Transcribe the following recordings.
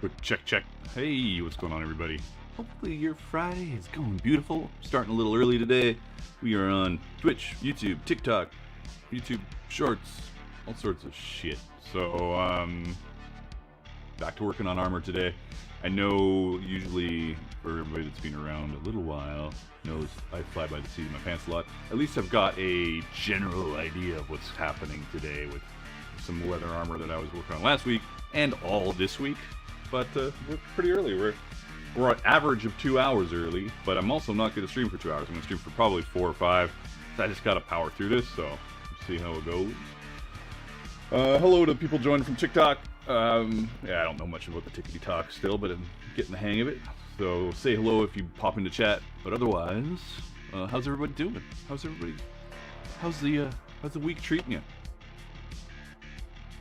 Quick check. Hey, what's going on, everybody? Hopefully your Friday is going beautiful. Starting a little early today. We are on Twitch, YouTube, TikTok, YouTube Shorts, all sorts of shit. So, back to working on armor today. I know usually for everybody that's been around a little while knows I fly by the seat of my pants a lot. At least I've got a general idea of what's happening today with some leather armor that I was working on last week and all this week. But we're pretty early. We're on average of 2 hours early, but I'm also not going to stream for 2 hours. I'm going to stream for probably 4 or 5. So I just got to power through this, so let's see how it goes. Hello to people joining from TikTok. Yeah, I don't know much about the tickety talk still, but I'm getting the hang of it. So say hello if you pop into chat. But otherwise, how's everybody doing? How's the week treating you?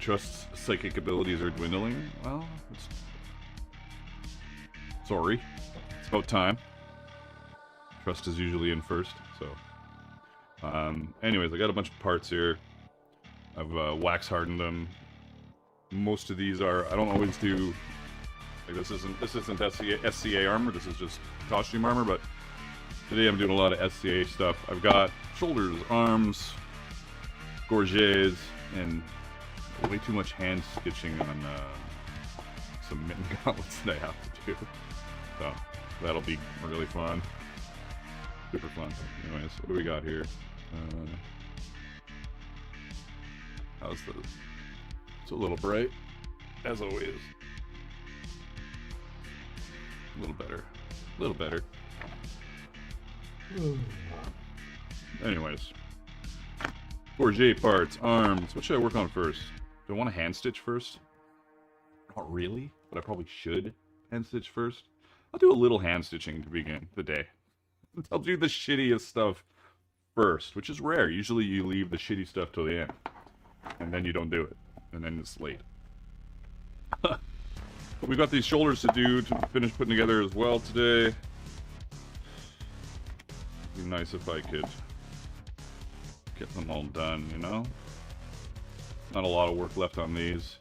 Trust's psychic abilities are dwindling. Well, sorry. It's about time. Trust is usually in first, so. Anyways, I got a bunch of parts here. I've wax hardened them. Most of these are, I don't always do, like this isn't SCA armor, this is just costume armor, but today I'm doing a lot of SCA stuff. I've got shoulders, arms, gorgets, and way too much hand stitching on some mitten gauntlets that I have to do. So that'll be really fun. Super fun. Anyways, what do we got here? How's the... It's a little bright, as always. A little better. A little better. Anyways. Gorget parts, arms. What should I work on first? Do I want to hand stitch first? Not really, but I probably should hand stitch first. I'll do a little hand stitching to begin the day. I'll do the shittiest stuff first, which is rare. Usually you leave the shitty stuff till the end. And then you don't do it. And then it's late. We've got these shoulders to do to finish putting together as well today. It'd be nice if I could get them all done, you know? Not a lot of work left on these.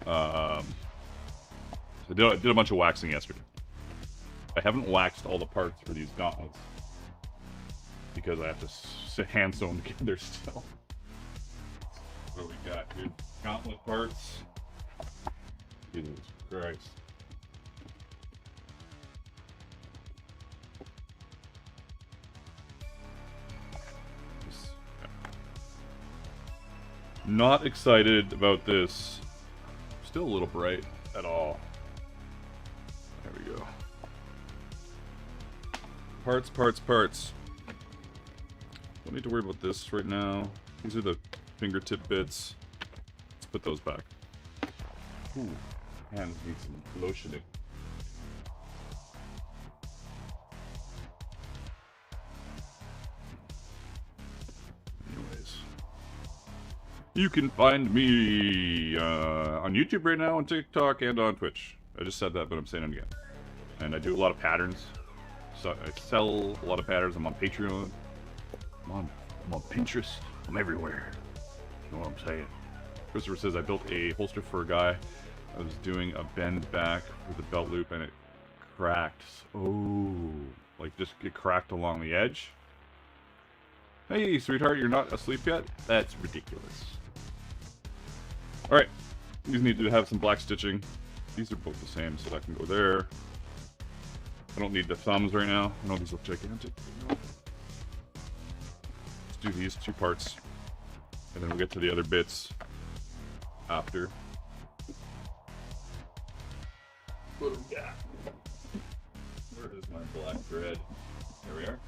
I did a bunch of waxing yesterday. I haven't waxed all the parts for these gauntlets because I have to hand sew them together still. What do we got, dude? Gauntlet parts. Jesus Christ. Not excited about this. Still a little bright at all. There we go. Parts. Don't need to worry about this right now. These are the fingertip bits. Let's put those back. Ooh, hands need some lotioning. Anyways. You can find me on YouTube right now, on TikTok, and on Twitch. I just said that, but I'm saying it again. And I do a lot of patterns. So I sell a lot of patterns. I'm on Patreon. I'm on Pinterest. I'm everywhere. You know what I'm saying? Christopher says, I built a holster for a guy. I was doing a bend back with a belt loop and it cracked. Oh, like just get cracked along the edge. Hey, sweetheart, you're not asleep yet? That's ridiculous. Alright, these need to have some black stitching. These are both the same, so that can go there. I don't need the thumbs right now. I know these look gigantic. Let's do these 2 parts. And then we'll get to the other bits after. What do we got? Where is my black thread? There we are.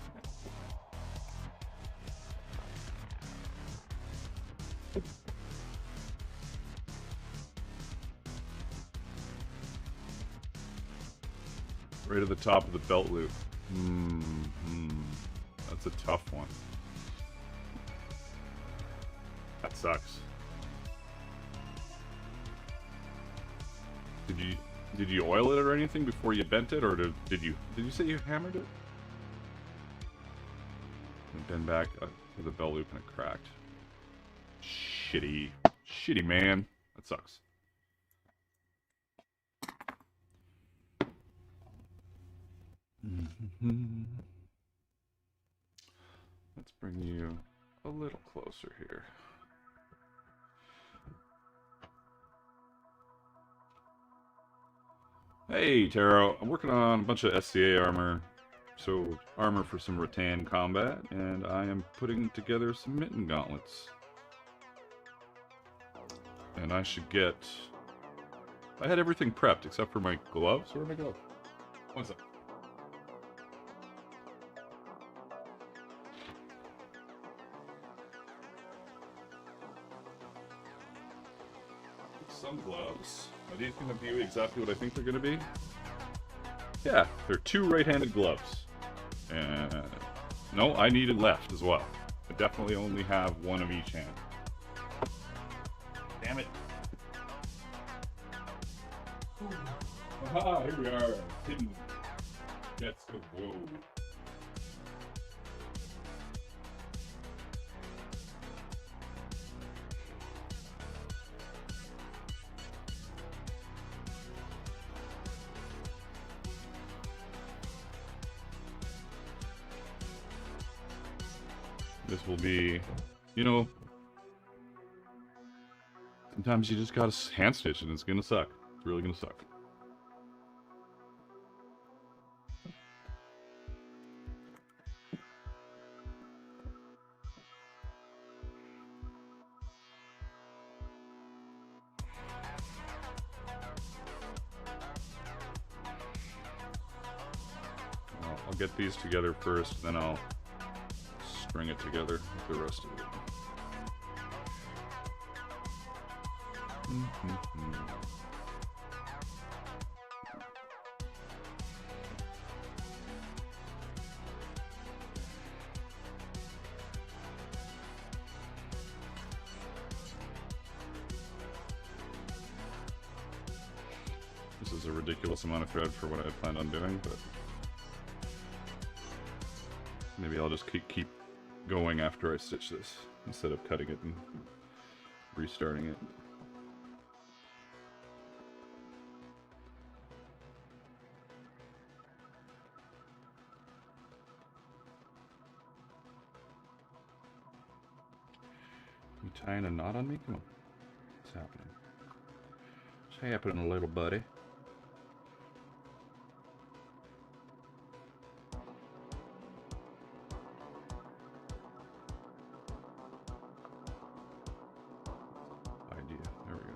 Right at the top of the belt loop. That's a tough one. That sucks. Did you oil it or anything before you bent it, or did you say you hammered it? And bend back to the belt loop and it cracked. Shitty, man. That sucks. Mhm. Let's bring you a little closer here. Hey, Taro. I'm working on a bunch of SCA armor. So, armor for some rattan combat, and I am putting together some Mitten gauntlets. And I should get... I had everything prepped except for my gloves. Where are my gloves? One sec. Some gloves. Are these going to be exactly what I think they're going to be? Yeah, they're 2 right-handed gloves. No, I needed left as well. I definitely only have 1 of each hand. Damn it. Aha, here we are. Hidden. Let's go. Whoa. This will be, you know, sometimes you just gotta hand stitch and it's gonna suck. It's really gonna suck. I'll get these together first, then I'll string it together with the rest of it. This is a ridiculous amount of thread for what I had planned on doing, but maybe I'll just keep going after I stitch this instead of cutting it and restarting it. You tying a knot on me? Come on. What's happening? What's happening, little buddy? There we go.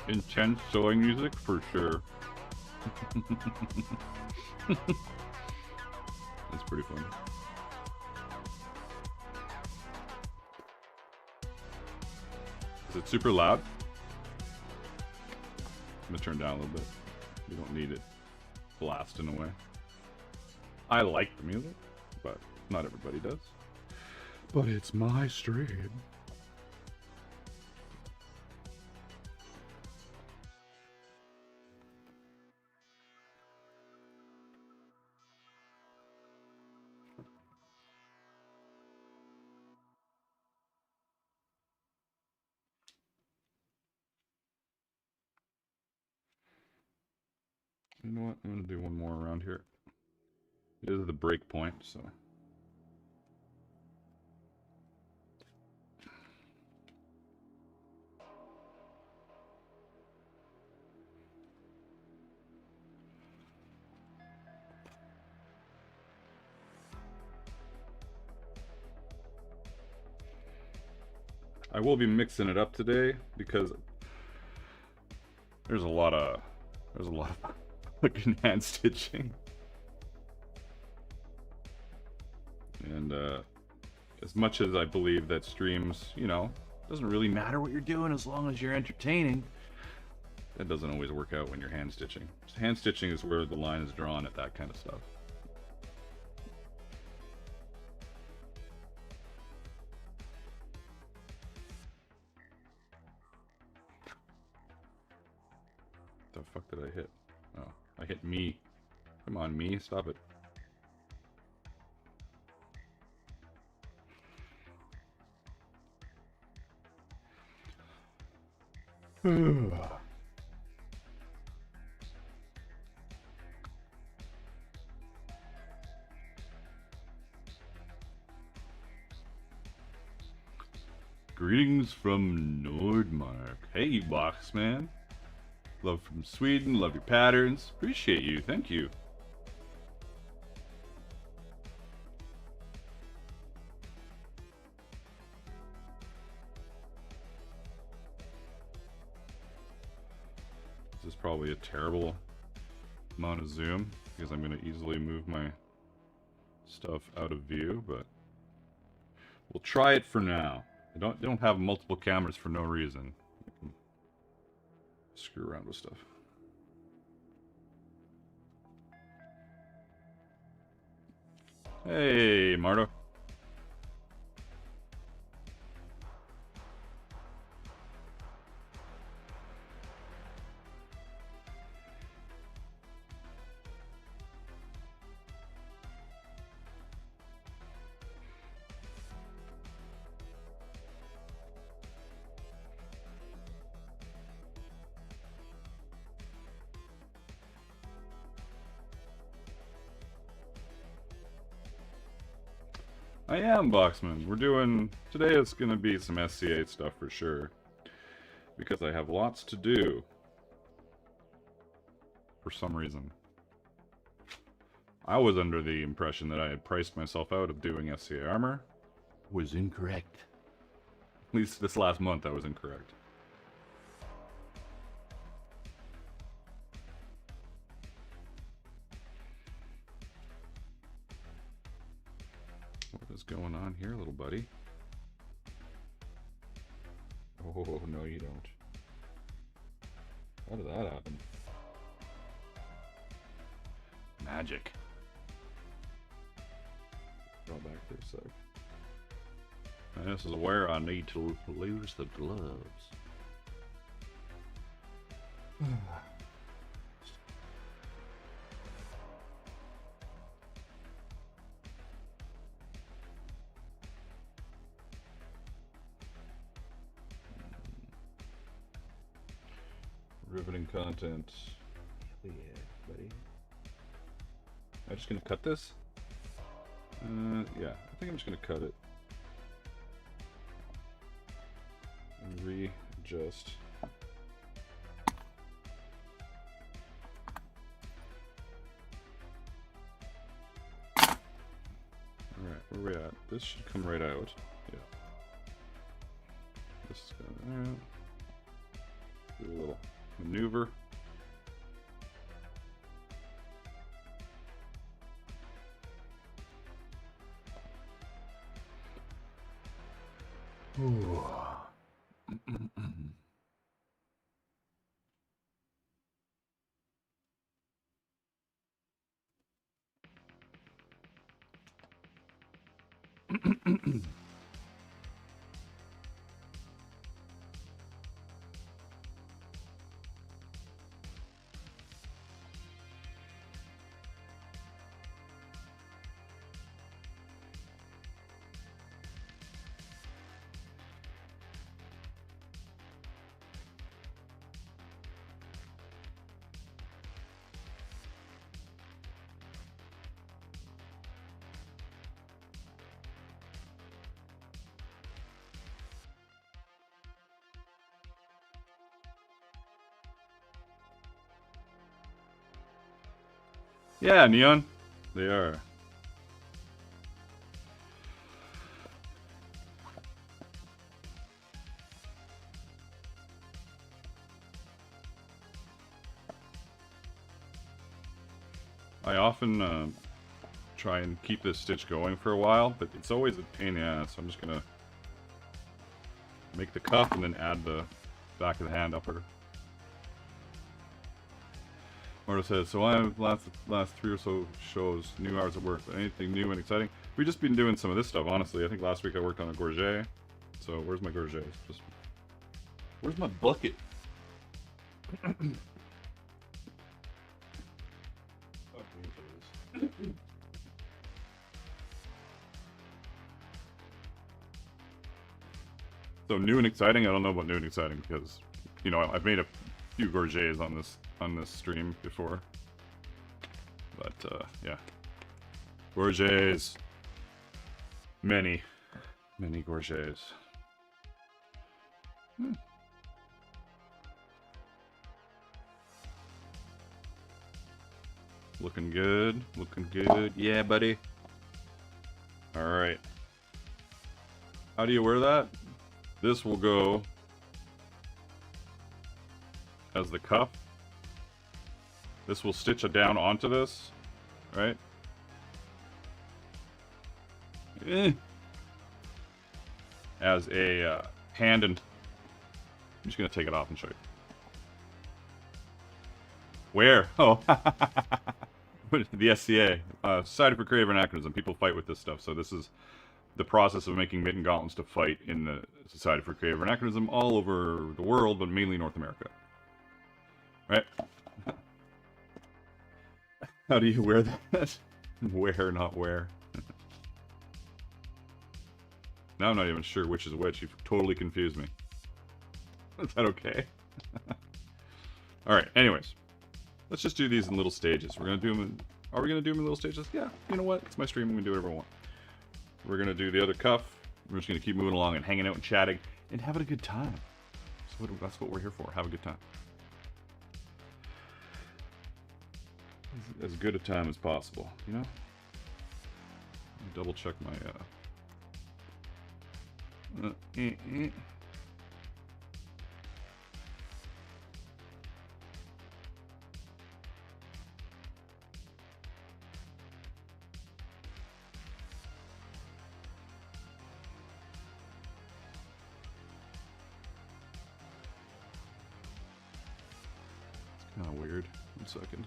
Intense sewing music for sure. That's pretty fun. Is it super loud? I'm gonna turn down a little bit. You don't need it blasting away. I like the music, but not everybody does. But it's my stream. You know what? I'm gonna do one more around here. It is the break point, so. I will be mixing it up today because there's a lot of fucking hand stitching. And as much as I believe that streams, you know, doesn't really matter what you're doing as long as you're entertaining, that doesn't always work out when you're hand stitching. Hand stitching is where the line is drawn at that kind of stuff. me. Come on, me. Stop it. Greetings from Nordmark. Hey, Boxman. Love from Sweden. Love your patterns. Appreciate you. Thank you. This is probably a terrible amount of zoom because I'm going to easily move my stuff out of view, but we'll try it for now. I don't have multiple cameras for no reason. I can screw around with stuff. Hey, Marta. I am, Boxman. We're doing... Today it's going to be some SCA stuff for sure. Because I have lots to do. For some reason. I was under the impression that I had priced myself out of doing SCA armor. Was incorrect. At least this last month I was incorrect. What is going on here, little buddy? Oh, no you don't. How did that happen? Magic. Draw back for a sec. And this is where I need to lose the gloves. Riveting content. Yeah, buddy. Am I just gonna cut this? Yeah, I think I'm just gonna cut it. And readjust. Alright, where are we at? This should come right out. Yeah. This is going out. Do a little maneuver. Ooh. Yeah, Neon. They are. I often try and keep this stitch going for a while, but it's always a pain in the ass. So I'm just gonna make the cuff and then add the back of the hand upper. Marta says, so I have last 3 or so shows, new hours at work. Anything new and exciting? We've just been doing some of this stuff, honestly. I think last week I worked on a Gorget. So where's my Gorget? Just where's my bucket? So new and exciting. I don't know about new and exciting because, you know, I've made a few gorgets on this stream before. But yeah, gorgets. Many gorgets. Looking good. Looking good. Yeah, buddy. All right. How do you wear that? This will go as the cuff. This will stitch it down onto this, right? As a hand and... I'm just going to take it off and show you. Where? Oh. The SCA. Society for Creative Anachronism. People fight with this stuff, so this is the process of making mitten gauntlets to fight in the Society for Creative Anachronism all over the world, but mainly North America. Right? How do you wear that? Wear, not wear. Now I'm not even sure which is which. You've totally confused me. Is that okay? Alright, anyways. Let's just do these in little stages. We're going to do them in... Are we going to do them in little stages? Yeah, you know what? It's my stream. I'm going to do whatever I want. We're going to do the other cuff. We're just going to keep moving along and hanging out and chatting and having a good time. That's what we're here for. Have a good time. As good a time as possible, you know? Double check my... It's kind of weird. 1 second.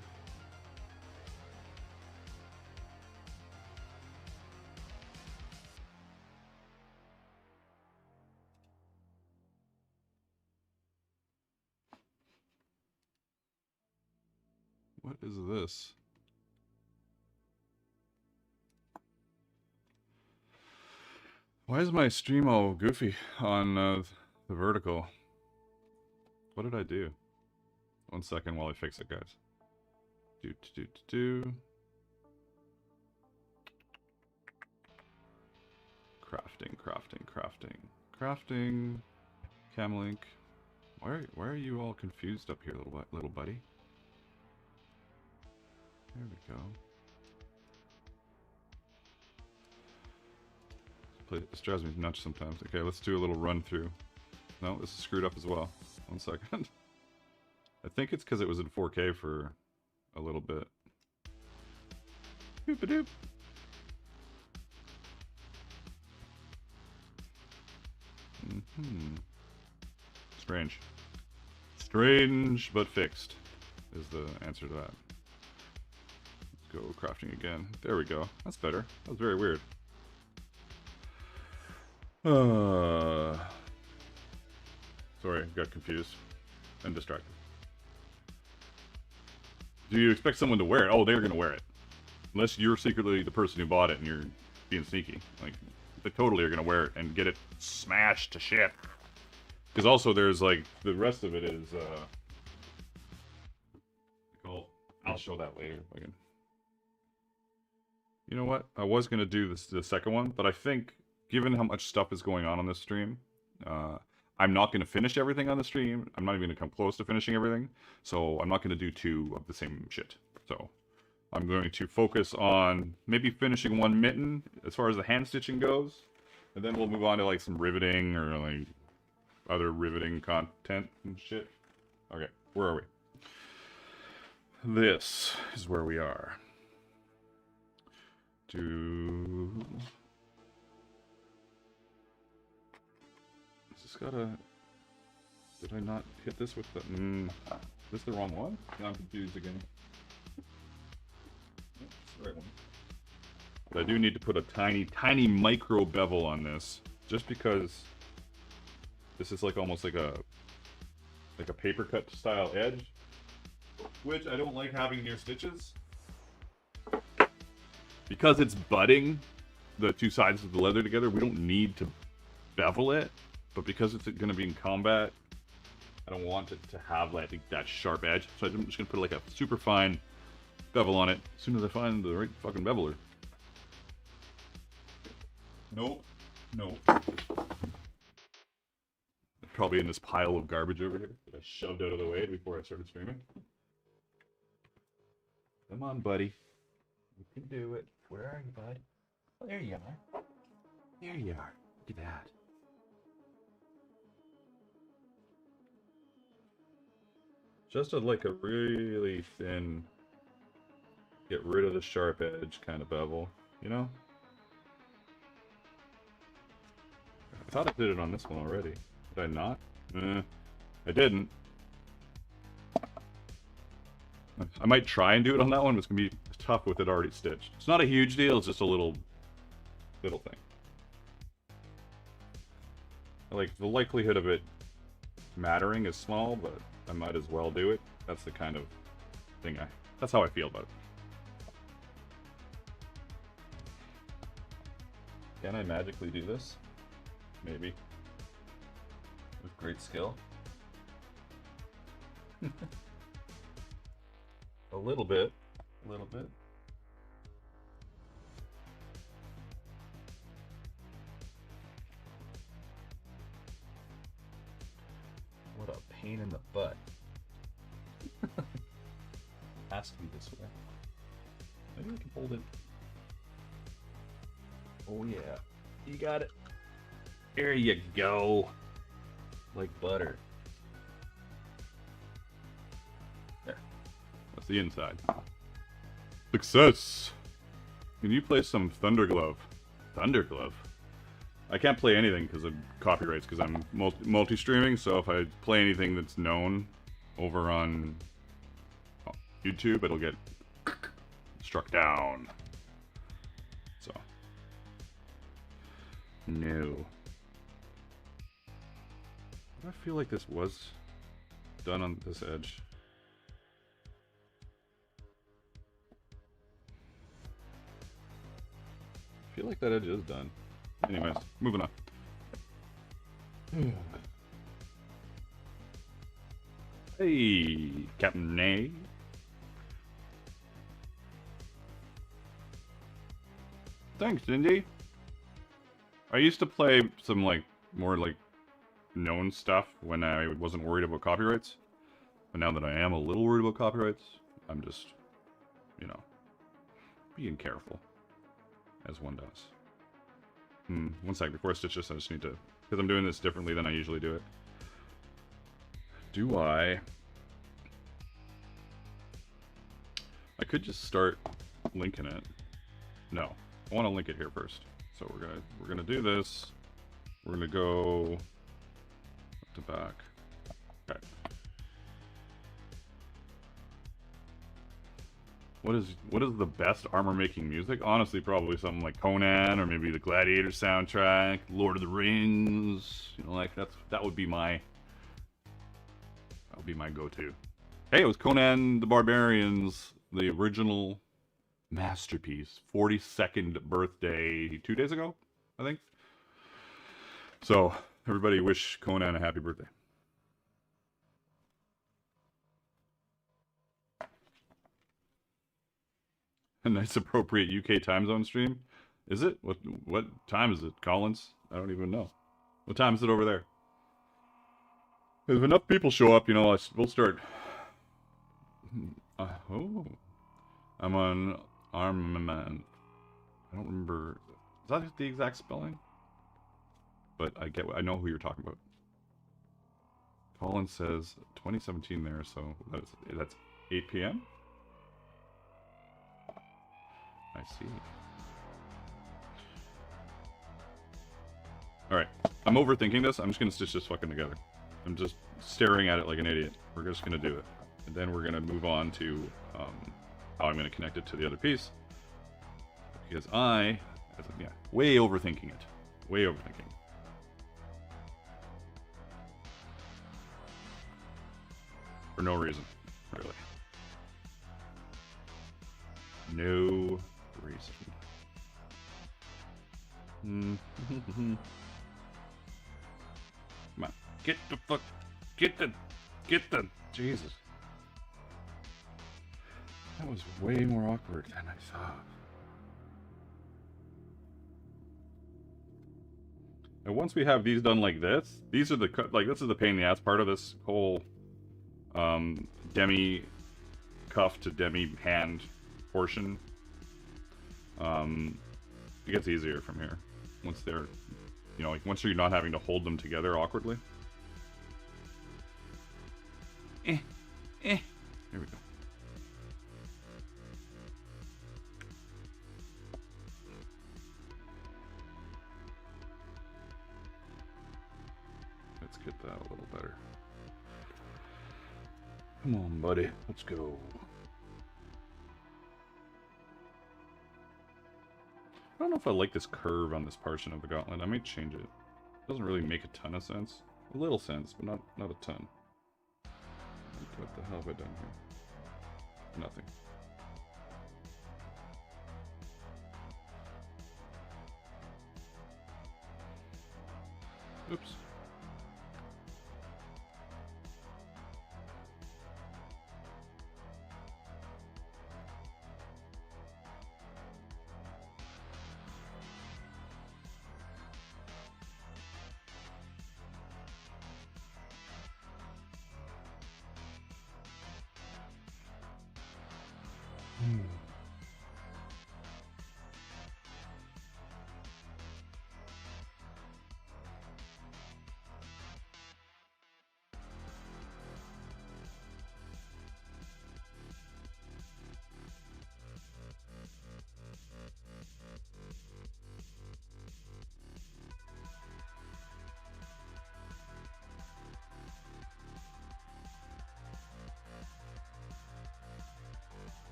What is this? Why is my stream all goofy on the vertical? What did I do? 1 second while I fix it, guys. Crafting. Camlink. Why are you all confused up here, little buddy? There we go. This drives me nuts sometimes. Okay, let's do a little run through. No, this is screwed up as well. 1 second. I think it's because it was in 4K for a little bit. Doop-a-doop. Strange. Strange, but fixed is the answer to that. Let's go crafting again. There we go. That's better. That was very weird. Sorry, got confused and distracted. Do you expect someone to wear it? Oh, they're gonna wear it. Unless you're secretly the person who bought it and you're being sneaky. Like, they totally are gonna wear it and get it smashed to shit. Because also there's like, the rest of it is, I'll show that later if I can. You know what? I was gonna do the second one, but I think, given how much stuff is going on this stream, I'm not going to finish everything on the stream. I'm not even going to come close to finishing everything. So I'm not going to do 2 of the same shit. So I'm going to focus on maybe finishing 1 mitten as far as the hand stitching goes. And then we'll move on to like some riveting or like other riveting content and shit. Okay, where are we? This is where we are. Did I not hit this with the... Is this the wrong one? Now I'm confused again. It's the right one. But I do need to put a tiny micro bevel on this, just because this is like almost like a paper cut style edge, which I don't like having near stitches. because it's butting the two sides of the leather together, we don't need to bevel it. But because it's going to be in combat, I don't want it to have like that sharp edge. So I'm just going to put like a super fine bevel on it as soon as I find the right fucking beveler. Nope. Nope. Probably in this pile of garbage over here that I shoved out of the way before I started streaming. Come on, buddy. You can do it. Where are you, bud? Oh, there you are. There you are. Look at that. Just like a really thin, get rid of the sharp edge kind of bevel, you know? I thought I did it on this one already. Did I not? I didn't. I might try and do it on that one, but it's going to be tough with it already stitched. It's not a huge deal, it's just a little thing. Like, the likelihood of it mattering is small, but I might as well do it. That's the kind of thing that's how I feel about it. Can I magically do this? Maybe. With great skill. A little bit. A little bit. What a pain in the butt. Has to be this way. Maybe we can hold it. Oh yeah. You got it. There you go. Like butter. There. That's the inside. Success! Can you play some Thunderglove? Thunderglove? I can't play anything because of copyrights, because I'm multi-streaming, so if I play anything that's known over on YouTube, it'll get struck down. So. No. I feel like this was done on this edge. I feel like that edge is done. Anyways, moving on. Hey, Captain Nay. Thanks, Indy. I used to play some like more like known stuff when I wasn't worried about copyrights. But now that I am a little worried about copyrights, I'm just, you know, being careful, as one does. 1 sec, before I stitch this, I just need to, because I'm doing this differently than I usually do it. Do I could just start linking it. No, I want to link it here first. So we're gonna do this. We're gonna go up to back. Okay. What is the best armor making music? Honestly, probably something like Conan, or maybe the Gladiator soundtrack, Lord of the Rings. You know, like that would be my go-to. Hey, it was Conan the Barbarian's the original masterpiece. 42nd birthday 2 days ago, I think. So everybody wish Conan a happy birthday. A nice appropriate UK time zone stream. Is it? What time is it, Collins? I don't even know. What time is it over there? If enough people show up, you know, we'll start. Oh, I'm on armament. I don't remember. Is that the exact spelling? But I know who you're talking about. Collins says 2017 there, so that's 8 p.m. I see. Alright, I'm overthinking this. I'm just gonna stitch this fucking together. I'm just staring at it like an idiot. We're just gonna do it. And then we're gonna move on to how I'm gonna connect it to the other piece. Because way overthinking it. Way overthinking. For no reason, really. No reason. Come on. Get the fuck. Get the. Jesus. That was way more awkward than I thought. And once we have these done like this, these are the, like, this is the pain in the ass part of this whole demi cuff to demi hand portion. It gets easier from here once they're, you know, like once you're not having to hold them together awkwardly. There we go. Let's get that a little better. Come on, buddy. Let's go. I don't know if I like this curve on this portion of the gauntlet. I might change it. It doesn't really make a ton of sense. A little sense, but not a ton. What the hell have I done here? Nothing. Oops.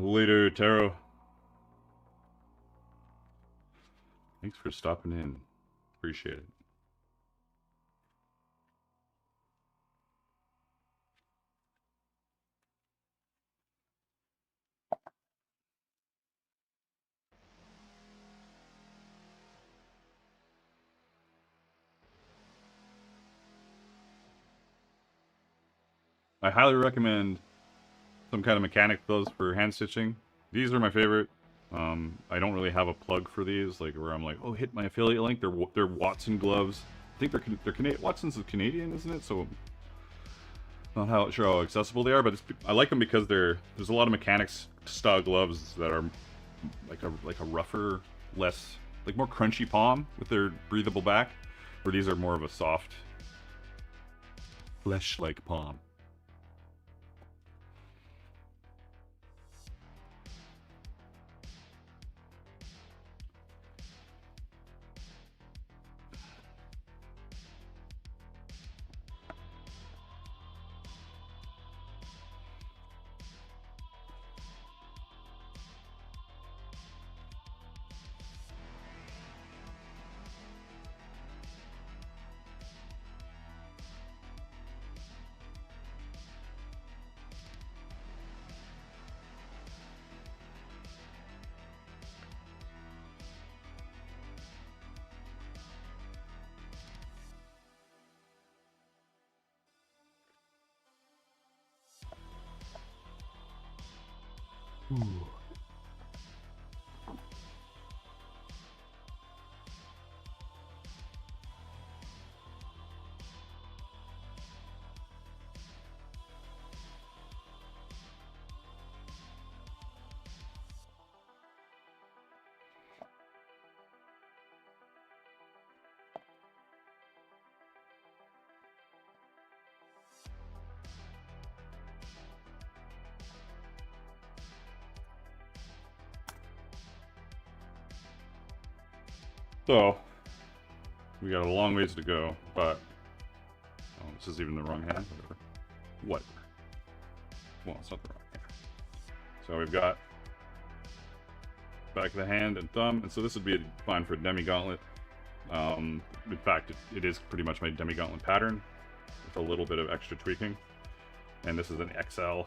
Later, Taro. Thanks for stopping in. Appreciate it. I highly recommend some kind of mechanic gloves for hand stitching. These are my favorite. I don't really have a plug for these, like where I'm like, oh, hit my affiliate link. They're Watson gloves. I think they're Canadian. Watson's is Canadian, isn't it? So not sure how accessible they are, but I like them because there's a lot of mechanics style gloves that are like a rougher, less, like more crunchy palm with their breathable back, where these are more of a soft, flesh-like palm. Ooh. So, we got a long ways to go, but... Oh, this is even the wrong hand? Whatever. Well, it's not the wrong hand. So we've got back of the hand and thumb, and so this would be fine for a demi-gauntlet. In fact, it is pretty much my demi-gauntlet pattern, with a little bit of extra tweaking. And this is an XL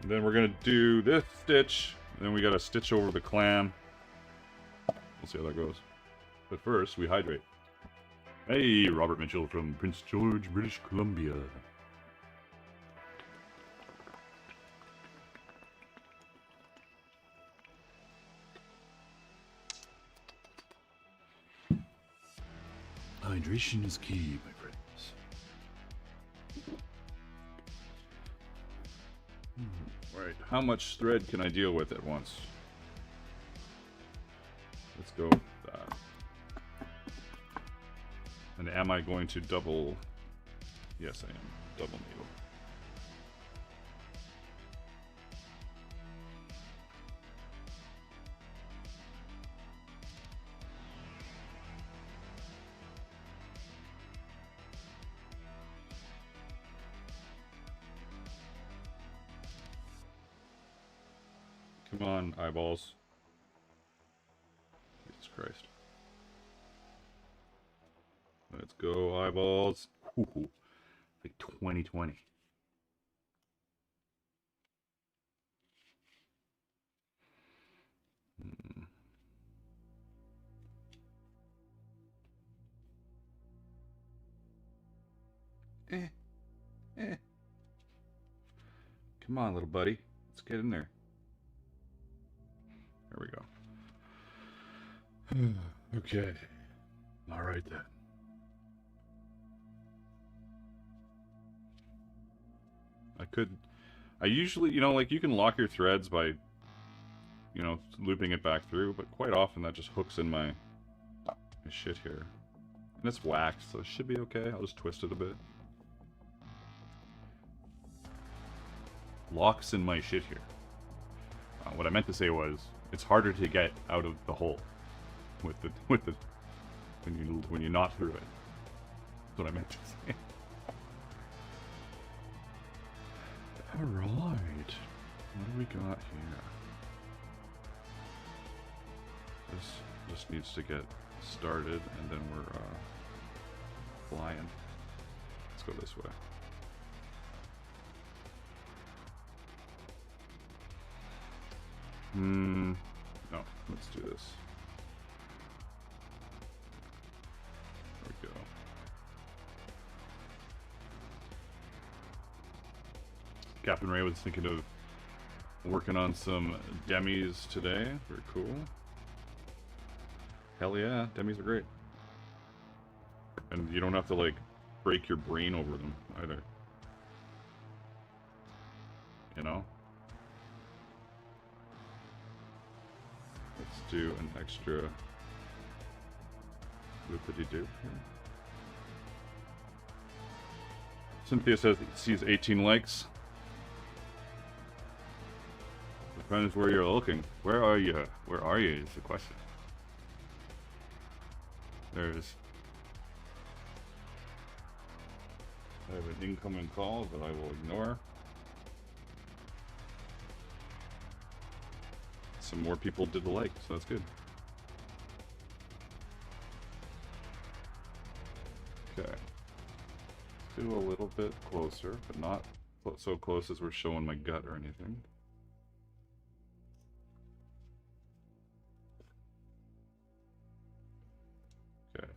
And then we're gonna do this stitch, and then we gotta stitch over the clam. We'll see how that goes. But first, we hydrate. Hey, Robert Mitchell from Prince George, British Columbia. Hydration is key, my friends. Right, how much thread can I deal with at once? Let's go with that. And am I going to double? Yes, I am. Double needle. Come on, eyeballs. Jesus Christ. Let's go, eyeballs. Ooh, like 2020. Eh. Come on, little buddy. Let's get in there. There we go. Okay. All right then. I usually, you know, like you can lock your threads by, you know, looping it back through, but quite often that just hooks in my shit here. And it's waxed, so it should be okay. I'll just twist it a bit. Locks in my shit here. What I meant to say was, it's harder to get out of the hole with the when you knot through it. That's what I meant to say. All right, what do we got here? This just needs to get started, and then we're flying. Let's go this way. No, let's do this. There we go. Captain Ray was thinking of working on some demis today. Very cool. Hell yeah, demis are great. And you don't have to, like, break your brain over them, either. You know? Let's do an extra loopity-doop here. Cynthia says he sees 18 likes. Depends where you're looking. Where are you? Where are you is the question. There's... I have an incoming call that I will ignore. Some more people did the like, so that's good. Okay. Do a little bit closer, but not so close as we're showing my gut or anything. Okay.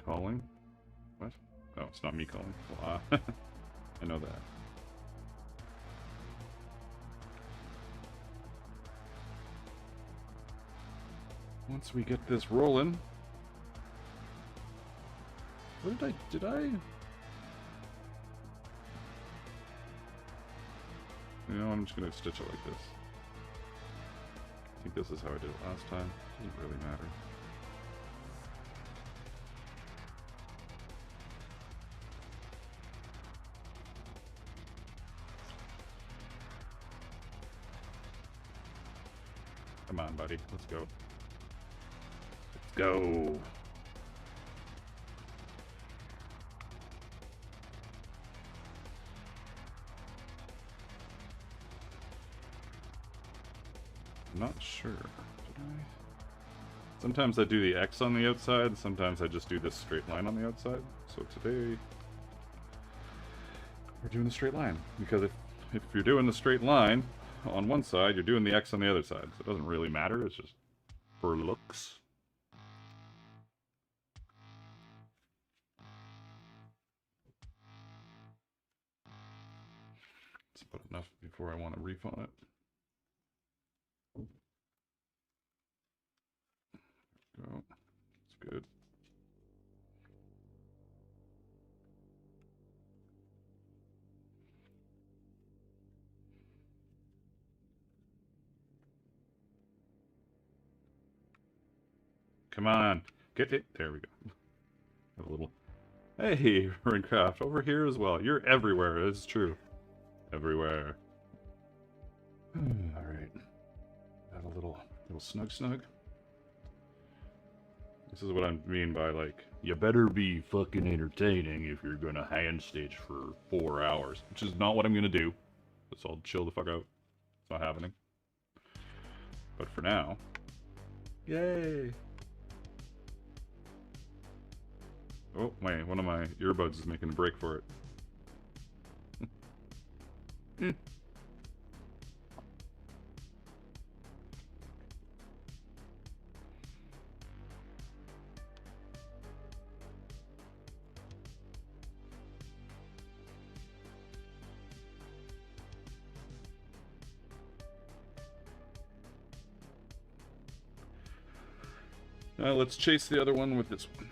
Calling? What? Oh, it's not me calling. Well, I know that. Once we get this rolling... What did I... You know, I'm just gonna stitch it like this. I think this is how I did it last time. Doesn't really matter. Come on, buddy. Let's go. Let's go. I'm not sure. Sometimes I do the X on the outside, sometimes I just do this straight line on the outside. So today, we're doing the straight line. Because if you're doing the straight line on one side, you're doing the X on the other side. So it doesn't really matter, it's just for looks. It's about enough before I want to reef on it. Go. It's good. Come on, get it. There we go. Have a little. Hey, Riveting over here as well. You're everywhere. It's true. Everywhere. All right. Have a little snug. This is what I mean by, like, you better be fucking entertaining if you're gonna hand stitch for 4 hours. Which is not what I'm gonna do. Let's all chill the fuck out. It's not happening. But for now... Yay! Oh, wait, one of my earbuds is making a break for it. Now let's chase the other one with this one.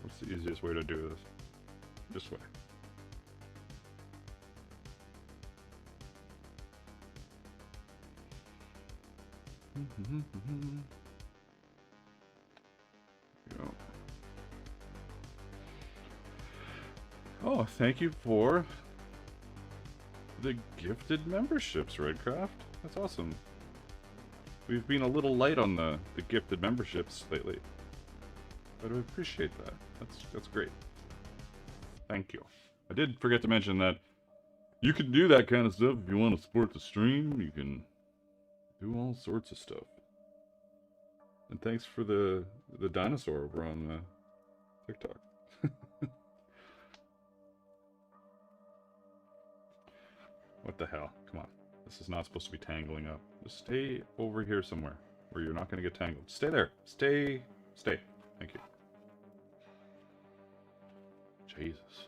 What's the easiest way to do this? This way. Go. Oh, thank you for the gifted memberships, Redcraft. That's awesome. We've been a little light on the gifted memberships lately, but I appreciate that. That's great. Thank you. I did forget to mention that you can do that kind of stuff if you want to support the stream. You can do all sorts of stuff. And thanks for the dinosaur over on TikTok. What the hell? Come on. This is not supposed to be tangling up. Just stay over here somewhere where you're not going to get tangled. Stay there. Stay. Thank you. Jesus.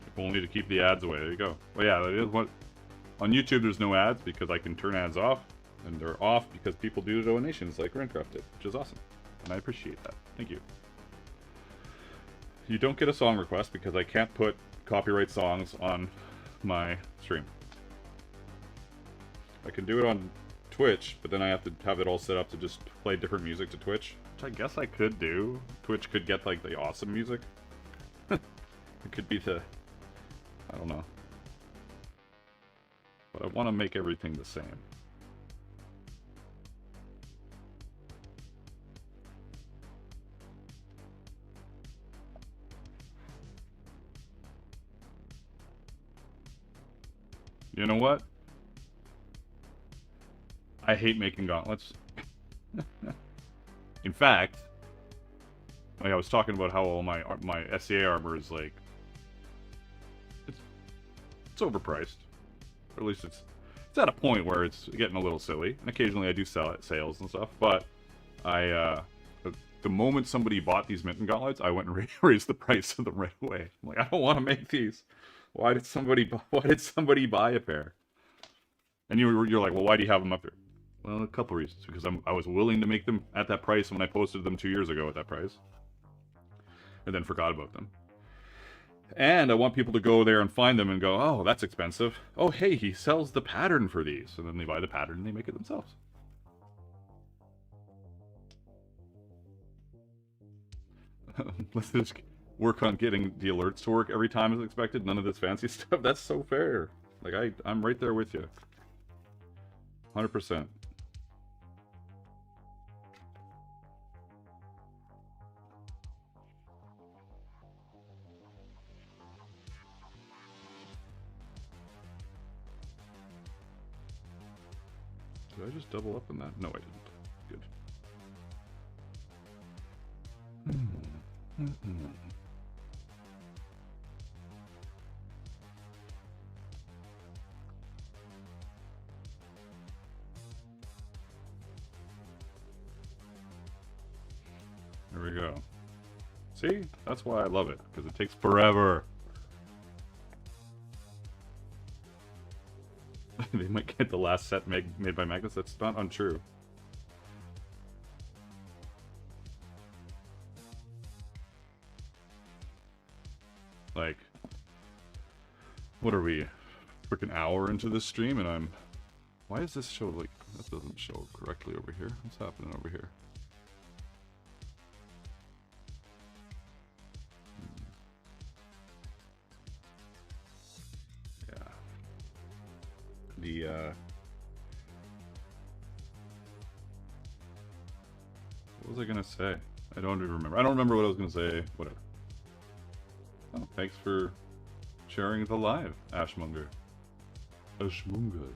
If only to keep the ads away. There you go. Well, yeah, that is what... On YouTube, there's no ads because I can turn ads off. And they're off because people do donations like Riveting did, which is awesome. And I appreciate that. Thank you. You don't get a song request because I can't put copyright songs on my stream. I can do it on Twitch, but then I have to have it all set up to just play different music to Twitch, which I guess I could do. Twitch could get, like, the awesome music. It could be the... I don't know. But I want to make everything the same. You know what? I hate making gauntlets. In fact, like I was talking about how all my SCA armor is like... It's overpriced. Or at least it's at a point where it's getting a little silly. And occasionally I do sell at sales and stuff, but the moment somebody bought these Mitten gauntlets, I went and raised the price of them right away. I'm like, I don't want to make these. Why did somebody buy a pair? And you're like, well, why do you have them up here? Well, a couple reasons. Because I was willing to make them at that price when I posted them 2 years ago at that price. And then forgot about them. And I want people to go there and find them and go, oh, that's expensive. Oh, hey, he sells the pattern for these. And then they buy the pattern and they make it themselves. Let's just work on getting the alerts to work every time as expected. None of this fancy stuff. That's so fair. Like, I'm right there with you. 100%. Did I just double up on that? No, I didn't. Good. There we go. See? That's why I love it, because it takes forever. They might get the last set made by Magnus. That's not untrue. Like, what are we? Freaking hour into this stream, and I'm... Why does this show, like... That doesn't show correctly over here. What's happening over here? What was I gonna say? I don't even remember. I don't remember what I was gonna say. Whatever. Oh, thanks for sharing the live, Ashmonger. Ashmonger.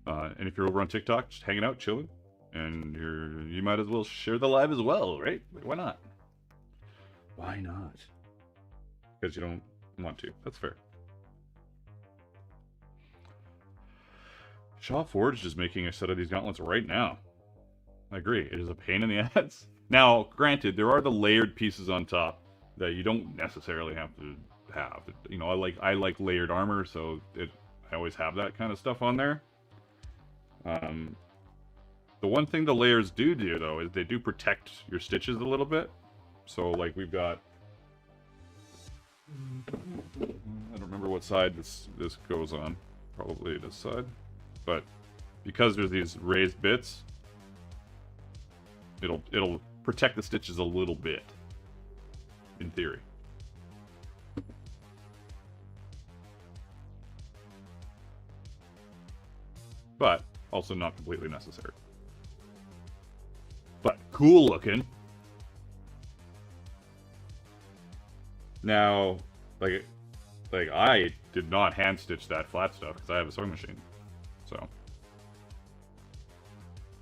And if you're over on TikTok, just hanging out, chilling, and you might as well share the live as well, right? Why not? Why not? Because you don't want to. That's fair. Shaw Forged is making a set of these gauntlets right now. I agree. It is a pain in the ass. Now, granted, there are the layered pieces on top that you don't necessarily have to have. You know, I like layered armor, so I always have that kind of stuff on there. The one thing the layers do though is they do protect your stitches a little bit. So like we've got, I don't remember what side this goes on. Probably this side. But because there's these raised bits, it'll protect the stitches a little bit, in theory. But also not completely necessary. But cool looking. Now, like I did not hand stitch that flat stuff because I have a sewing machine. So,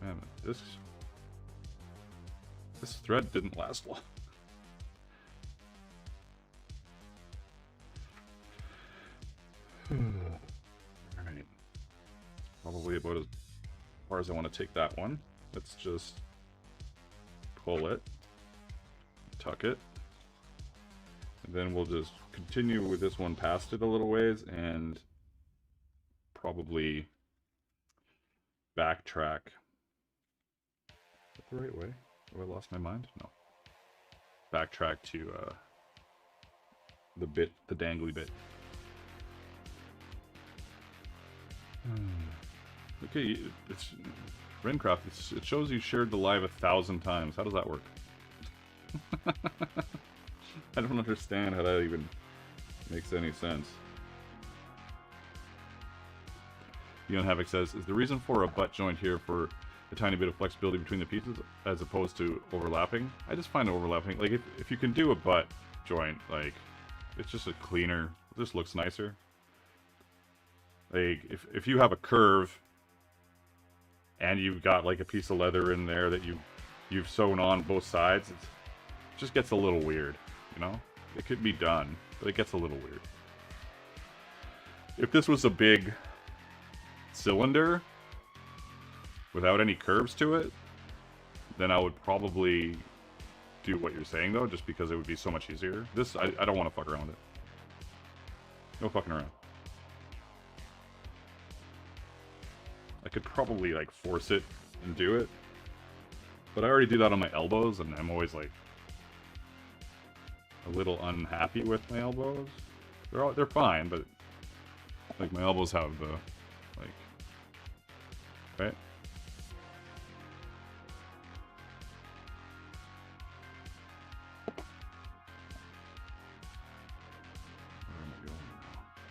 man, this thread didn't last long. Alright. Probably about as far as I want to take that one. Let's just pull it, tuck it, and then we'll just continue with this one past it a little ways and probably backtrack. Is that the right way? Have I lost my mind? No. Backtrack to the dangly bit. Okay, it's Renecraft. It shows you shared the live 1,000 times. How does that work? I don't understand how that even makes any sense. Ian Havoc says, is the reason for a butt joint here for a tiny bit of flexibility between the pieces as opposed to overlapping? I just find overlapping, like if you can do a butt joint, like it's just a cleaner, it just looks nicer. Like if you have a curve and you've got like a piece of leather in there that you've sewn on both sides, it just gets a little weird, you know? It could be done, but it gets a little weird. If this was a big cylinder without any curves to it, then I would probably do what you're saying though, just because it would be so much easier. This, I don't want to fuck around with it. No fucking around. I could probably like force it and do it, but I already do that on my elbows, and I'm always like a little unhappy with my elbows. They're fine, but like my elbows have the like, right?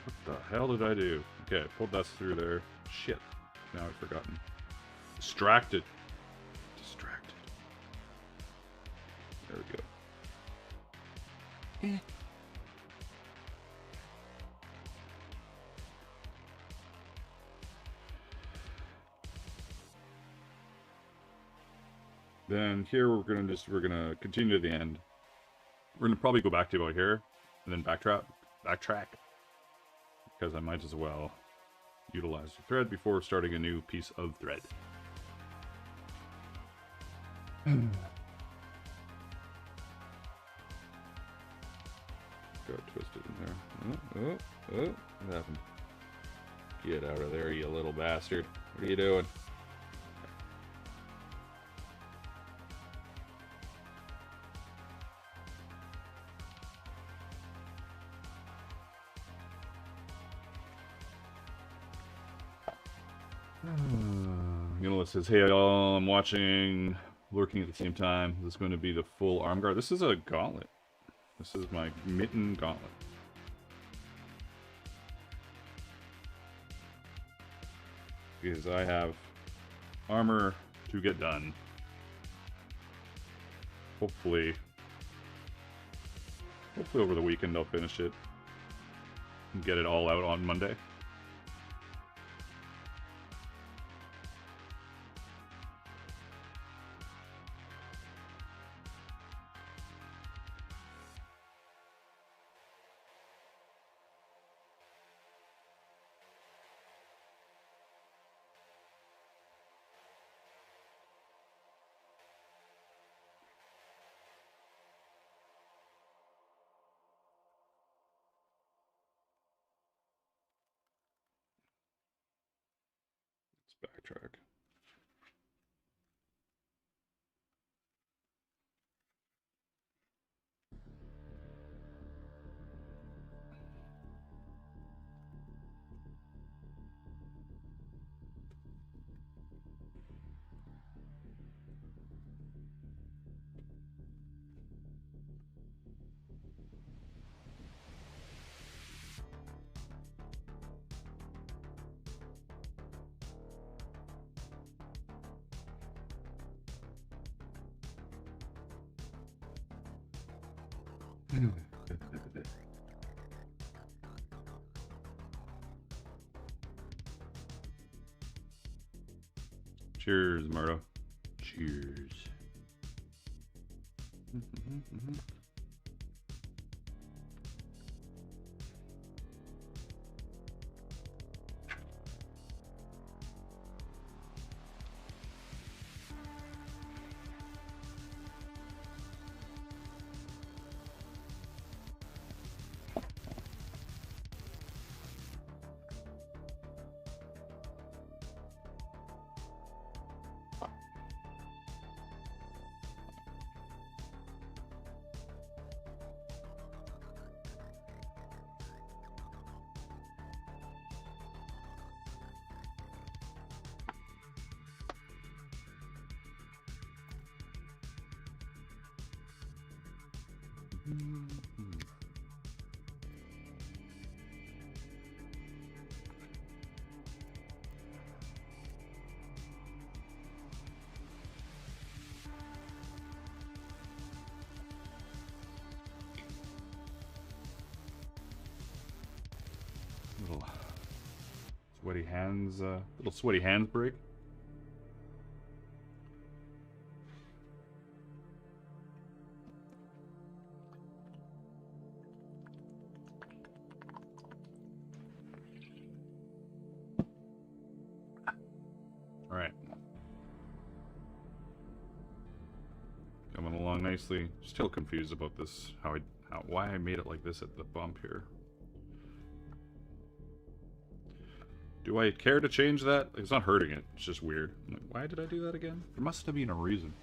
What the hell did I do? Okay, I pulled that through there. Shit. Now I've forgotten. Distracted. Distracted. There we go. Eh. Then here we're gonna continue to the end. We're gonna probably go back to about here, and then backtrack, because I might as well utilize the thread before starting a new piece of thread. Got twisted in there. Oh, what happened? Get out of there, you little bastard. What are you doing? It says, hey all, I'm watching, lurking at the same time. This is going to be the full arm guard. This is a gauntlet. This is my Mitten gauntlet. Because I have armor to get done. Hopefully over the weekend I'll finish it and get it all out on Monday. Backtrack. Cheers, Marta. Cheers. Little sweaty hands, little sweaty hands break. All right, coming along nicely. Still confused about this. Why I made it like this at the bump here. Do I care to change that? It's not hurting it. It's just weird. I'm like, why did I do that again? There must have been a reason.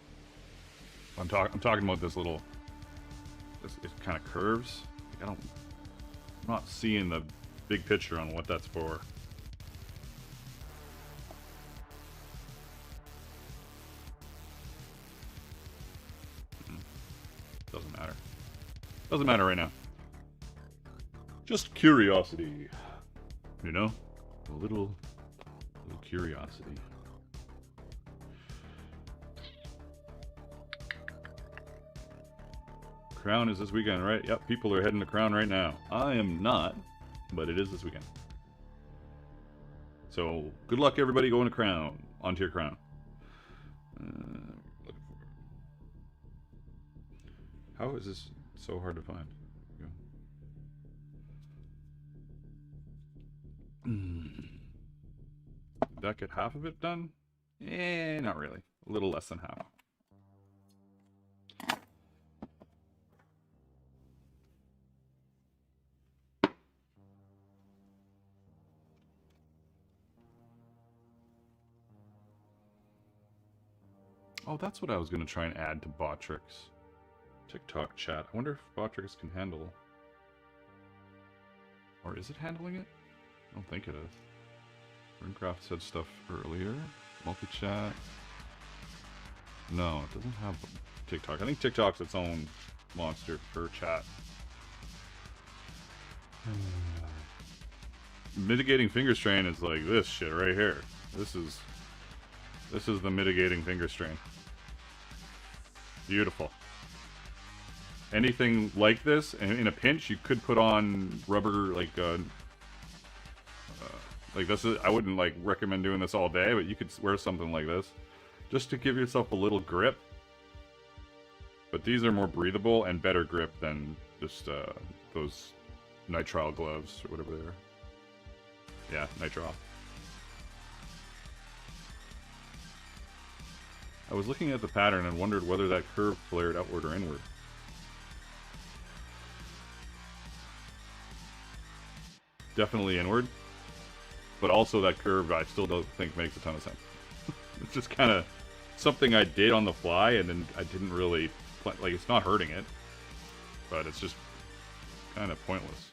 I'm talking about this little. It kind of curves. I'm not seeing the big picture on what that's for. Doesn't matter. Doesn't matter right now. Just curiosity. You know? A little curiosity. Crown is this weekend, right? Yep, people are heading to Crown right now. I am not, but it is this weekend. So, good luck everybody going to Crown. Onto your Crown. How is this so hard to find? Did that get half of it done? Eh, not really. A little less than half. Oh, that's what I was going to try and add to Botrix. TikTok chat. I wonder if Botrix can handle... Or is it handling it? I don't think it is. Riveting said stuff earlier. Multi-chat. No, it doesn't have TikTok. I think TikTok's its own monster for chat. Mitigating finger strain is like this shit right here. This is the mitigating finger strain. Beautiful. Anything like this, and in a pinch, you could put on rubber, like this is, I wouldn't like recommend doing this all day, but you could wear something like this just to give yourself a little grip. But these are more breathable and better grip than just those nitrile gloves or whatever they are. Yeah, nitrile. I was looking at the pattern and wondered whether that curve flared outward or inward. Definitely inward. But also that curve I still don't think makes a ton of sense. It's just kind of something I did on the fly and then I didn't really... Like, it's not hurting it. But it's just kind of pointless.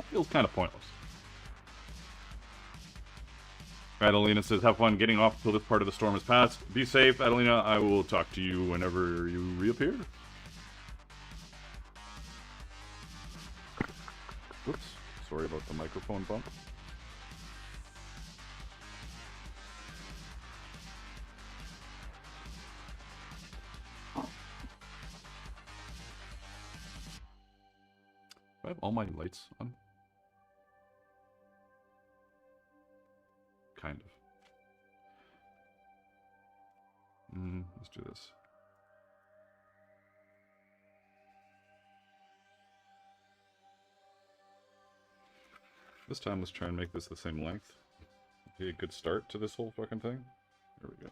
Feels kind of pointless. Adelina says, have fun getting off until this part of the storm has passed. Be safe, Adelina. I will talk to you whenever you reappear. Whoops. Sorry about the microphone bump. Do I have all my lights on? Kind of. Let's do this. This time, let's try and make this the same length. Be a good start to this whole fucking thing. There we go.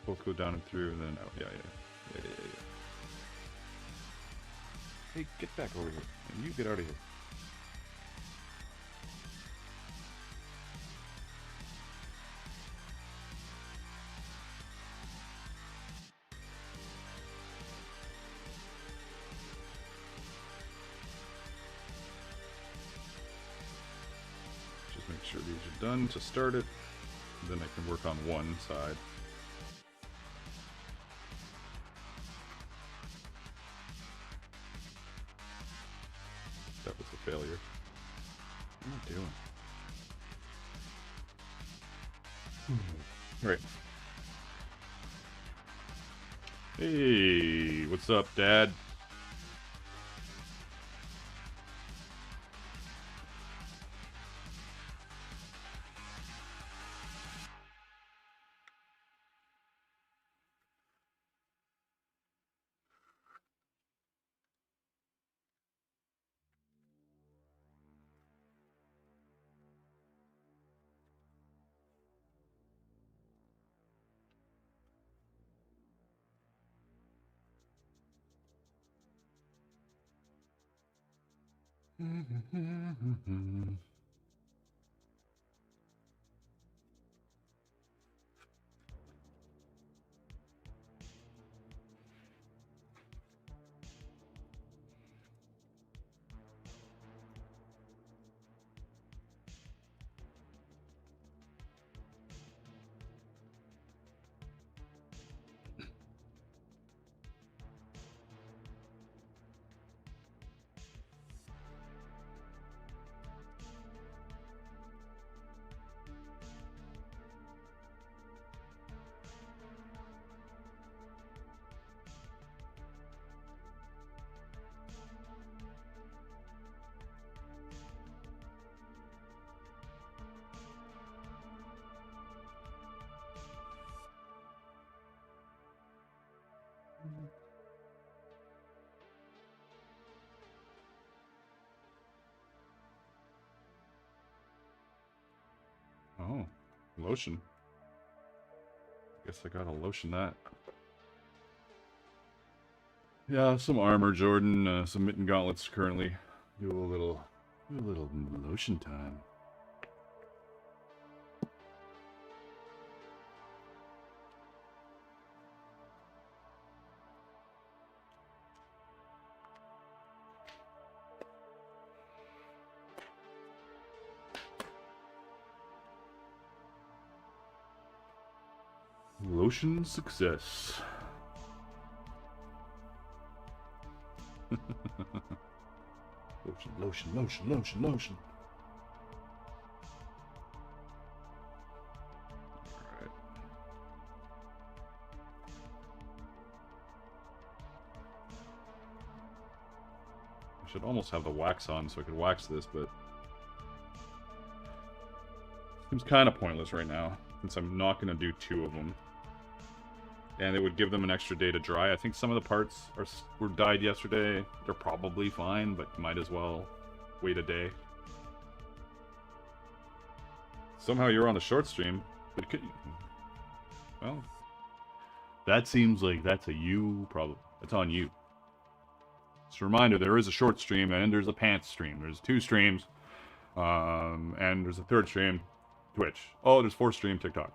Both go down and through, and then out. Yeah. Hey, get back over here. And you get out of here. Just make sure these are done to start it. Then I can work on one side. That was a failure. What am I doing? Right. Hey, what's up, Dad? Oh, lotion. Guess I gotta lotion that. Yeah, some armor, Jordan. Some mitten gauntlets currently. Do a little lotion time. Lotion success. Lotion. Alright. I should almost have the wax on so I could wax this, but seems kind of pointless right now, since I'm not going to do 2 of them. And it would give them an extra day to dry. I think some of the parts were dyed yesterday. They're probably fine, but might as well wait a day. Somehow you're on the short stream, but it could... Well, that seems like that's a you problem. That's on you. Just a reminder, there is a short stream and there's a pants stream. There's 2 streams, and there's a 3rd stream, Twitch. Oh, there's 4th stream, TikTok.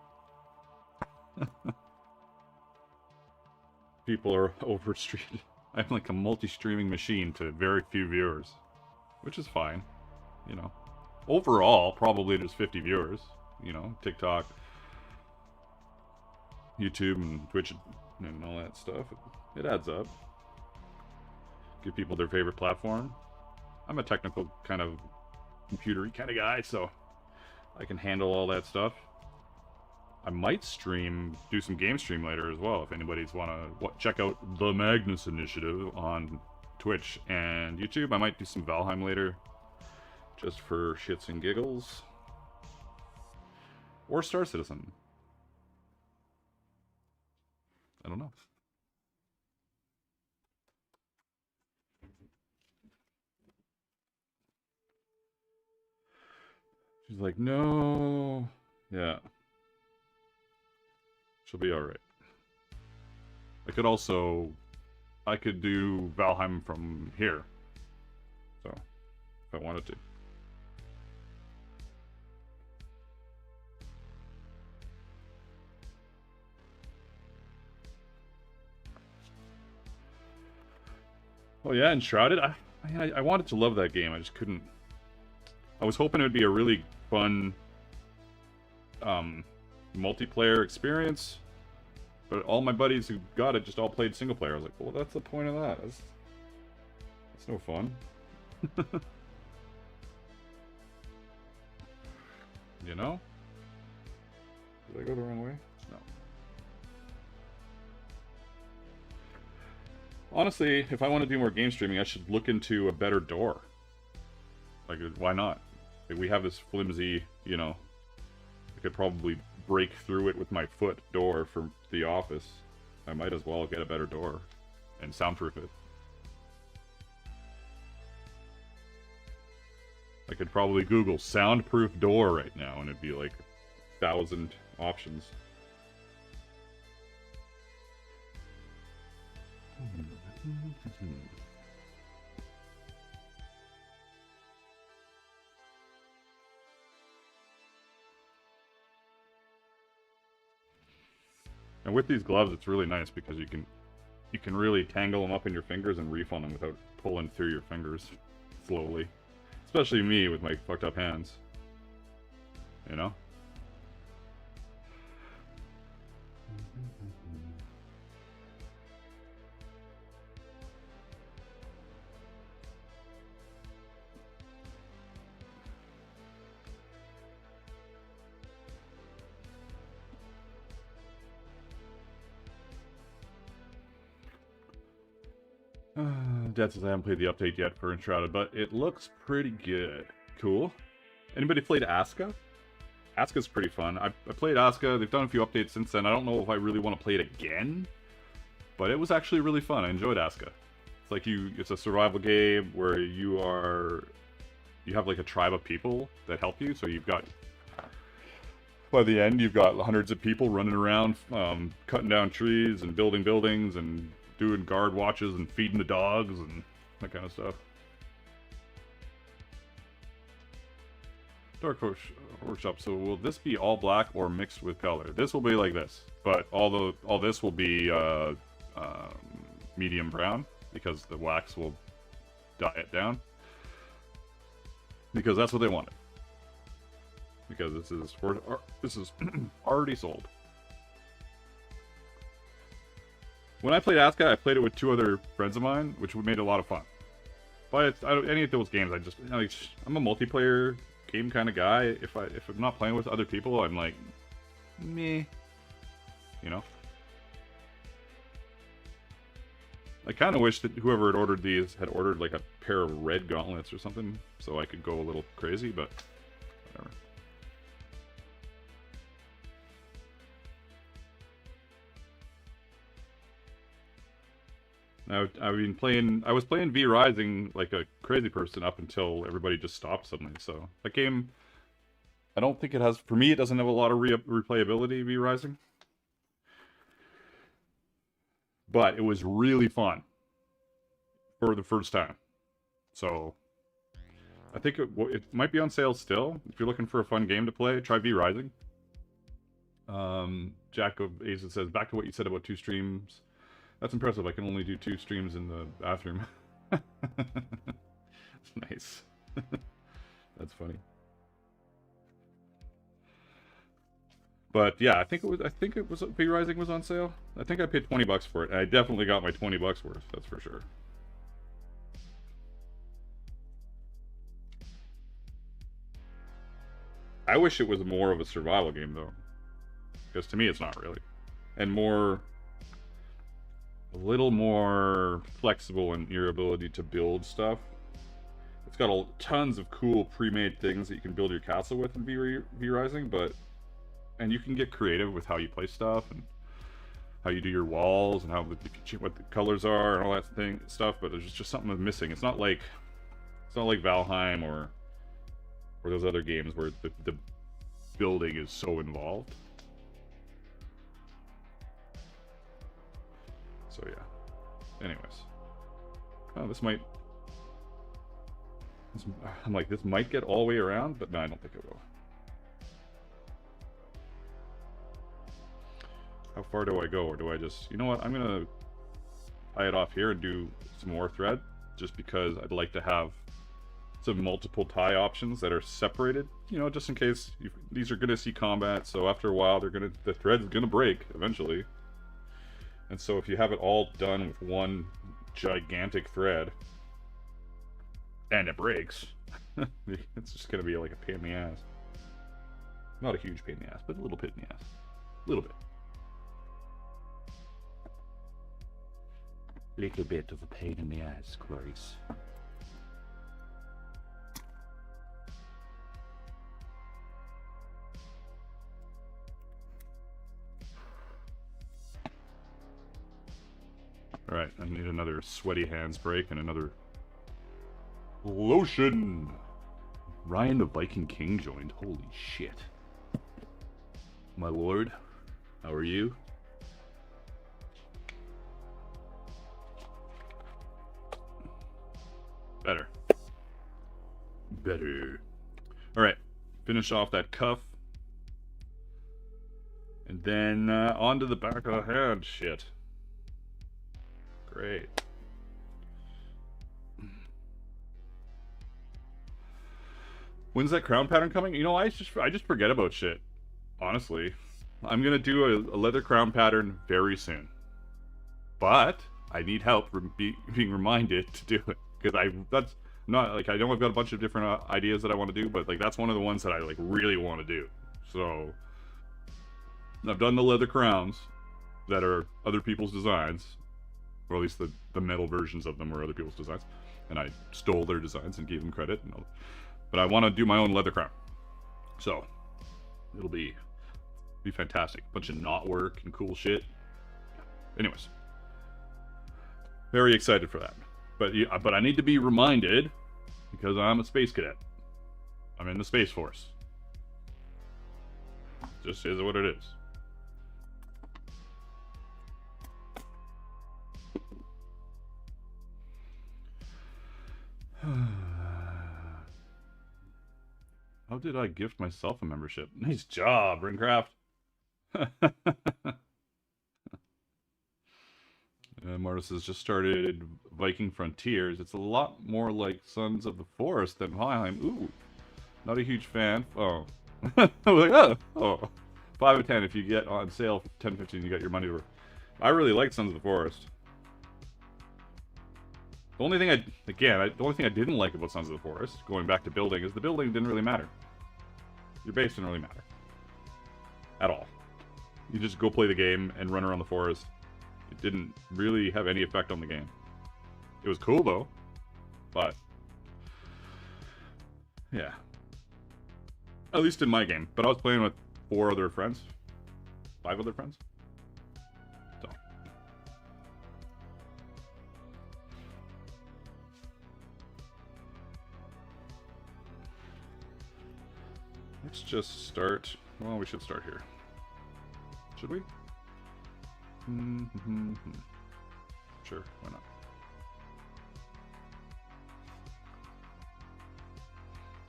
People are overstreamed. I'm like a multi-streaming machine to very few viewers, which is fine, you know. Overall, probably there's 50 viewers, you know, TikTok, YouTube, and Twitch, and all that stuff. It adds up. Give people their favorite platform. I'm a technical kind of computery kind of guy, so I can handle all that stuff. I might do some game stream later as well, if anybody's want to check out the Magnus Initiative on Twitch and YouTube. I might do some Valheim later, just for shits and giggles. Or Star Citizen. I don't know. She's like, no. Yeah. She'll be alright. I could do Valheim from here. So, if I wanted to. Oh yeah, Enshrouded? I wanted to love that game, I just couldn't. I was hoping it would be a really fun multiplayer experience, but all my buddies who got it just all played single player. I was like, well, that's the point of that. That's no fun. You know? Did I go the wrong way? No. Honestly, if I want to do more game streaming, I should look into a better door. Like, why not? Like, we have this flimsy, you know, I could probably break through it with my foot door from the office. I might as well get a better door and soundproof it. I could probably Google soundproof door right now and it'd be like 1,000 options. And with these gloves, it's really nice because you can really tangle them up in your fingers and reef on them without pulling through your fingers slowly. Especially me with my fucked up hands. You know? Dad says I haven't played the update yet for Enshrouded, but it looks pretty good. Cool. Anybody played Aska? Aska's pretty fun. I played Aska. They've done a few updates since then. I don't know if I really want to play it again, but it was actually really fun. I enjoyed Aska. It's like it's a survival game where you have like a tribe of people that help you. So you've got by the end, you've got hundreds of people running around, cutting down trees and building buildings and doing guard watches and feeding the dogs and that kind of stuff. Dark Workshop. So will this be all black or mixed with color? This will be like this, but all this will be medium brown because the wax will dye it down. Because that's what they wanted. Because this is already sold. When I played Aska, I played it with 2 other friends of mine, which made it a lot of fun. But any of those games, I'm a multiplayer game kind of guy. If I'm not playing with other people, I'm like, meh, you know. I kind of wish that whoever had ordered these had ordered like a pair of red gauntlets or something, so I could go a little crazy. But whatever. I was playing V Rising like a crazy person up until everybody just stopped suddenly. So that game, I don't think it has, for me, it doesn't have a lot of replayability, V Rising. But it was really fun for the first time. So I think it might be on sale still. If you're looking for a fun game to play, try V Rising. Jack of Aces says, back to what you said about 2 streams. That's impressive. I can only do 2 streams in the bathroom. Nice. That's funny. But yeah, I think it was V Rising was on sale. I think I paid $20 for it, and I definitely got my $20 worth. That's for sure. I wish it was more of a survival game though, because to me it's not really, and a little more flexible in your ability to build stuff. It's got tons of cool pre-made things that you can build your castle with in V Rising, and you can get creative with how you place stuff and how you do your walls and what the colors are and all that stuff. But there's just something missing. It's not like Valheim or those other games where the building is so involved. So yeah. Anyways, this might get all the way around, but no, I don't think it will. How far do I go, or do I just, you know what, I'm gonna tie it off here and do some more thread, just because I'd like to have some multiple tie options that are separated, you know, just in case these are gonna see combat. So after a while, the thread's gonna break eventually. And so if you have it all done with one gigantic thread, and it breaks, it's just going to be like a pain in the ass. Not a huge pain in the ass, but a little pain in the ass. A little bit. Little bit of a pain in the ass, Clarice. Alright, I need another sweaty hands break and another lotion. Ryan the Viking King joined. Holy shit. My lord, how are you? Better. Alright, finish off that cuff. And then onto the back of the hand. Shit. Great. When's that crown pattern coming? You know, I just forget about shit. Honestly, I'm gonna do a leather crown pattern very soon, but I need help being reminded to do it, because that's not like, I know I've got a bunch of different ideas that I want to do, but like that's one of the ones that I like really want to do. So I've done the leather crowns that are other people's designs. Or at least the metal versions of them were other people's designs, and I stole their designs and gave them credit. But I want to do my own leather crown, so it'll be fantastic. Bunch of knot work and cool shit. Anyways, very excited for that. But I need to be reminded, because I'm a space cadet. I'm in the Space Force. just is what it is. How did I gift myself a membership? Nice job, Riveting. Martis has just started Viking Frontiers. It's a lot more like Sons of the Forest than Valheim. Ooh, not a huge fan. Oh, like, oh. 5 of 10 if you get on sale for 10.15, you got your money worth. I really like Sons of the Forest. The only thing the only thing I didn't like about Sons of the Forest, going back to building, is the building didn't really matter. Your base didn't really matter. At all. You just go play the game and run around the forest. It didn't really have any effect on the game. It was cool though, but yeah. At least in my game. But I was playing with 4 other friends. 5 other friends. So. Let's just start. Well, we should start here. Should we? Sure, why not?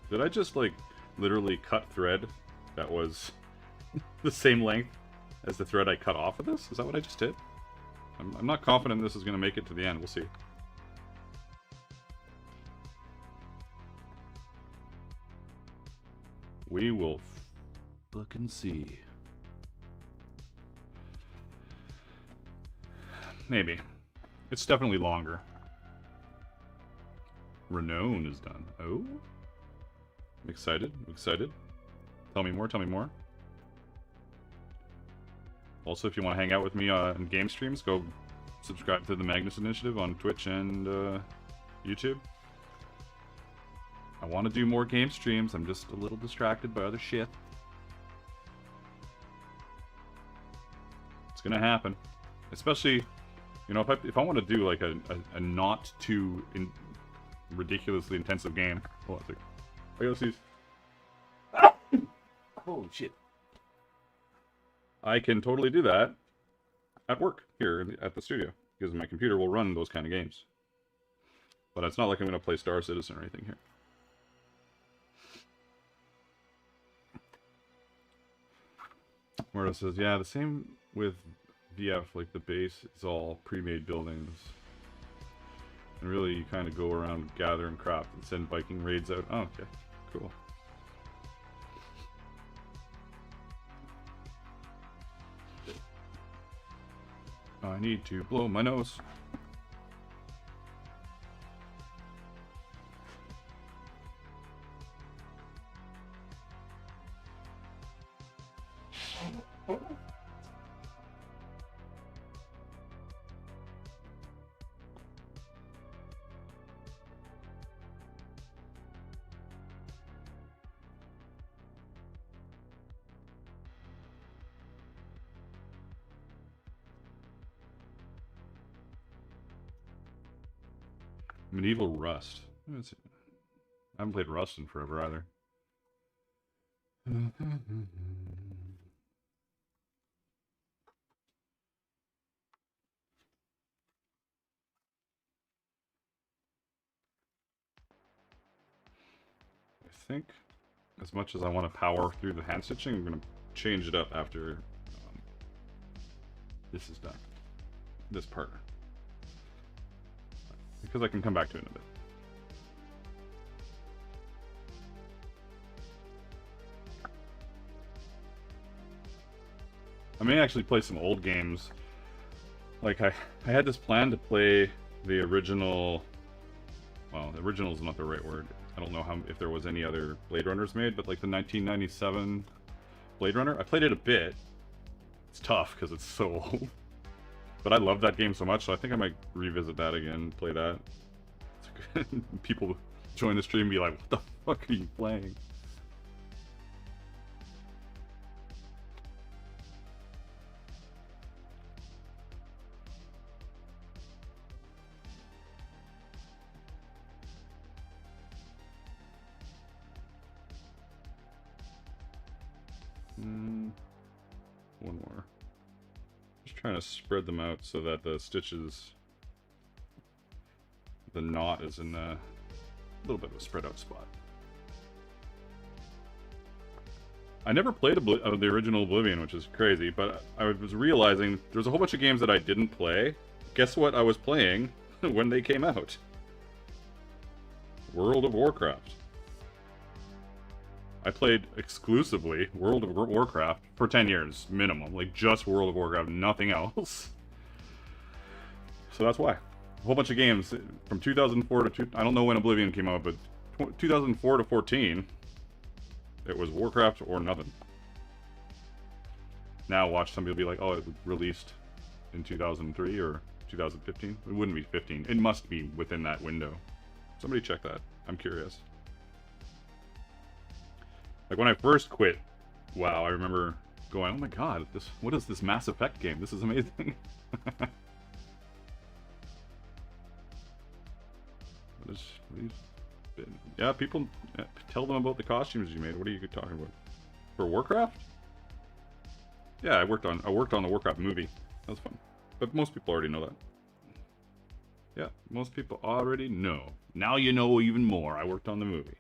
Did I just, like, literally cut thread that was the same length as the thread I cut off of this? Is that what I just did? I'm not confident this is going to make it to the end. We'll see. We will fucking see. Maybe. It's definitely longer. Renown is done. Oh? I'm excited. I'm excited. Tell me more. Tell me more. Also, if you want to hang out with me on game streams, go subscribe to the Magnus Initiative on Twitch and YouTube. I want to do more game streams. I'm just a little distracted by other shit. It's gonna happen. Especially, you know, if I want to do like a not too ridiculously intensive game. Hold on a second. I gotta see. Oh shit. I can totally do that at work here at the studio because my computer will run those kind of games. But it's not like I'm gonna play Star Citizen or anything here. Marta says, yeah, the same with VF, like the base is all pre-made buildings. And really, you kind of go around, gather and craft and send Viking raids out. Oh, okay, cool. I need to blow my nose. Medieval Rust. I haven't played Rust in forever either. I think as much as I want to power through the hand stitching, I'm going to change it up after this is done. This part. Because I can come back to it in a bit. I may actually play some old games. Like, I had this plan to play the original... Well, the original is not the right word. I don't know if there was any other Blade Runners made, but like the 1997 Blade Runner. I played it a bit. It's tough because it's so old. But I love that game so much, so I think I might revisit that again, play that. People join the stream and be like, what the fuck are you playing? one more. Just trying to spread them out so that the stitches, the knot is in a little bit of a spread out spot. I never played the original Oblivion, which is crazy, but I was realizing there's a whole bunch of games that I didn't play. Guess what I was playing when they came out? World of Warcraft. I played exclusively World of Warcraft for 10 years, minimum. Like, just World of Warcraft, nothing else. So that's why. A whole bunch of games from 2004 to... I don't know when Oblivion came out, but 2004 to 14... it was Warcraft or nothing. Now watch some people be like, oh, it was released in 2003 or 2015. It wouldn't be 15. It must be within that window. Somebody check that. I'm curious. Like when I first quit WoW, I remember going, oh my god, what is this Mass Effect game? This is amazing. Yeah, people tell them about the costumes you made. What are you talking about? For Warcraft? Yeah, I worked on the Warcraft movie. That was fun. But most people already know that. Yeah, most people already know. Now you know even more. I worked on the movie.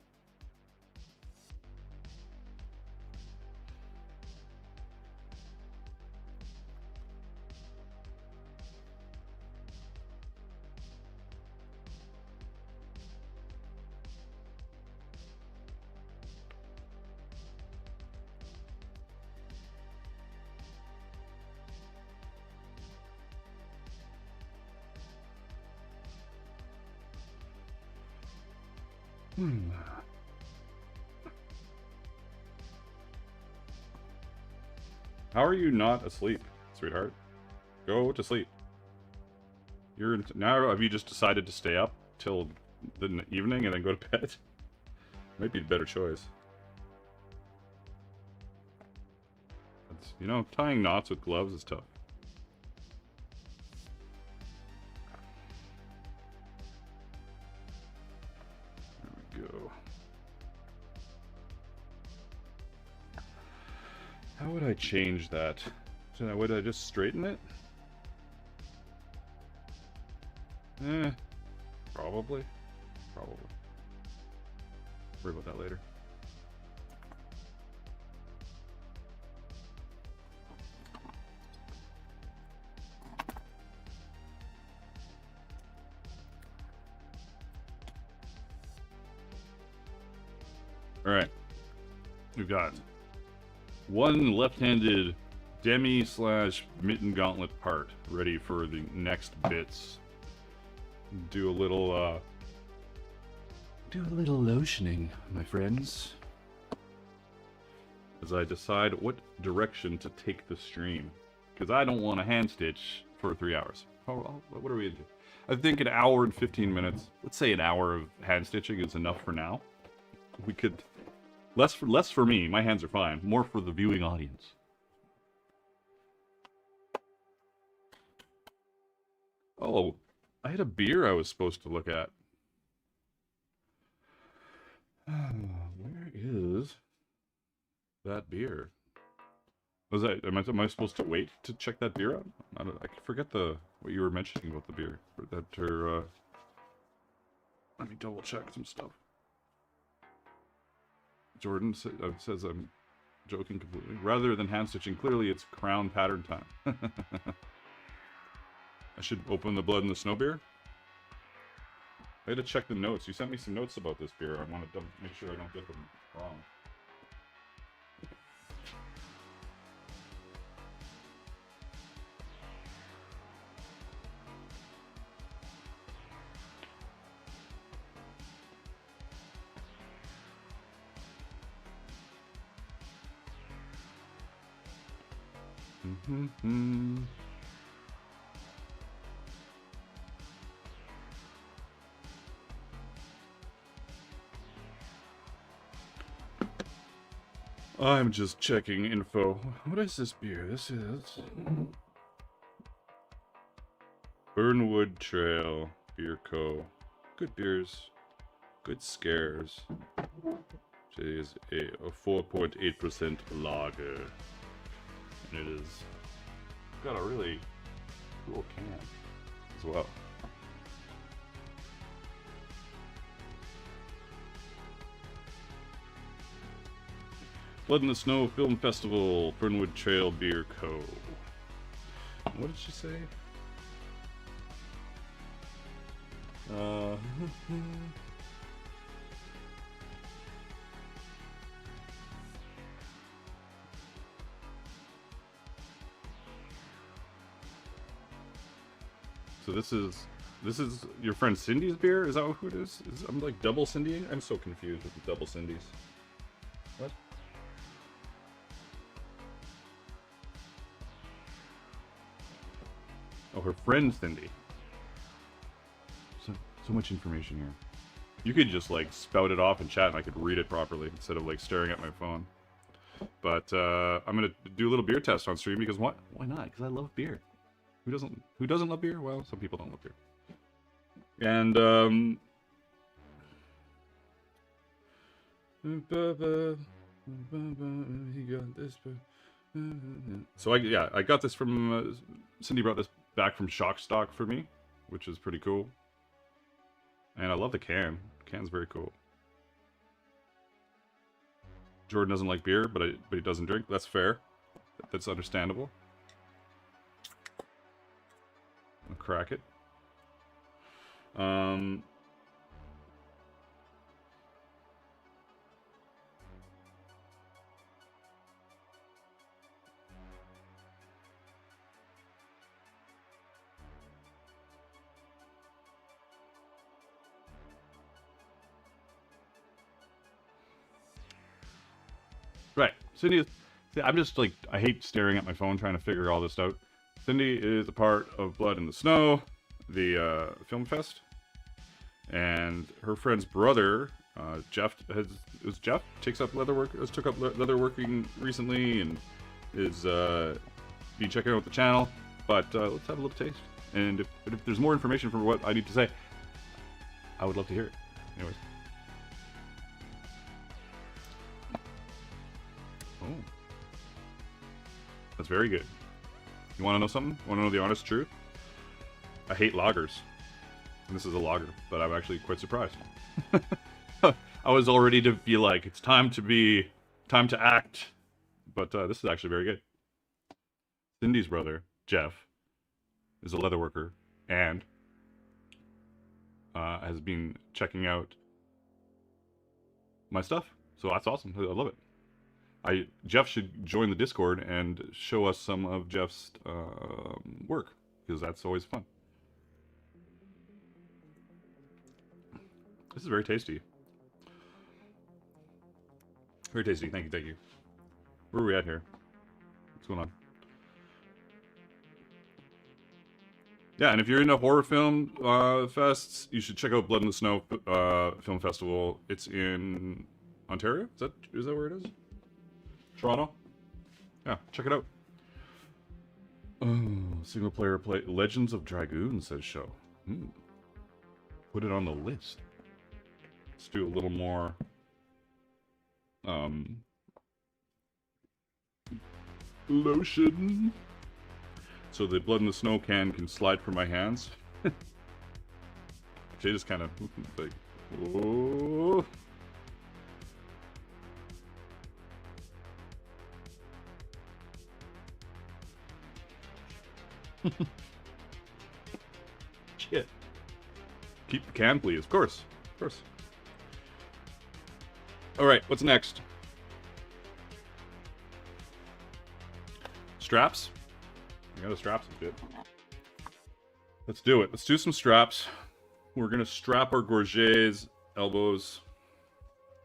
How are you not asleep, sweetheart? Go to sleep. Now have you just decided to stay up till the evening and then go to bed? Might be a better choice. You know, tying knots with gloves is tough. How would I change that? Would I just straighten it? Probably. Worry about that later. Alright. We've got one left-handed demi/mitten gauntlet part ready for the next bits. Do a little lotioning, my friends, as I decide what direction to take the stream, because I don't want to hand stitch for 3 hours. What are we gonna do? I think an hour and 15 minutes. Let's say an hour of hand stitching is enough for now. We could. Less for me, my hands are fine. More for the viewing audience. Oh, I had a beer I was supposed to look at. Where is that beer? Was that, am I supposed to wait to check that beer out? I forget what you were mentioning about the beer. Let me double check some stuff. Jordan says I'm joking completely. Rather than hand stitching, clearly it's crown pattern time. I should open the blood in the snow beer? I had to check the notes. You sent me some notes about this beer. I want to make sure I don't get them wrong. I'm just checking info. What is this beer? This is Burnwood Trail Beer Co. Good beers, good scares. It is a 4.8% lager. and it is got a really cool can as well. Blood in the Snow Film Festival, Fernwood Trail Beer Co. What did she say? So this is your friend Cindy's beer? Is that who it is? I'm like double Cindy? I'm so confused with the double Cindy's. What? Oh, her friend Cindy. So much information here. You could just like spout it off in chat and I could read it properly instead of like staring at my phone. But I'm gonna do a little beer test on stream because why not? Because I love beer. Who doesn't love beer? Well, some people don't love beer. And he got this. So I got this from Cindy brought this back from Shock Stock for me, which is pretty cool. And I love the can. The can's very cool. Jordan doesn't like beer, but he doesn't drink. That's fair. That's understandable. I'll crack it. Right. Cindy is... I'm just like... I hate staring at my phone trying to figure all this out. Cindy is a part of Blood in the Snow, the film fest. And her friend's brother, Jeff, takes up took up leatherworking recently and is be checking out the channel. But let's have a little taste. And if there's more information for what I need to say, I would love to hear it. Anyways. Oh. That's very good. You want to know something? Want to know the honest truth? I hate lagers. And this is a lager, but I'm actually quite surprised. I was all ready to feel like it's time to act. But this is actually very good. Cindy's brother, Jeff, is a leatherworker and has been checking out my stuff. So that's awesome. I love it. Jeff should join the Discord and show us some of Jeff's work, because that's always fun. This is very tasty. Very tasty. Thank you. Where are we at here? What's going on? Yeah, and if you're into horror film fests, you should check out Blood in the Snow Film Festival. It's in Ontario? Is that where it is? Toronto? Yeah, check it out. Oh, single player play Legends of Dragoon, says show. Put it on the list. Let's do a little more lotion. So the Blood in the Snow can slide from my hands. They just kind of like, oh. Shit. Keep the can, please. Of course. Alright, what's next? Straps? I got a strap some shit. Let's do it. Let's do some straps. We're gonna strap our Gorget's elbows.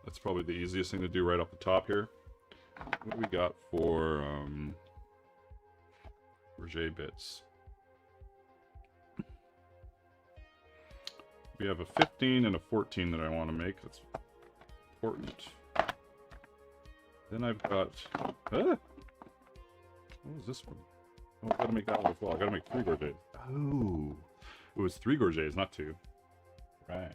That's probably the easiest thing to do right off the top here. What do we got for Gorget bits? We have a 15 and a 14 that I want to make. That's important. Then I've got... what was this one? Oh, I gotta make that one as well. I gotta make 3 Gorgets. Oh, it was 3 Gorgets, not 2. Right.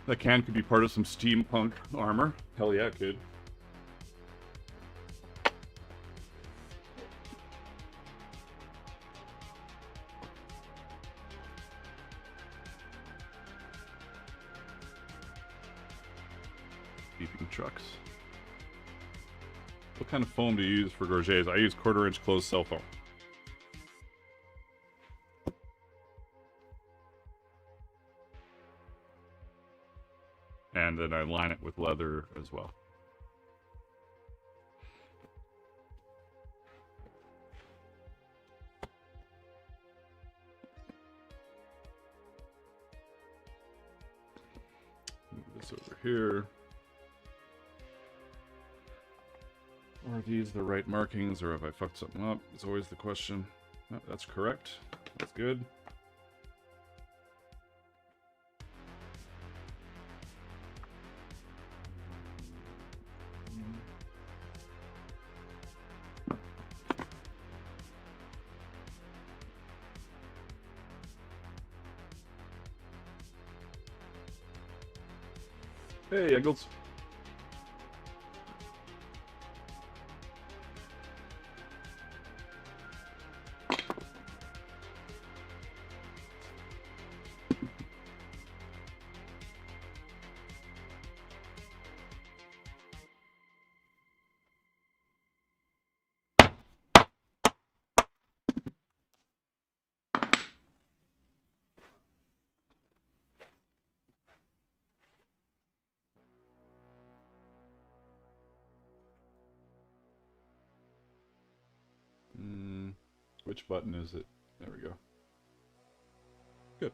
That can could be part of some steampunk armor. Hell yeah, it could. Beeping trucks. What kind of foam do you use for Gorgets? I use 1/4-inch closed cell foam. And then I line it with leather as well. Move this over here. Are these the right markings, or have I fucked something up? It's always the question. No, that's correct. That's good. Hey, Eggles. Which button is it? There we go. Good.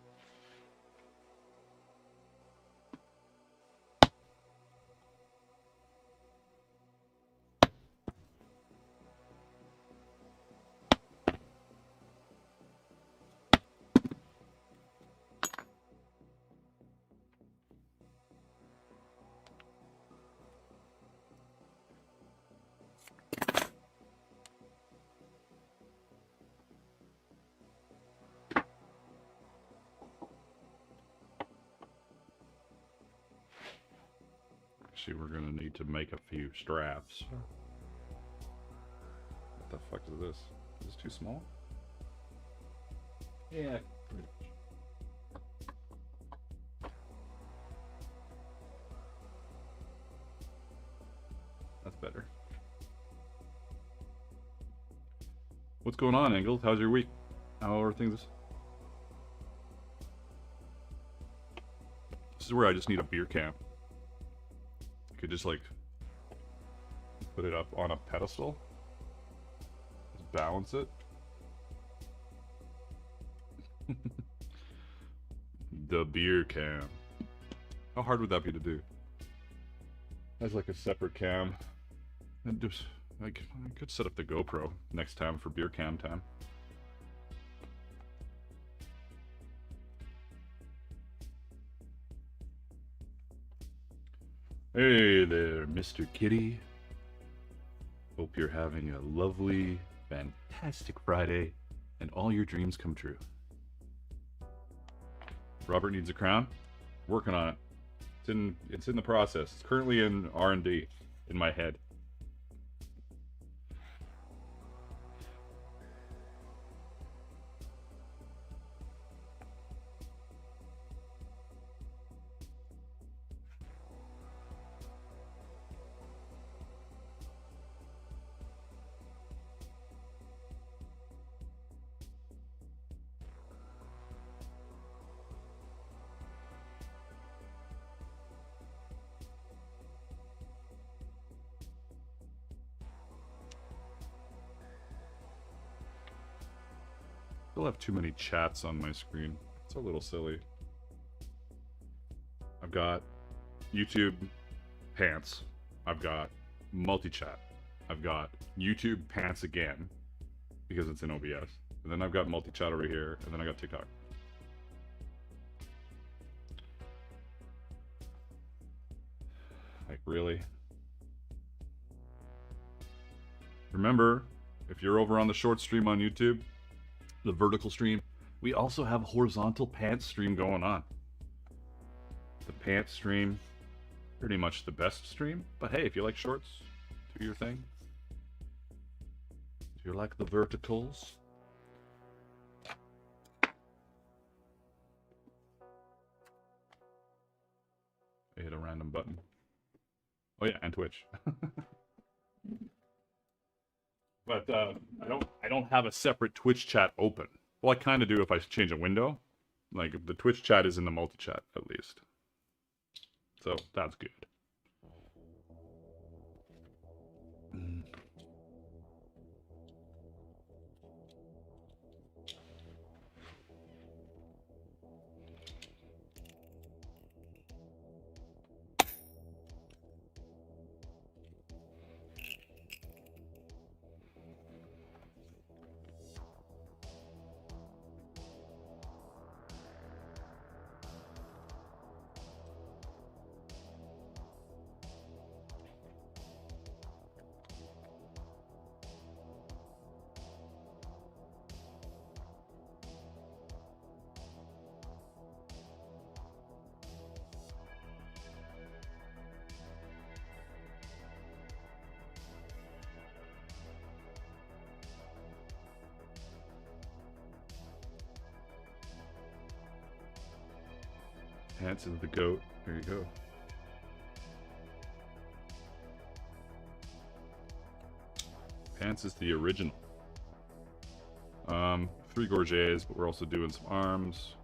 Actually, we're gonna need to make a few straps. What the fuck is this? Is this too small? Yeah. That's better. What's going on, Engels? How's your week? How are things? This is where I just need a beer can. I could just like put it up on a pedestal. Just balance it. The beer cam. How hard would that be to do? As like a separate cam. And just like I could set up the GoPro next time for beer cam time. Hey there, Mr. Kitty. Hope you're having a lovely, fantastic Friday and all your dreams come true. Robert needs a crown. Working on it. It's in the process. It's currently in R&D in my head. Still have too many chats on my screen. It's a little silly. I've got YouTube pants. I've got multi-chat. I've got YouTube pants again because it's in OBS. And then I've got multi-chat over here, and then I got TikTok. Like, really? Remember, if you're over on the short stream on YouTube, the vertical stream, we also have a horizontal pants stream going on. the pants stream. Pretty much the best stream. But hey, if you like shorts, do your thing. If you like the verticals. I hit a random button. Oh yeah, and Twitch. But I don't have a separate Twitch chat open. Well, I kind of do if I change a window. Like the Twitch chat is in the multi-chat at least. So that's good. Pants is the goat. There you go. Pants is the original. 3 gorgets, but we're also doing some arms.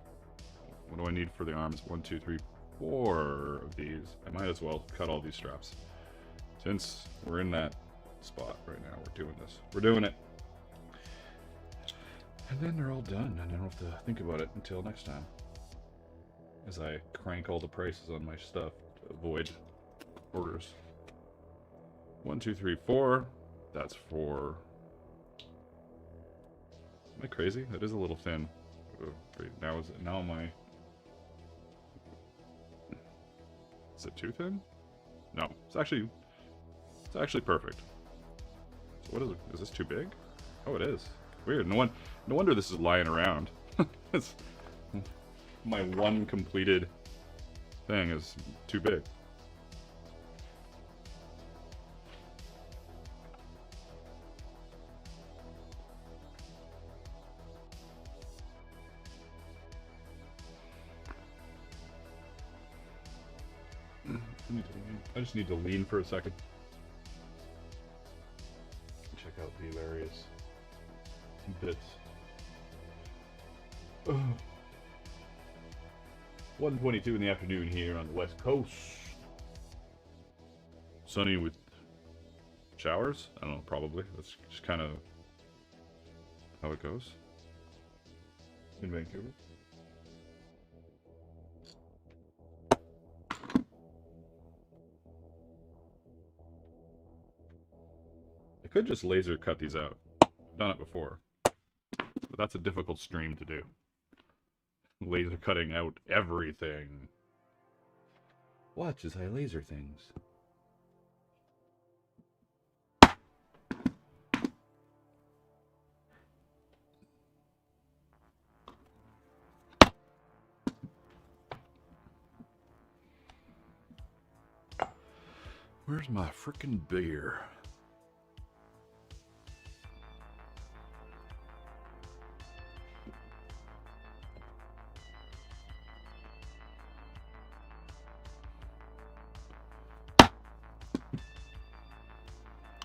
What do I need for the arms? 1, 2, 3, 4 of these. I might as well cut all these straps. Since we're in that spot right now, we're doing this. We're doing it. And then they're all done, and I don't have to think about it until next time. As I crank all the prices on my stuff to avoid orders. 1, 2, 3, 4. That's 4. Am I crazy? That is a little thin. Wait, now am I? Is it too thin? No, it's actually perfect. So what is it? Is this too big? Oh, it is. Weird. No wonder this is lying around. It's, my one completed thing is too big. I just need to lean for a second. Check out the various bits. 1:22 in the afternoon here on the West Coast. Sunny with showers? I don't know, probably. That's just kind of how it goes in Vancouver. I could just laser cut these out. I've done it before. But that's a difficult stream to do. Laser cutting out everything. Watch as I laser things. Where's my frickin' beer?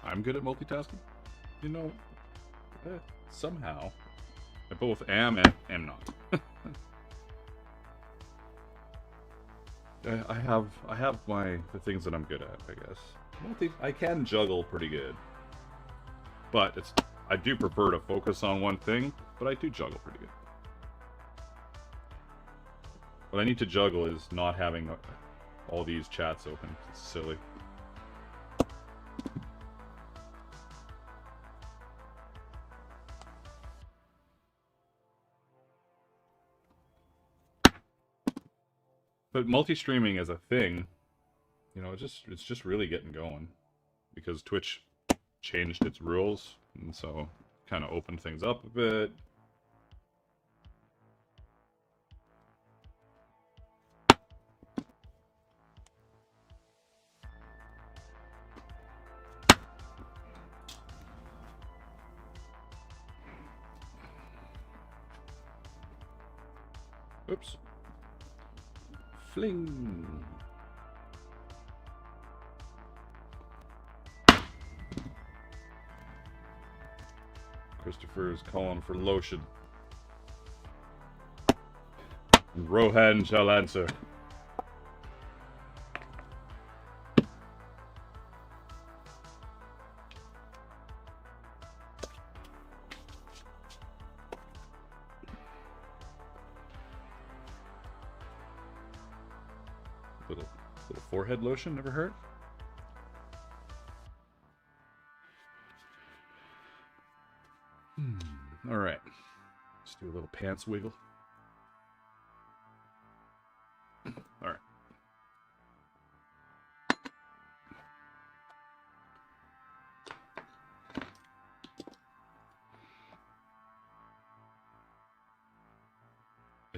I'm good at multitasking? You know, somehow. I both am and am not. I have the things that I'm good at, I guess. I can juggle pretty good. But I do prefer to focus on one thing, but I do juggle pretty good. What I need to juggle is not having all these chats open. It's silly. But multi-streaming as a thing, you know, it's just really getting going, because Twitch changed its rules, and so kind of opened things up a bit. Oops. Fling. Christopher is calling for lotion. And Rohan shall answer. Little forehead lotion never hurt. All right, let's do a little pants wiggle. All right.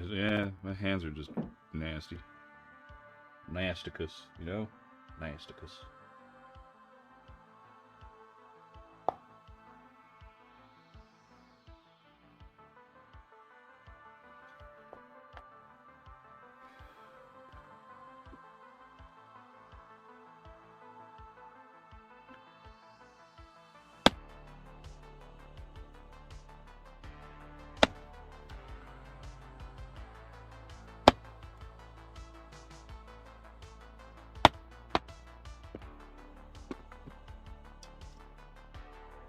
Yeah, my hands are just nasty. Nasticus, you know? Nasticus.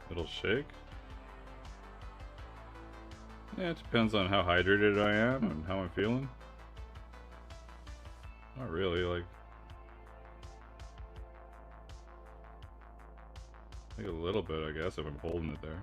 Little shake. Yeah, it depends on how hydrated I am and how I'm feeling. Not really, like a little bit, I guess, if I'm holding it there.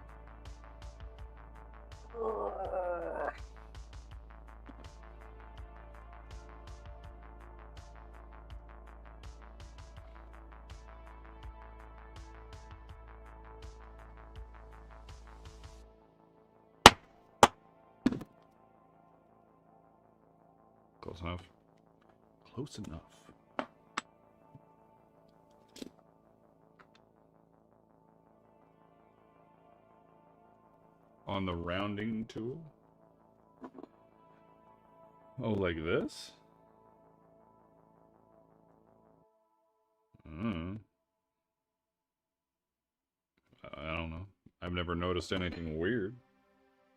Close enough. Close enough. On the rounding tool? Oh, like this? I don't know. I've never noticed anything weird,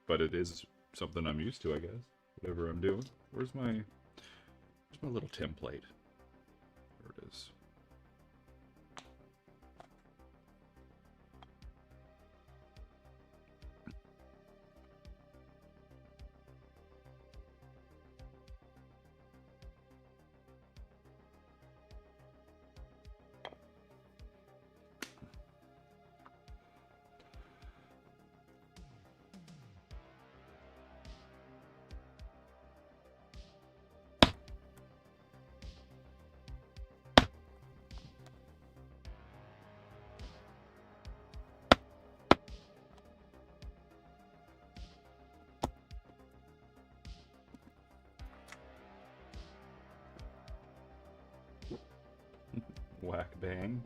but it is something I'm used to, I guess. Whatever I'm doing. Where's my little template? There it is. Whack bang.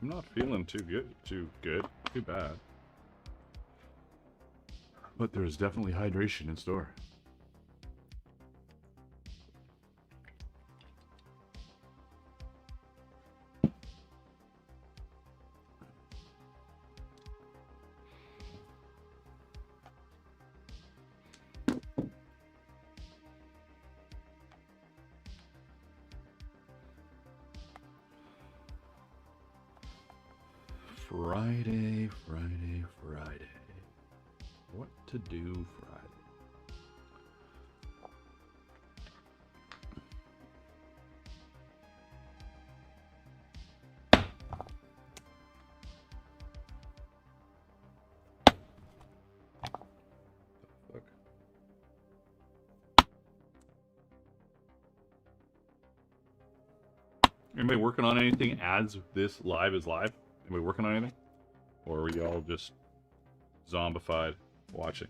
I'm not feeling too bad. But there's definitely hydration in store. Friday. What to do Friday? Fuck. Anybody working on anything as this live is live? Anybody working on anything? Or are we all just zombified watching?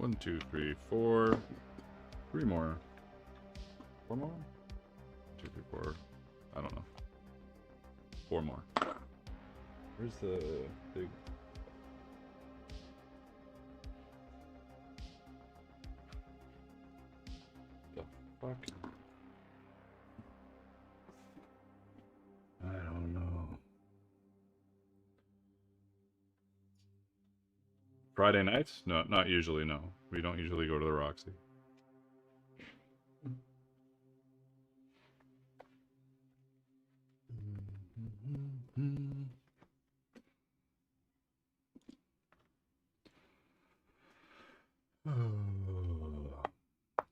1, 2, 3, 4. 3 more. 4 more? 2, 3, 4. I don't know. 4 more. Where's the big... The fuck? I don't know. Friday nights? No, not usually, no. We don't usually go to the Roxy.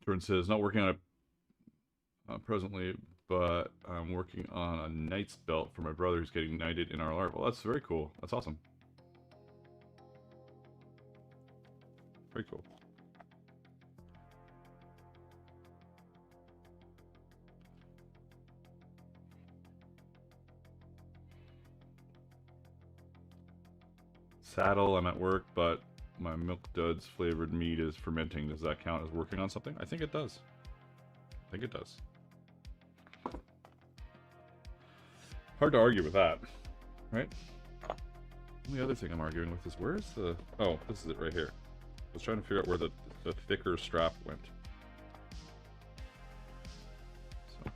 Jordan says, not working on it presently, but I'm working on a knight's belt for my brother who's getting knighted in our art. Well, that's very cool. That's awesome. Very cool. Saddle, I'm at work, but my Milk Duds flavored meat is fermenting. Does that count as working on something? I think it does. I think it does. Hard to argue with that, right? The other thing I'm arguing with is where's the... Oh, this is it right here. I was trying to figure out where the thicker strap went. So.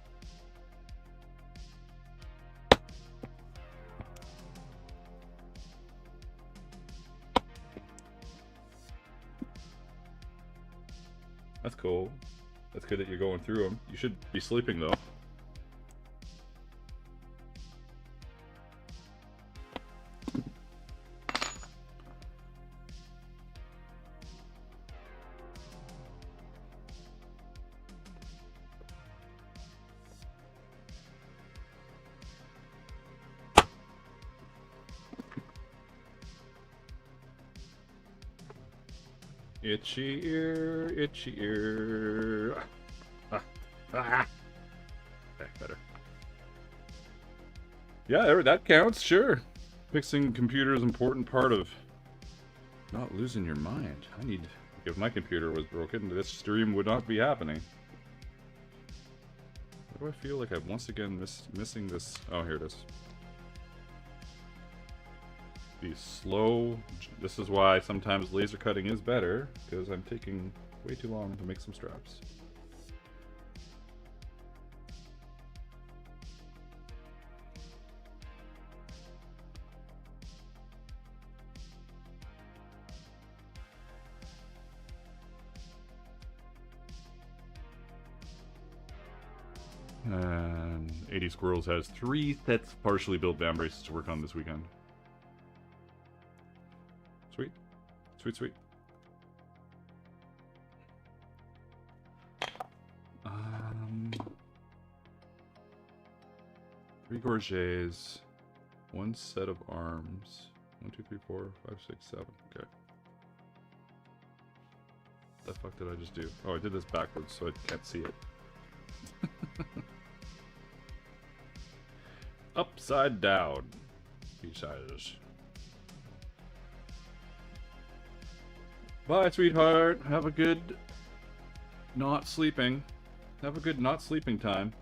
That's cool. That's good that you're going through them. You should be sleeping though. Itchy ear, itchy ear. Okay, better. Yeah, that counts, sure. Fixing computer is an important part of not losing your mind. I need... If my computer was broken, this stream would not be happening. Why do I feel like I'm once again missing this? Oh, here it is. Be slow. This is why sometimes laser cutting is better, because I'm taking way too long to make some straps. And 80 Squirrels has 3 sets of partially built band braces to work on this weekend. Sweet. Sweet, sweet. 3 gorgets, 1 set of arms. 1, 2, 3, 4, 5, 6, 7. Okay. What the fuck did I just do? Oh, I did this backwards so I can't see it. Upside down, he says. Bye, sweetheart. Have a good not sleeping. Have a good not sleeping time.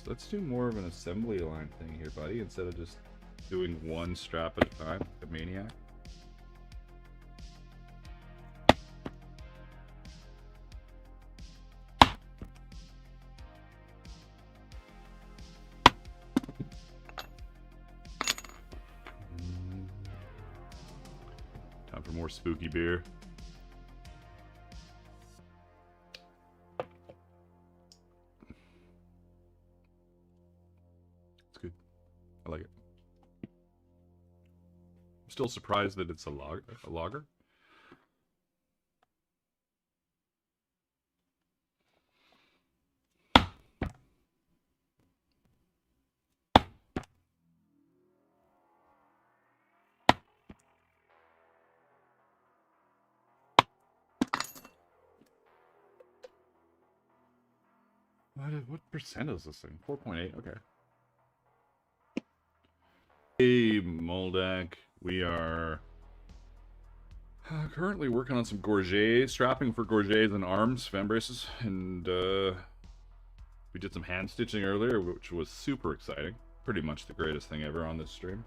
Let's do more of an assembly line thing here, buddy, instead of just doing 1 strap at a time, like a maniac. Time for more spooky beer. I like it. I'm still surprised that it's a lager. What percent is this thing? 4.8. Okay. Hey, Moldak. We are currently working on some gorget strapping for gorgets and arms, fan braces, and we did some hand stitching earlier, which was super exciting. Pretty much the greatest thing ever on this stream.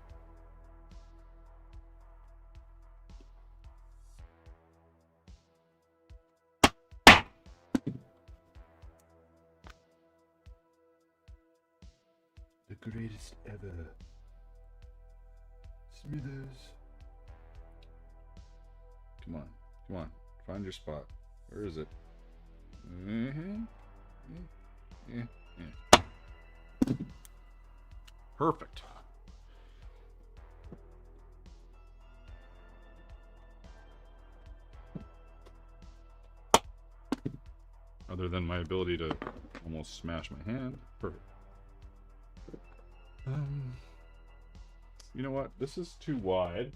The greatest ever. Smithers. Come on, come on. Find your spot. Where is it? Perfect. Other than my ability to almost smash my hand. Perfect. You know what? This is too wide.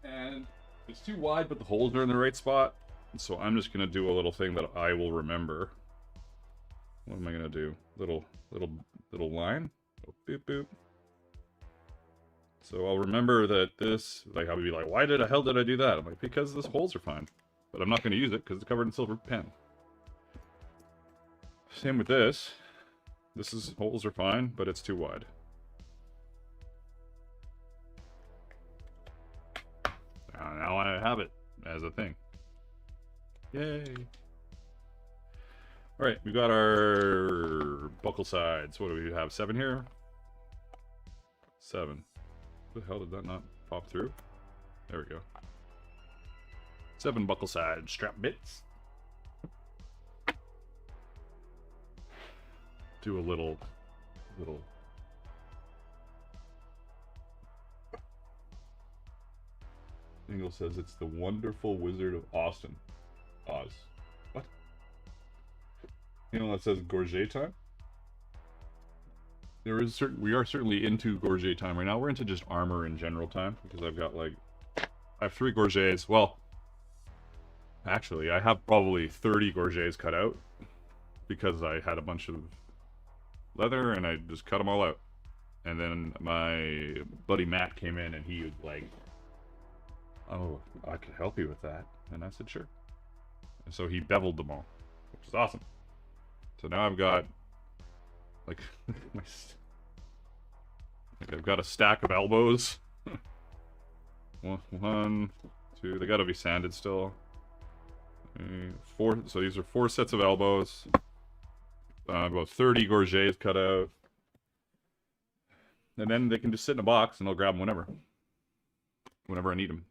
And it's too wide, but the holes are in the right spot. So I'm just gonna do a little thing that I will remember. What am I gonna do? Little line. Oh, boop boop. So I'll remember that this, like, I'll be like, why the hell did I do that? I'm like, because these holes are fine. But I'm not gonna use it because it's covered in silver pen. Same with this. Holes are fine, but it's too wide. Now I have it as a thing. Yay! Alright, we got our buckle sides. What do we have? 7 here? 7. What the hell did that not pop through? There we go. 7 buckle side strap bits. Do a little Ingle says it's the wonderful Wizard of Austin. Oz. What? You know that says Gorget time? We are certainly into Gorget time right now. We're into just armor in general time because I've got I have 3 Gorgets. Well, actually, I have probably 30 Gorgets cut out because I had a bunch of leather and I just cut them all out. And then my buddy Matt came in and he was like, oh, I could help you with that. And I said, sure. And so he beveled them all, which is awesome. So now I've got, like, I've got a stack of elbows. 1, 2, they gotta be sanded still. 4, so these are 4 sets of elbows. About 30 gorgets cut out. And then they can just sit in a box and I'll grab them whenever I need them.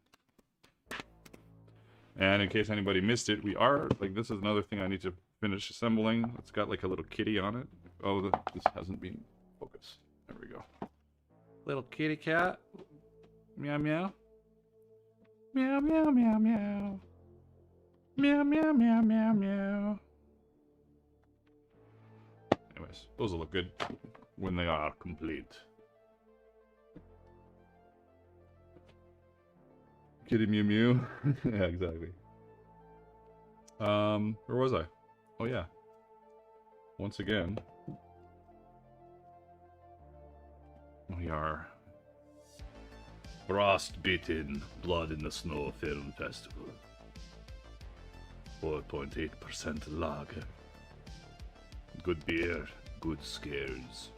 And in case anybody missed it, this is another thing I need to finish assembling. It's got like a little kitty on it. Oh, this hasn't been focused. There we go. Little kitty cat. Meow meow. Meow meow meow meow. Meow meow meow meow meow. Anyways, those will look good when they are complete. Kitty Mew Mew. Yeah, exactly. Where was I? Oh yeah. Once again, we are Frostbitten Blood in the Snow Film Festival. 4.8% lager. Good beer, good scares.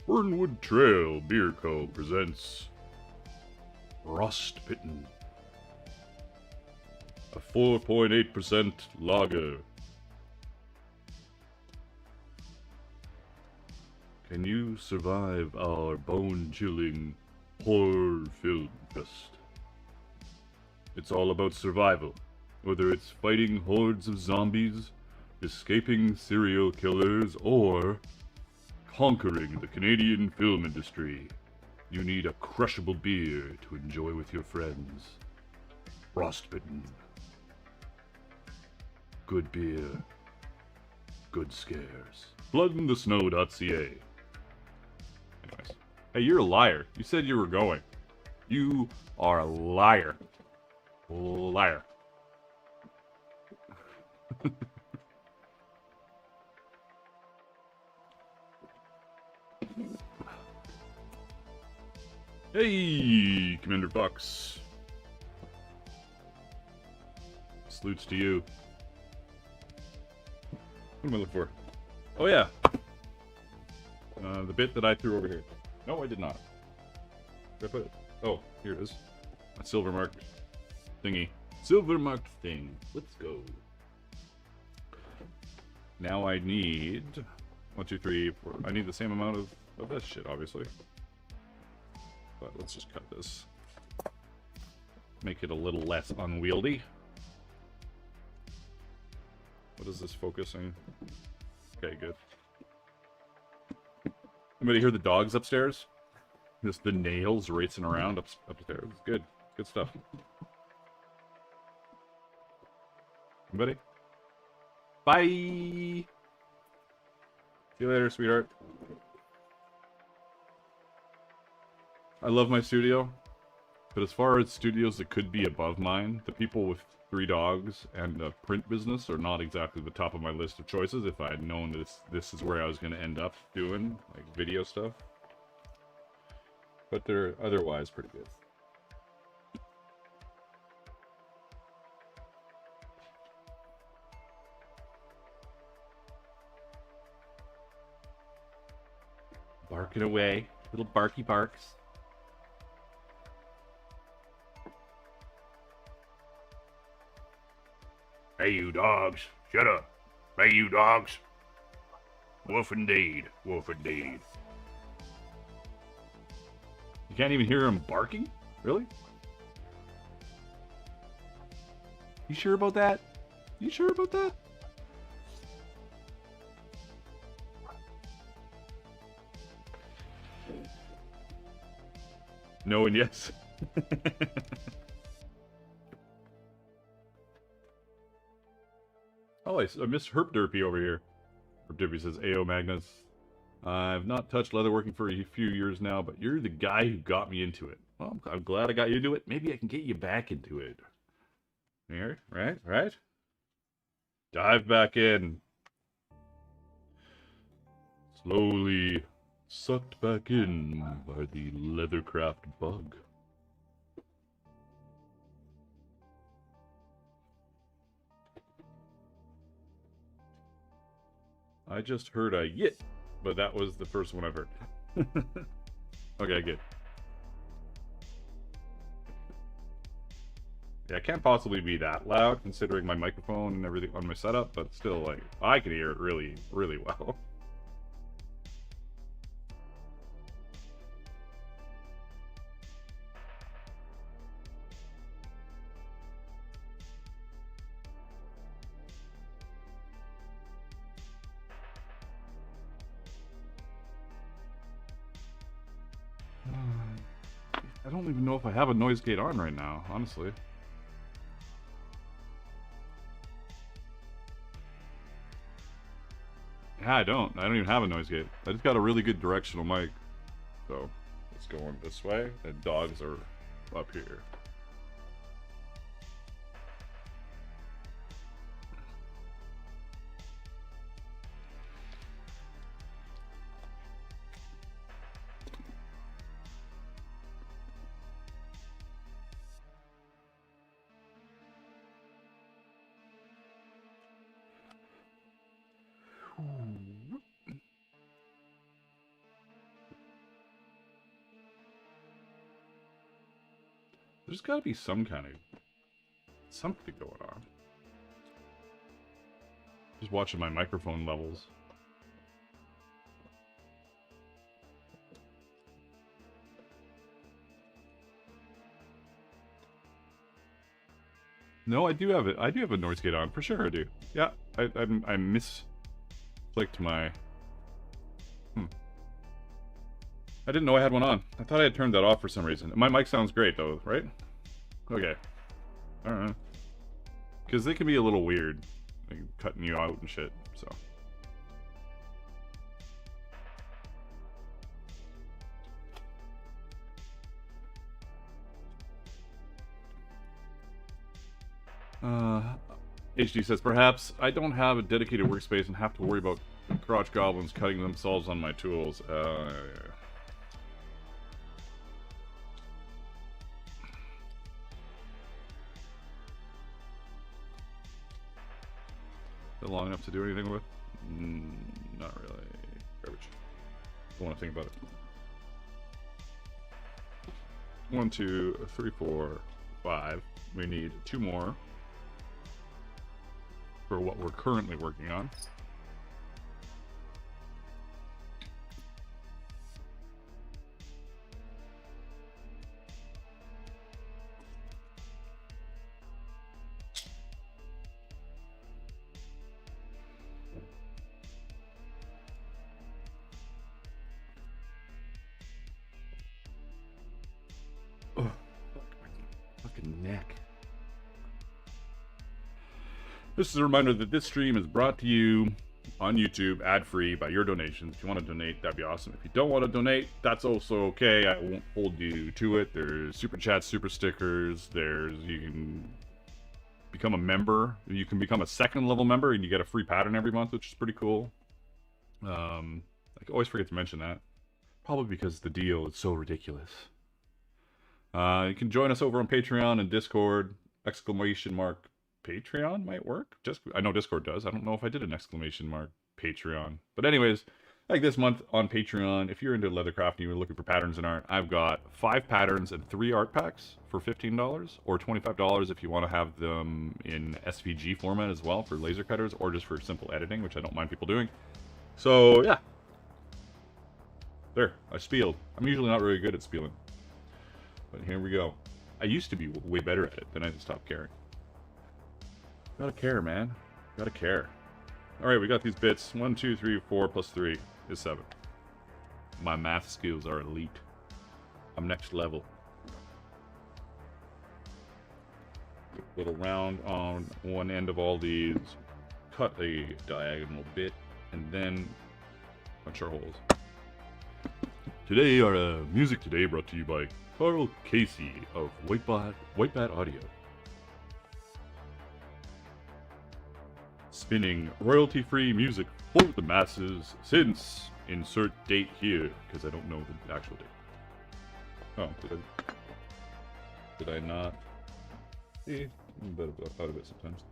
Fernwood Trail Beer Co. presents Frostbitten, a 4.8% lager. Can you survive our bone-chilling horror film fest? It's all about survival, whether it's fighting hordes of zombies, escaping serial killers, or conquering the Canadian film industry. You need a crushable beer to enjoy with your friends. Frostbitten. Good beer. Good scares. Bloodinthesnow.ca. Anyways. Hey, you're a liar. You said you were going. You are a liar. Liar. Hey, Commander Fox. Salutes to you. What am I looking for? Oh, yeah. The bit that I threw over here. No, I did not. Where did I put it? Oh, here it is. A silver marked thingy. Silver marked thing. Let's go. Now I need 1, 2, 3, 4. I need the same amount of this shit, obviously. But let's just cut this. Make it a little less unwieldy. What is this focusing? Okay, good. Anybody hear the dogs upstairs? Just the nails racing around upstairs. Good. Good stuff. Anybody? Bye! See you later, sweetheart. I love my studio, but as far as studios that could be above mine, the people with 3 dogs and a print business are not exactly the top of my list of choices if I had known this is where I was going to end up doing, like, video stuff. But they're otherwise pretty good. Barking away. Little barky barks. Hey, you dogs. Shut up. Hey, you dogs. Wolf indeed. Wolf indeed. You can't even hear him barking? Really? You sure about that? You sure about that? No and yes. Oh, I missed Herp Derpy over here. Herp Derpy says, AO Magnus. I've not touched leatherworking for a few years now, but you're the guy who got me into it. Well, I'm glad I got you into it. Maybe I can get you back into it. Here, right? Dive back in. Slowly sucked back in by the Leathercraft bug. I just heard a yit, but that was the first one I've heard. Okay, good. Yeah, it can't possibly be that loud considering my microphone and everything on my setup, but still, like, I can hear it really, really well. I don't even know if I have a noise gate on right now, honestly. Yeah, I don't even have a noise gate. I just got a really good directional mic. So, it's going this way, and dogs are up here. There's got to be some kind of something going on. Just watching my microphone levels. No, I do have it. I do have a noise gate on for sure. I do. Yeah, I misclicked my. I didn't know I had one on. I thought I had turned that off for some reason. My mic sounds great though, right? Okay. Alright. Because they can be a little weird. Like cutting you out and shit, so. HD says, perhaps I don't have a dedicated workspace and have to worry about Crotch goblins cutting themselves on my tools. Is it long enough to do anything with? Not really. Garbage. Don't want to think about it. 1, 2, 3, 4, 5. We need 2 more for what we're currently working on. Neck. This is a reminder that this stream is brought to you on YouTube ad-free by your donations. If you want to donate, that'd be awesome. If you don't want to donate, that's also okay. I won't hold you to it. There's super chats, super stickers. You can become a member. You can become a 2nd level member and you get a free pattern every month, which is pretty cool. I always forget to mention that. Probably because the deal is so ridiculous. You can join us over on Patreon and Discord. ! Patreon might work. I know Discord does. I don't know if I did an ! Patreon. But anyways, like this month on Patreon, if you're into Leathercraft and you're looking for patterns and art, I've got 5 patterns and 3 art packs for $15 or $25 if you want to have them in SVG format as well for laser cutters or just for simple editing, which I don't mind people doing. So yeah. There, I spieled. I'm usually not really good at spieling. But here we go. I used to be way better at it, then I just stopped caring. Gotta care, man. Gotta care. Alright, we got these bits. 1, 2, 3, 4 plus 3 is 7. My math skills are elite. I'm next level. Little round on one end of all these. Cut a diagonal bit, and then punch our holes. Today, our music today brought to you by Carl Casey of Whitebat Audio. Spinning royalty-free music for the masses since insert date here, because I don't know the actual date. Oh, did I not? See, I'm a bit out of it sometimes.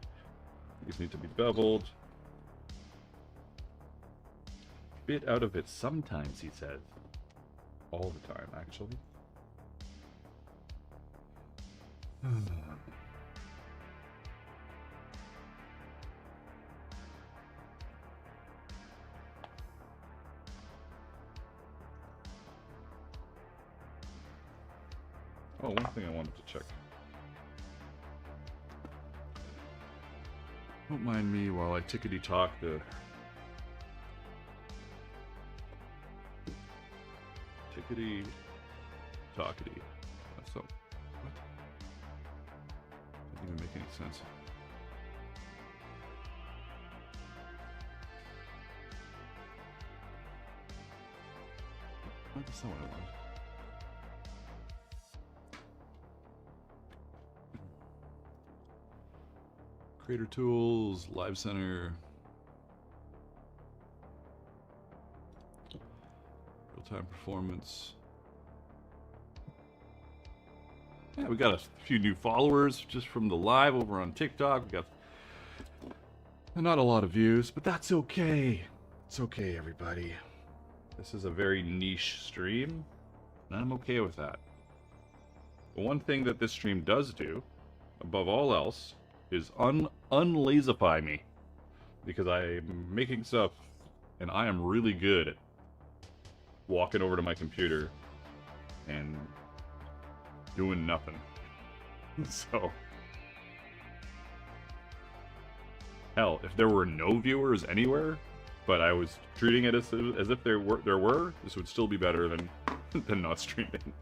These need to be beveled. Bit out of it sometimes, he says. All the time, actually. Oh, one thing I wanted to check. Don't mind me while I tickety-talk the... Tickety-talkety. So, what? Doesn't even make any sense. That's not what I wanted. Creator Tools, Live Center, real-time performance. Yeah, we got a few new followers just from the live over on TikTok. We got not a lot of views, but that's okay. It's okay, everybody. This is a very niche stream, and I'm okay with that. But one thing that this stream does do, above all else, is unlazify me, because I'm making stuff and I am really good at walking over to my computer and doing nothing. So hell, if there were no viewers anywhere, but I was treating it as if there were, this would still be better than not streaming.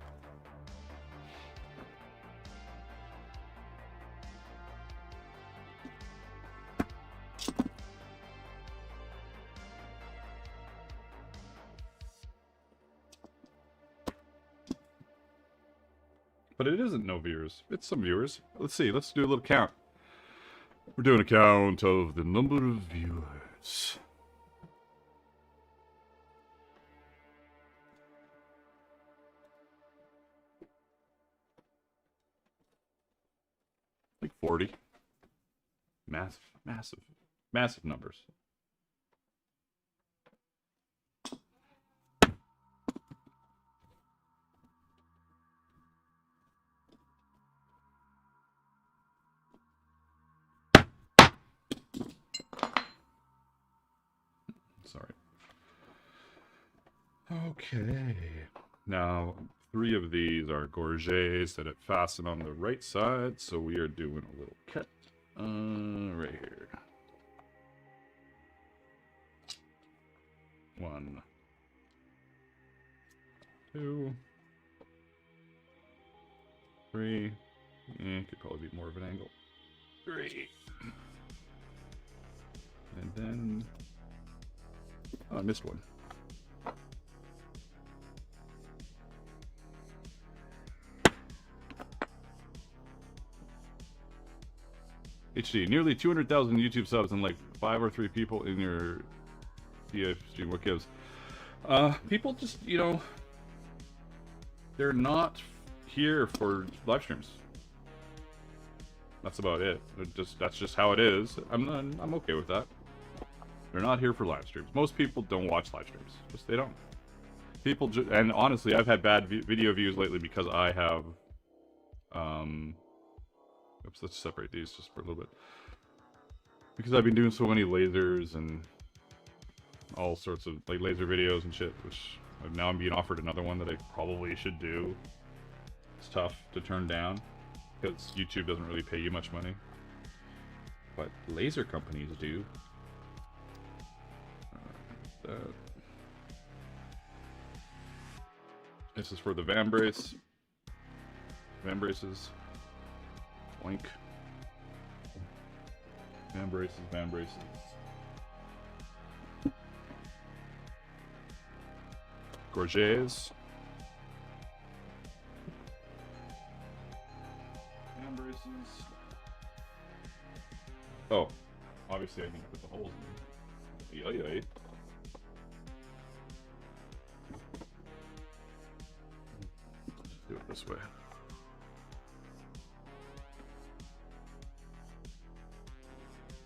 But it isn't no viewers. It's some viewers. Let's see. Let's do a little count. We're doing a count of the number of viewers. 40. Massive, massive, massive numbers. Sorry. Okay. Now, 3 of these are gorgets that fasten on the right side, so we are doing a little cut right here. 1, 2, 3. Could probably be more of an angle. 3. And then... oh, I missed one. HD, nearly 200,000 YouTube subs and like 5 or 3 people in your DF stream. What gives? People just, you know, they're not here for live streams. That's about it. That's just how it is. I'm okay with that. They're not here for live streams. Most people don't watch live streams. Just they don't. People and honestly, I've had bad video views lately because I have oops, let's separate these just for a little bit. Because I've been doing so many lasers and all sorts of like laser videos and shit, which now I'm being offered another one that I probably should do. It's tough to turn down because YouTube doesn't really pay you much money, but laser companies do. This is for the van brace. Van braces. Oink. Van braces, van braces. Gorgets. Van braces. Oh, obviously I need to put the holes in. Yay. Do it this way.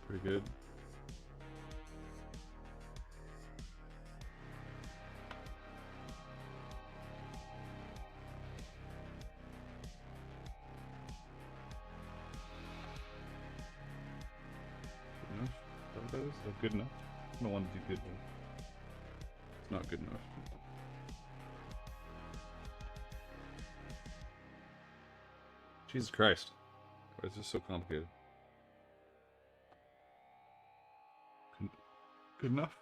Pretty good. Good enough? Is that good enough? I don't want to do good enough. It's not good enough. Jesus Christ. Why is this so complicated? Good enough?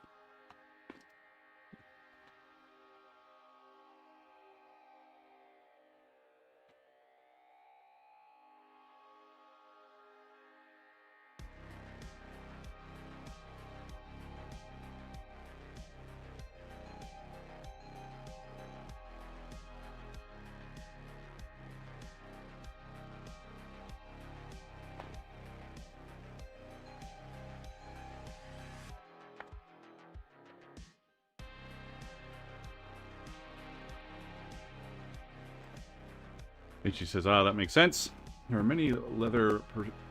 Ichi says, that makes sense. There are many leather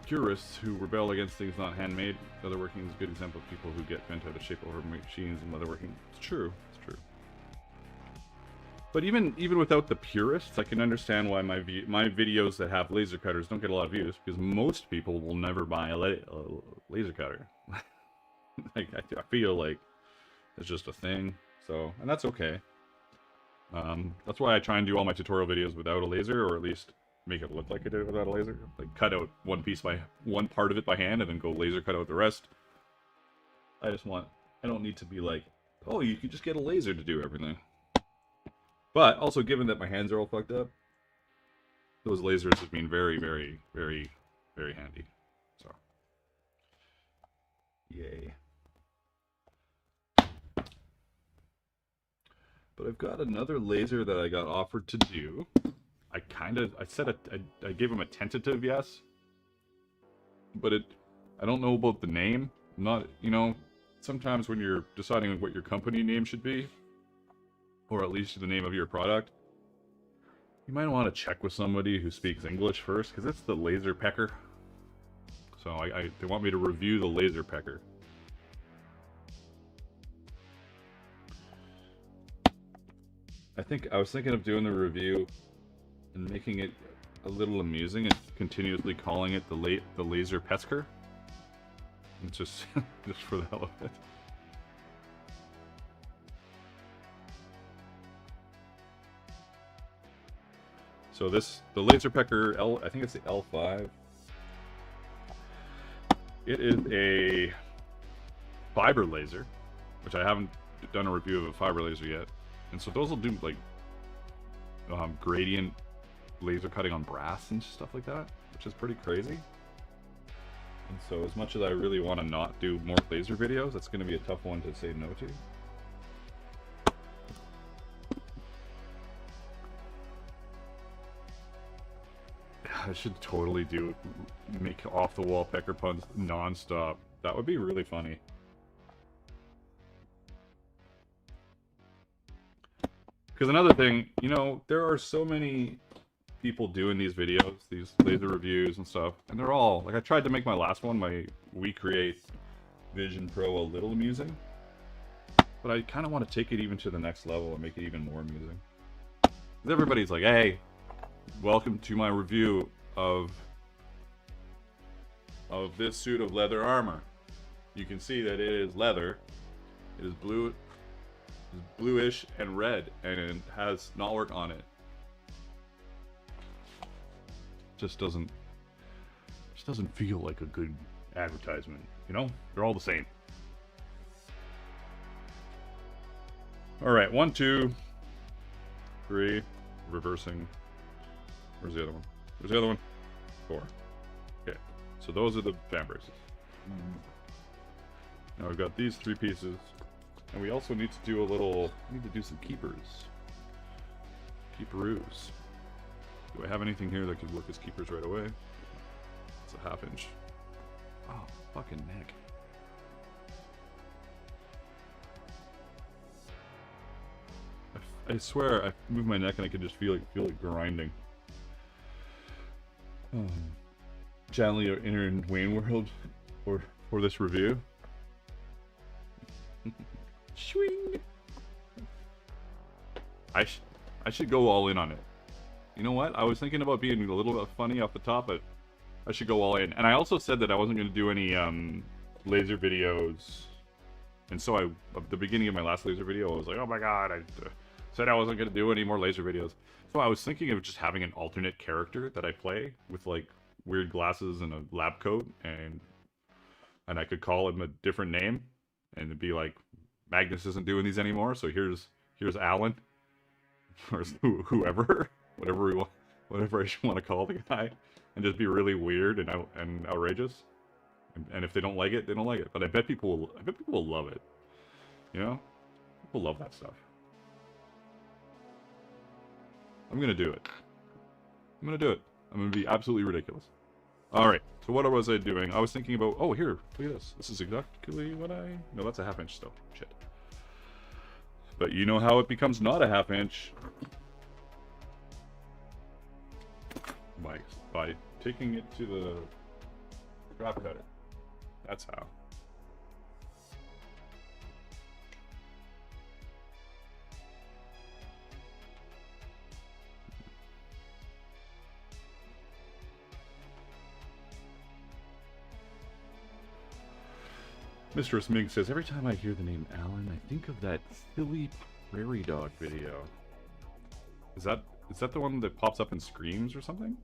purists who rebel against things not handmade. Leatherworking is a good example of people who get bent out of shape over machines and leatherworking. It's true. It's true. But even without the purists, I can understand why my videos that have laser cutters don't get a lot of views, because most people will never buy a laser cutter. Like, I feel like it's just a thing. So, and that's okay. That's why I try and do all my tutorial videos without a laser, or at least make it look like I did it without a laser. Like cut out one part of it by hand and then go laser cut out the rest. I don't need to be like, oh, you could just get a laser to do everything. But also, given that my hands are all fucked up, those lasers have been very, very, very, very handy. So, yay. But I've got another laser that I got offered to do. I gave him a tentative yes. But I don't know about the name. Sometimes when you're deciding what your company name should be, or at least the name of your product, you might want to check with somebody who speaks English first, because it's the laser pecker. So they want me to review the laser pecker. I was thinking of doing the review and making it a little amusing and continuously calling it the laser pesker. It's just just for the hell of it. So the laser pecker I think it's the L5. It is a fiber laser, which I haven't done a review of a fiber laser yet. And so those will do like gradient laser cutting on brass and stuff like that, which is pretty crazy. And so as much as I really want to not do more laser videos, that's going to be a tough one to say no to. I should totally make off-the-wall pecker puns non-stop. That would be really funny. Because another thing, you know, there are so many people doing these videos, these laser reviews and stuff, and they're all, like I tried to make my last one, my We Create Vision Pro, a little amusing. But I kind of want to take it even to the next level and make it even more amusing. Because everybody's like, hey, welcome to my review of this suit of leather armor. You can see that it is leather. It is bluish and red, and it has knotwork on it. Just doesn't feel like a good advertisement, you know? They're all the same. All right, 1, 2, 3, reversing. Where's the other one? Where's the other one? 4. Okay, so those are the fan braces. Now we've got these 3 pieces, and we also need to do some keepers. Keeperoos. Do I have anything here that could work as keepers right away? It's a 1/2 inch. Oh, fucking neck. I swear, I move my neck and I can just feel it grinding. Channel your inner Wayne world for this review. Swing. I should go all in on it. You know what? I was thinking about being a little bit funny off the top, but I should go all in. And I also said that I wasn't going to do any laser videos. And so at the beginning of my last laser video, I was like, oh my god, I said I wasn't going to do any more laser videos. So I was thinking of just having an alternate character that I play with like weird glasses and a lab coat, and I could call him a different name, and it'd be like, Magnus isn't doing these anymore, so here's Alan, or whoever, whatever I want to call the guy, and just be really weird and outrageous. And if they don't like it, they don't like it. But I bet people will love it. You know, people love that stuff. I'm gonna do it. I'm gonna be absolutely ridiculous. Alright, so what was I doing? I was thinking about, oh here, look at this. This is exactly what no, that's a 1/2 inch still. Shit. But you know how it becomes not a 1/2 inch? By taking it to the drop cutter. That's how. Mr. Smig says, every time I hear the name Alan, I think of that silly prairie dog video. Is that the one that pops up and screams or something?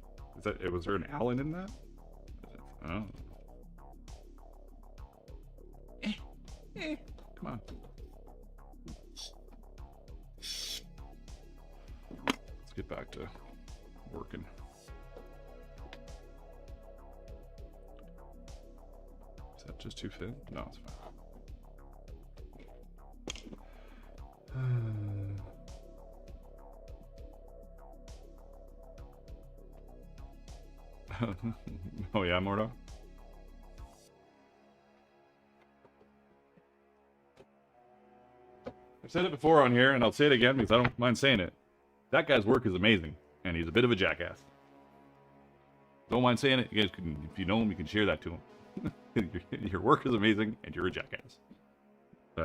Was there an Alan in that? Oh. Come on. Let's get back to working. Is that just too thin? No, it's fine. Oh yeah, Mordo? I've said it before on here, and I'll say it again because I don't mind saying it. That guy's work is amazing, and he's a bit of a jackass. Don't mind saying it. You guys can, if you know him, you can share that to him. Your work is amazing, and you're a jackass.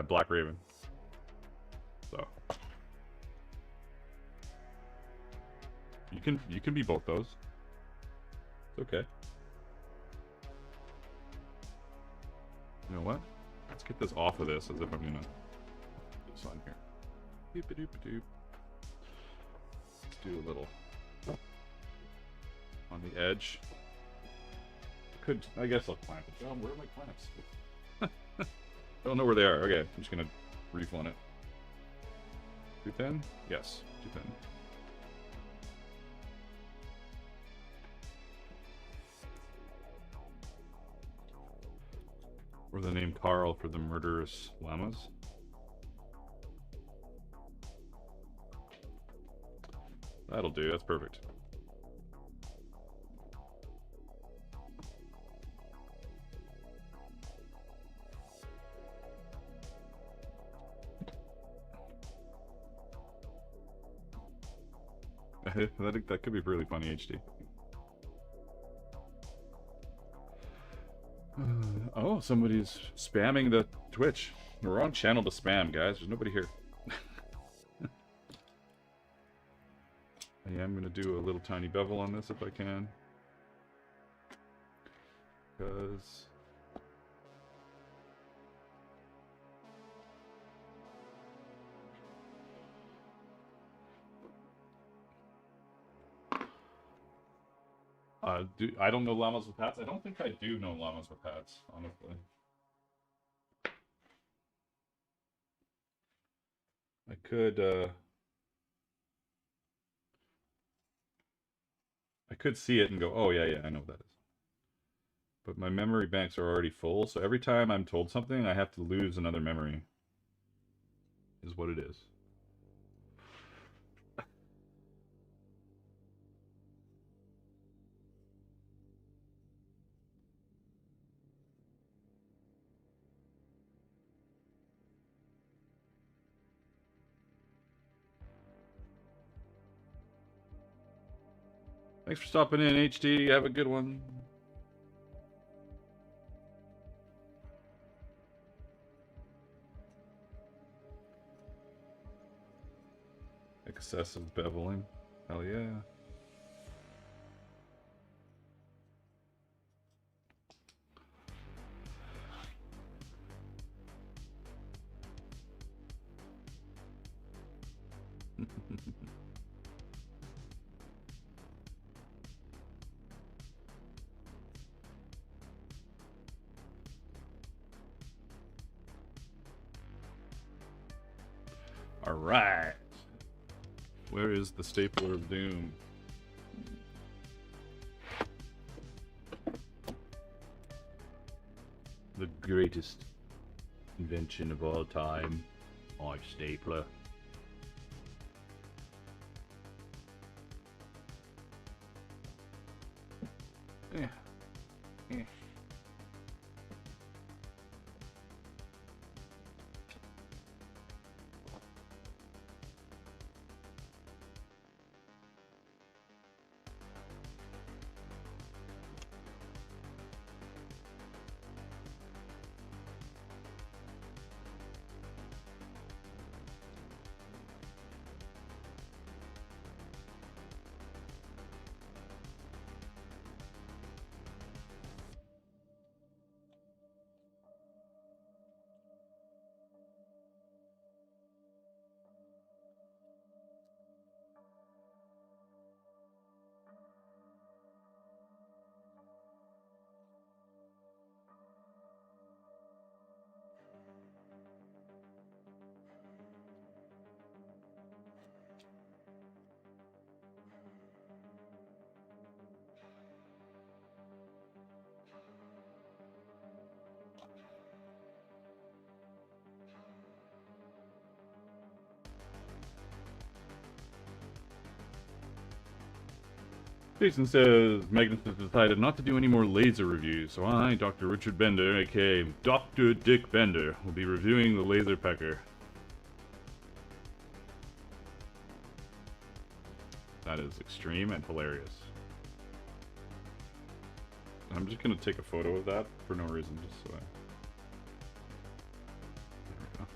Black Raven. So you can be both those. It's okay. You know what? Let's get this off of this as if I'm gonna put this on here. Doop-a-doop-a-doop. Let's do a little on the edge. I guess I'll clamp it. John, where are my clamps? Don't know where they are. Okay, I'm just gonna reflon it. Too thin? Yes, too thin. Or the name Carl for the murderous llamas. That'll do, that's perfect. I think that could be really funny, HD. Oh, somebody's spamming the Twitch. The wrong channel to spam, guys. There's nobody here. I am going to do a little tiny bevel on this if I can. Because... I don't know llamas with hats. I don't think I do know llamas with hats, honestly. I could see it and go, oh yeah, I know what that is. But my memory banks are already full, so every time I'm told something, I have to lose another memory. Is what it is. Thanks for stopping in, HD. Have a good one. Excessive beveling. Hell yeah. All right. Where is the stapler of doom? The greatest invention of all time, my stapler. Yeah. Yeah. Jason says, Magnus has decided not to do any more laser reviews, so I, Dr. Richard Bender, aka Dr. Dick Bender, will be reviewing the Laser Pecker. That is extreme and hilarious. I'm just gonna take a photo of that for no reason, just so I... There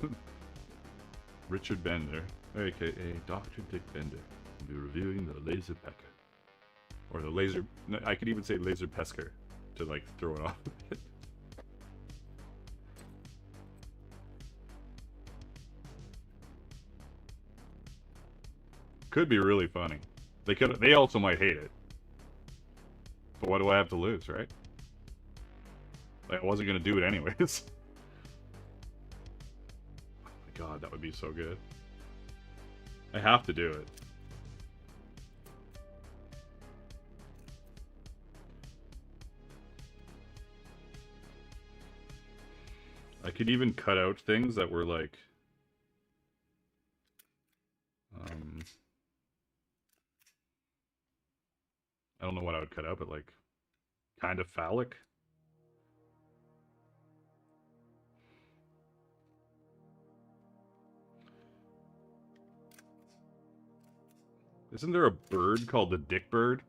we go. Richard Bender, aka Dr. Dick Bender, will be reviewing the laser pecker. Or the laser... No, I could even say laser pesker to, like, throw it off a bit. Could be really funny. They also might hate it. But what do I have to lose, right? Like, I wasn't gonna do it anyways. Oh my god, that would be so good. I have to do it. I could even cut out things that were like... I don't know what I would cut out, but like, kind of phallic. Isn't there a bird called the dick bird?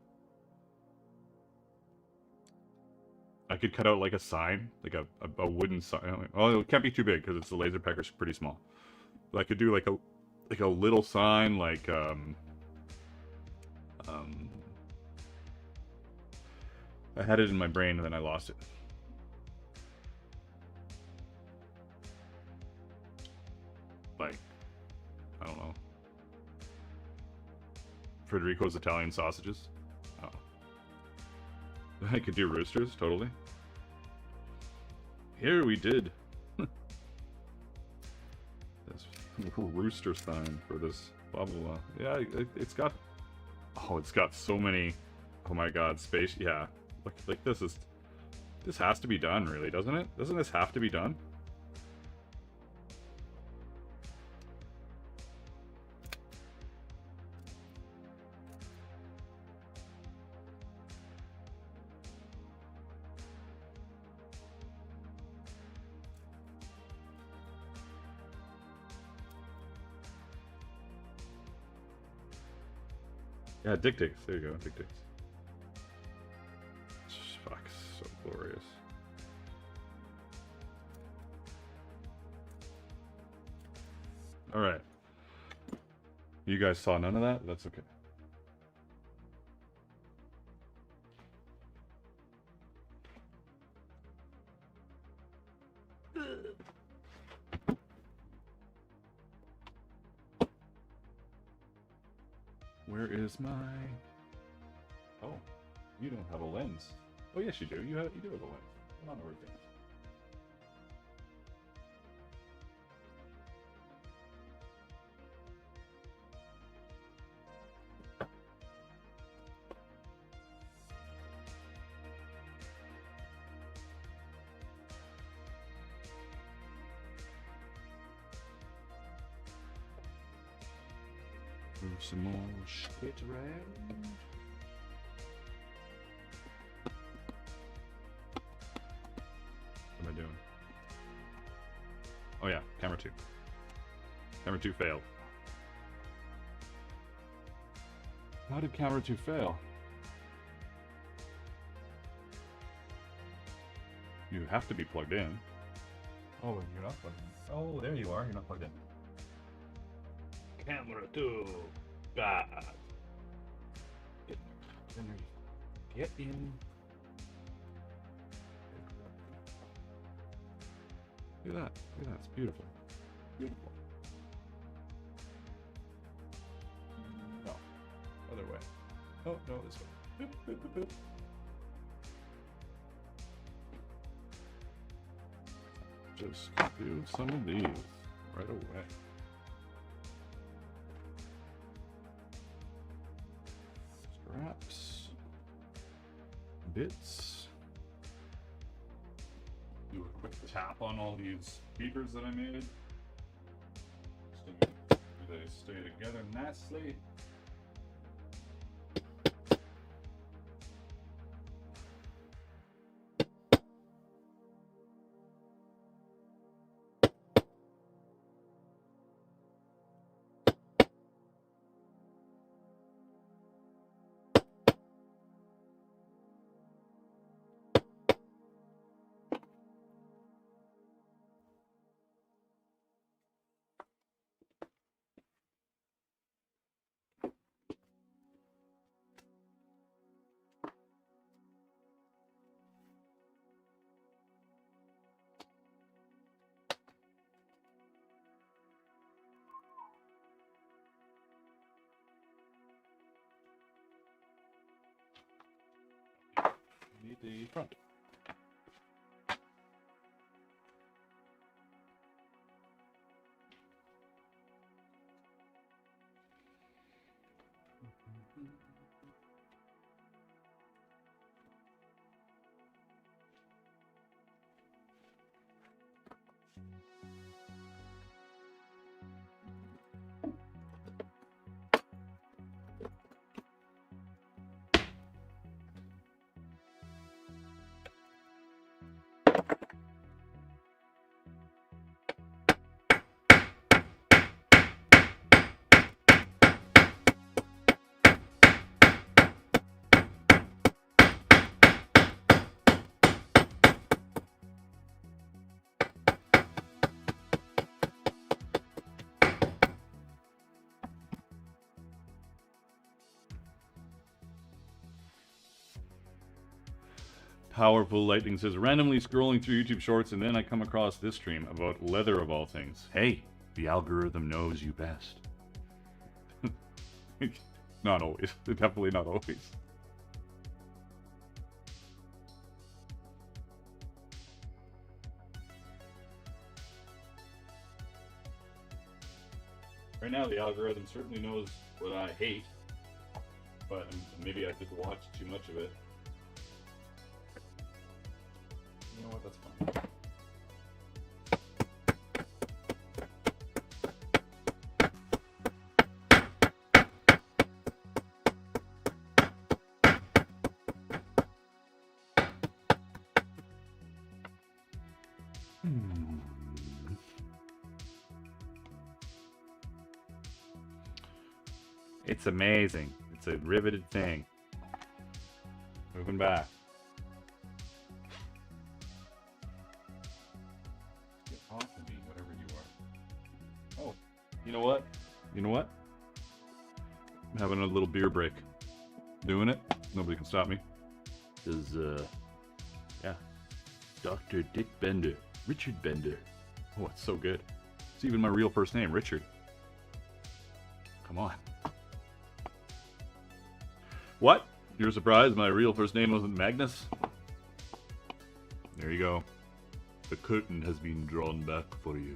I could cut out like a sign, like a wooden sign. Oh, it can't be too big because it's the laser pecker's pretty small. But I could do like a little sign, like I had it in my brain and then I lost it. Like, I don't know. Federico's Italian sausages. Oh. I could do roosters, totally. Here we did. This rooster sign for this blah blah blah. Yeah, it's got... Oh, it's got so many... Oh my god, space... Yeah. Like this is... This has to be done, really, doesn't it? Doesn't this have to be done? Yeah, dictates. There you go, dictates. Fuck, so glorious. Alright. You guys saw none of that? That's okay. Where is my... Oh, you don't have a lens. Oh yes you do. You do have a lens. Come on over here. Move some more shit around. What am I doing? Oh yeah, camera 2. Camera 2 failed. How did camera 2 fail? You have to be plugged in. Oh, you're not plugged in. Oh, there you are. You're not plugged in. Camera 2. God. Get in. Look at that. Look at that. It's beautiful. Beautiful. No. Other way. Oh, no, this way. Boop, boop, boop, boop. Just do some of these right away. Straps. Bits. Do a quick tap on all these beepers that I made. Do they stay together nicely? the front. Powerful Lightning says, randomly scrolling through YouTube Shorts, and then I come across this stream about leather of all things. Hey, the algorithm knows you best. Not always. Definitely not always. Right now, the algorithm certainly knows what I hate, but maybe I just watched too much of it. You know what, that's fine. It's amazing. It's a riveted thing. Moving back. Get off of me, whatever you are. Oh, you know what? You know what? I'm having a little beer break. Doing it. Nobody can stop me. Because, yeah. Dr. Dick Bender. Richard Bender. Oh, it's so good. It's even my real first name, Richard. Come on. What? You're surprised my real first name wasn't Magnus? There you go. The curtain has been drawn back for you.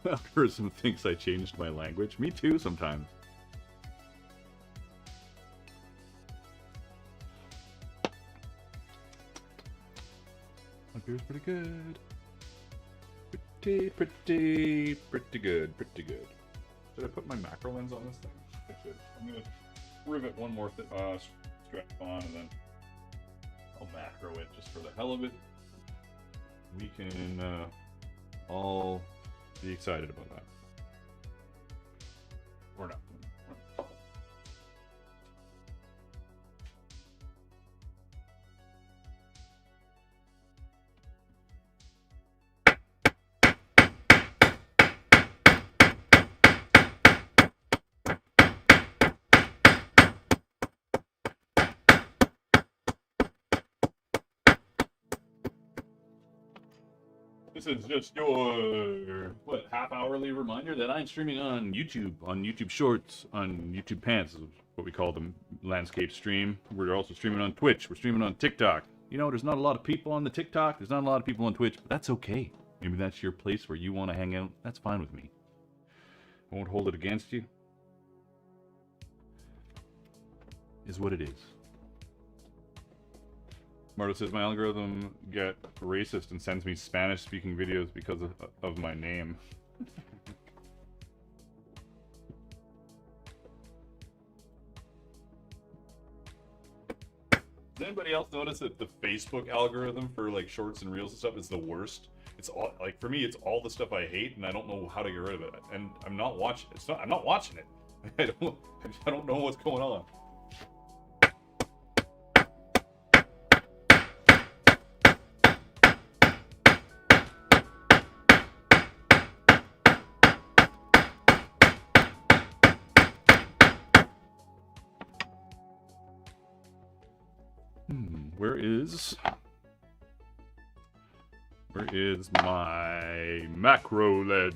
Algorithm thinks I changed my language. Me too, sometimes. My beer's pretty good. Pretty good. Should I put my macro lens on this thing? I should. I'm gonna rivet one more strap on, and then I'll macro it just for the hell of it. We can all be excited about that. Or not. This is just your, half-hourly reminder that I'm streaming on YouTube Shorts, on YouTube Pants, is what we call the landscape stream. We're also streaming on Twitch. We're streaming on TikTok. You know, there's not a lot of people on the TikTok. There's not a lot of people on Twitch, but that's okay. Maybe that's your place where you want to hang out. That's fine with me. I won't hold it against you. Is what it is. Marta says, my algorithm get racist and sends me Spanish-speaking videos because of my name. Does anybody else notice that the Facebook algorithm for like shorts and reels and stuff is the worst? It's all, like, for me, it's all the stuff I hate, and I don't know how to get rid of it. And I'm not watching. I'm not watching it. I don't know what's going on. Where is my macro lens?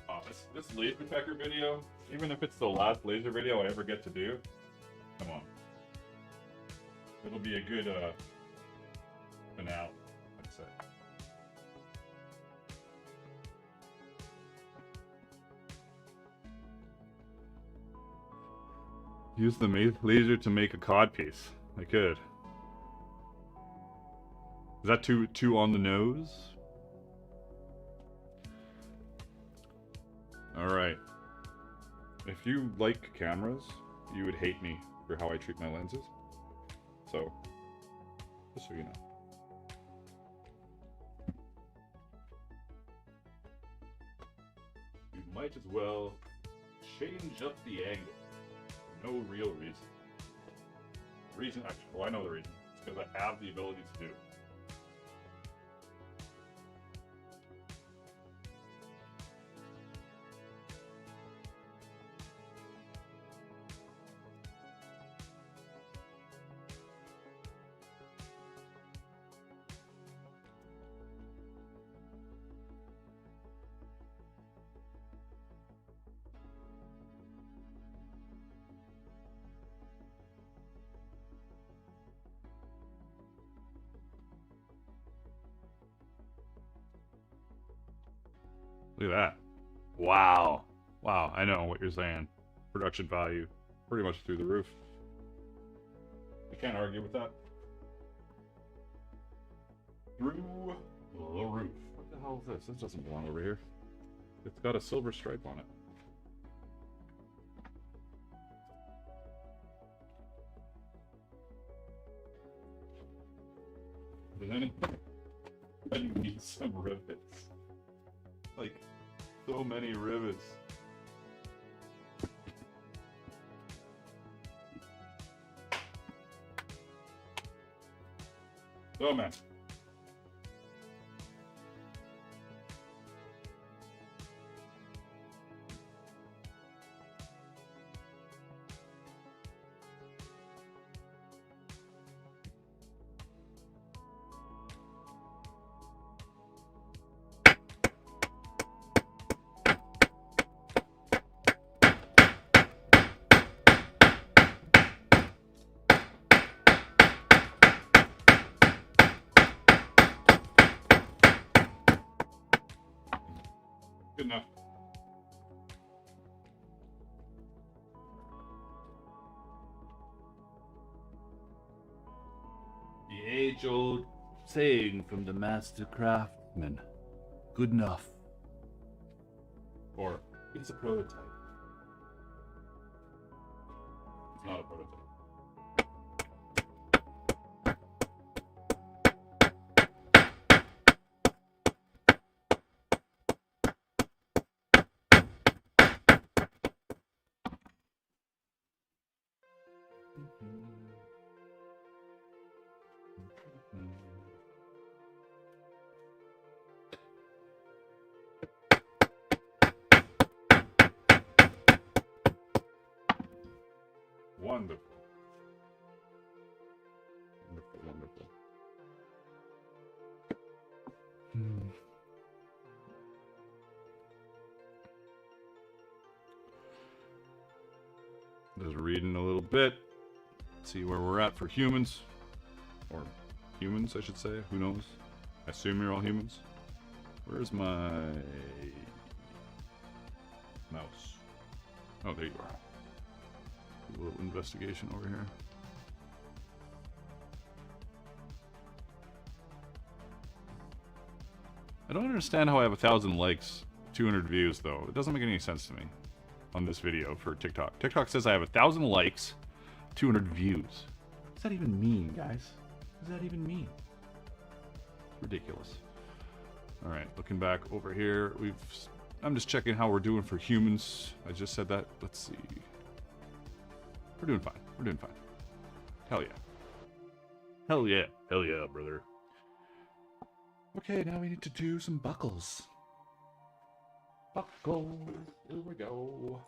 Oh, this last laser pecker video, even if it's the last laser video I ever get to do, come on. It'll be a good finale, I'd say. Use the laser to make a codpiece. I could. Is that too on the nose? Alright. If you like cameras, you would hate me for how I treat my lenses. So, just so you know. You might as well change up the angle. No real reason. Actually, well, I know the reason. It's because I have the ability to do it. Look at that. Wow. Wow, I know what you're saying. Production value pretty much through the roof. I can't argue with that. Through the roof. What the hell is this? This doesn't belong over here. It's got a silver stripe on it. Then you need some rivets. Like, so many rivets. Oh man. Good enough. The age-old saying from the master craftsman. Good enough. Or, it's a prototype. It's not a prototype. Wonderful. Wonderful, wonderful. Just reading a little bit. See where we're at for humans. Or humans, I should say. Who knows? I assume you're all humans. Where's my mouse? Oh, there you are. A little investigation over here. I don't understand how I have 1,000 likes, 200 views though. It doesn't make any sense to me on this video for TikTok. TikTok says I have 1,000 likes, 200 views. What does that even mean, guys? What does that even mean? It's ridiculous. All right, looking back over here, I'm just checking how we're doing for humans. I just said that. Let's see. We're doing fine. We're doing fine. Hell yeah. Hell yeah. Hell yeah, brother. Okay, now we need to do some buckles. Buckles. Here we go.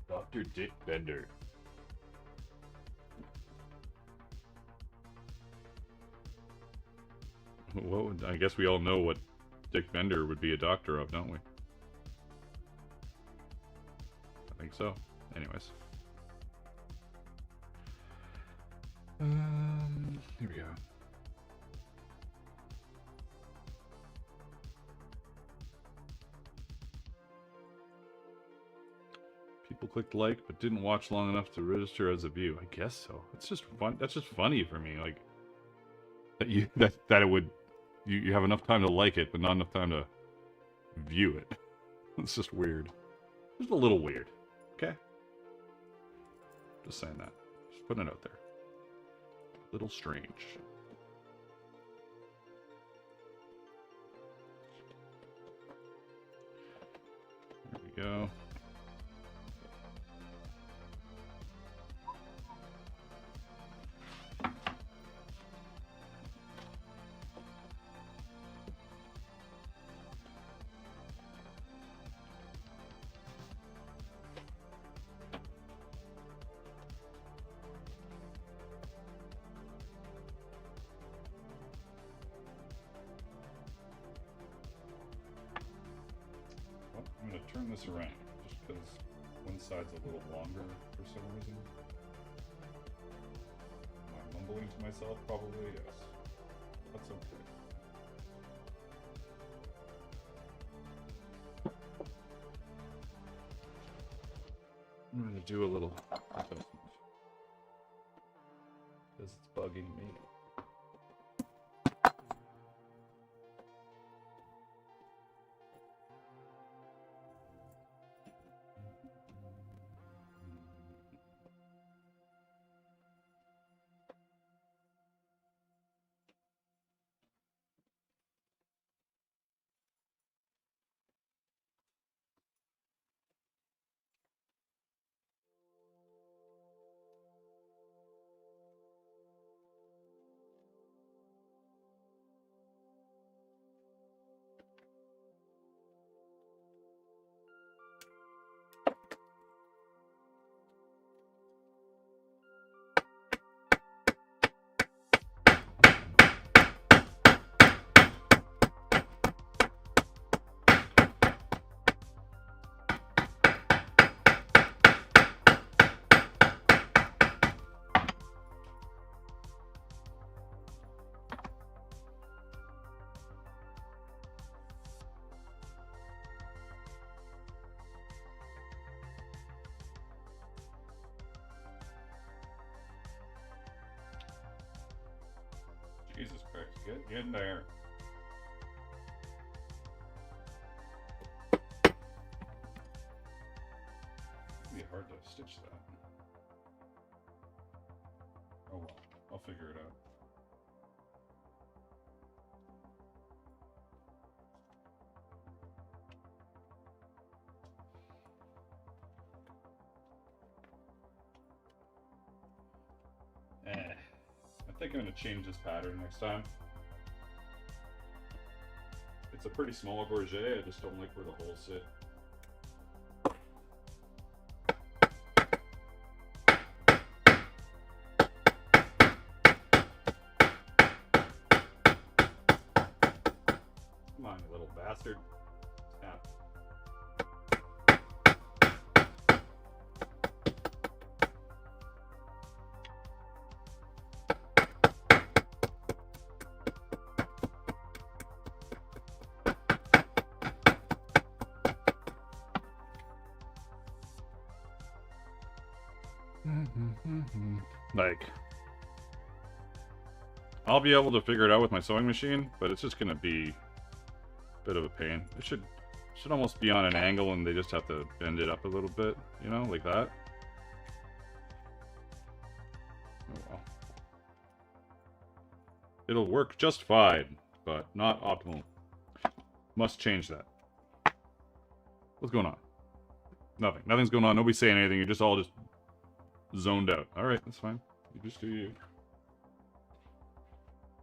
Dr. Dick Bender. I guess we all know what Dick Bender would be a doctor of, don't we? I think so. Anyways. Here we go. People clicked like, but didn't watch long enough to register as a view. I guess so. It's just fun. That's just funny for me. Like that it would you have enough time to like it, but not enough time to view it. It's just weird. Just a little weird. Okay. Just saying that. Just putting it out there. A little strange. There we go. I'm going to turn this around just because one side's a little longer for some reason. Am I mumbling to myself? Probably, yes. That's okay. I'm going to do a little adjustment because it's bugging me. Jesus Christ, get in there. It'd be hard to stitch that. Oh well, I'll figure it out. I think I'm going to change this pattern next time. It's a pretty small gorget, I just don't like where the holes sit. Come on, you little bastard. Snap. Like, I'll be able to figure it out with my sewing machine, but it's just gonna be a bit of a pain. It should almost be on an angle and they just have to bend it up a little bit, you know, like that. Oh well. It'll work just fine, but not optimal. Must change that. What's going on? Nothing. Nothing's going on. Nobody's saying anything. You're just all just zoned out. Alright, that's fine. You just do you.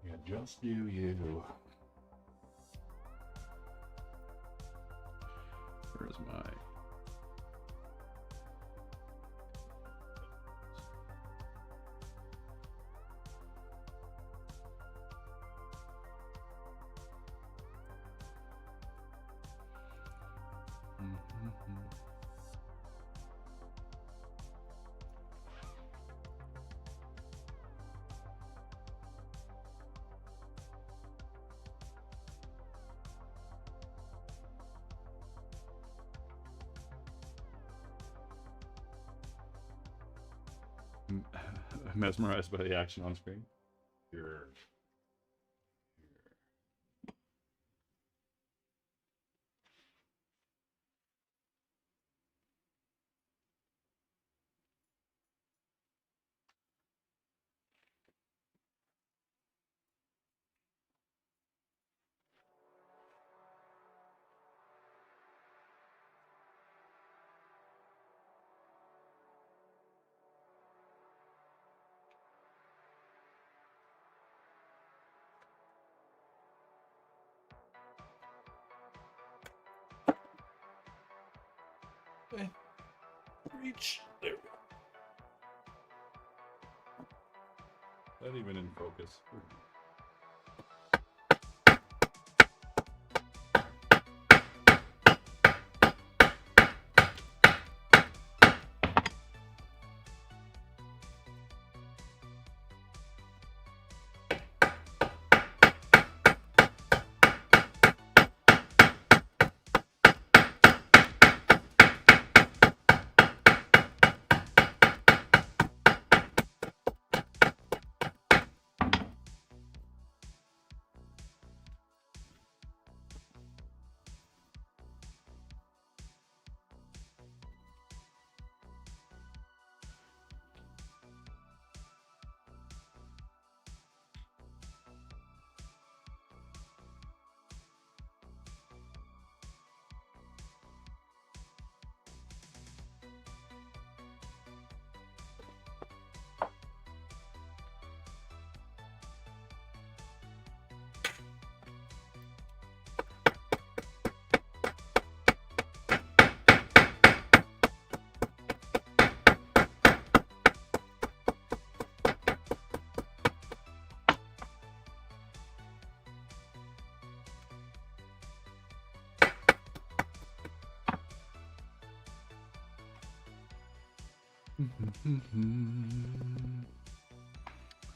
Yeah, just do you. Where's my... mesmerized by the action on screen. Here. Okay. Reach. There we go. Not even in focus.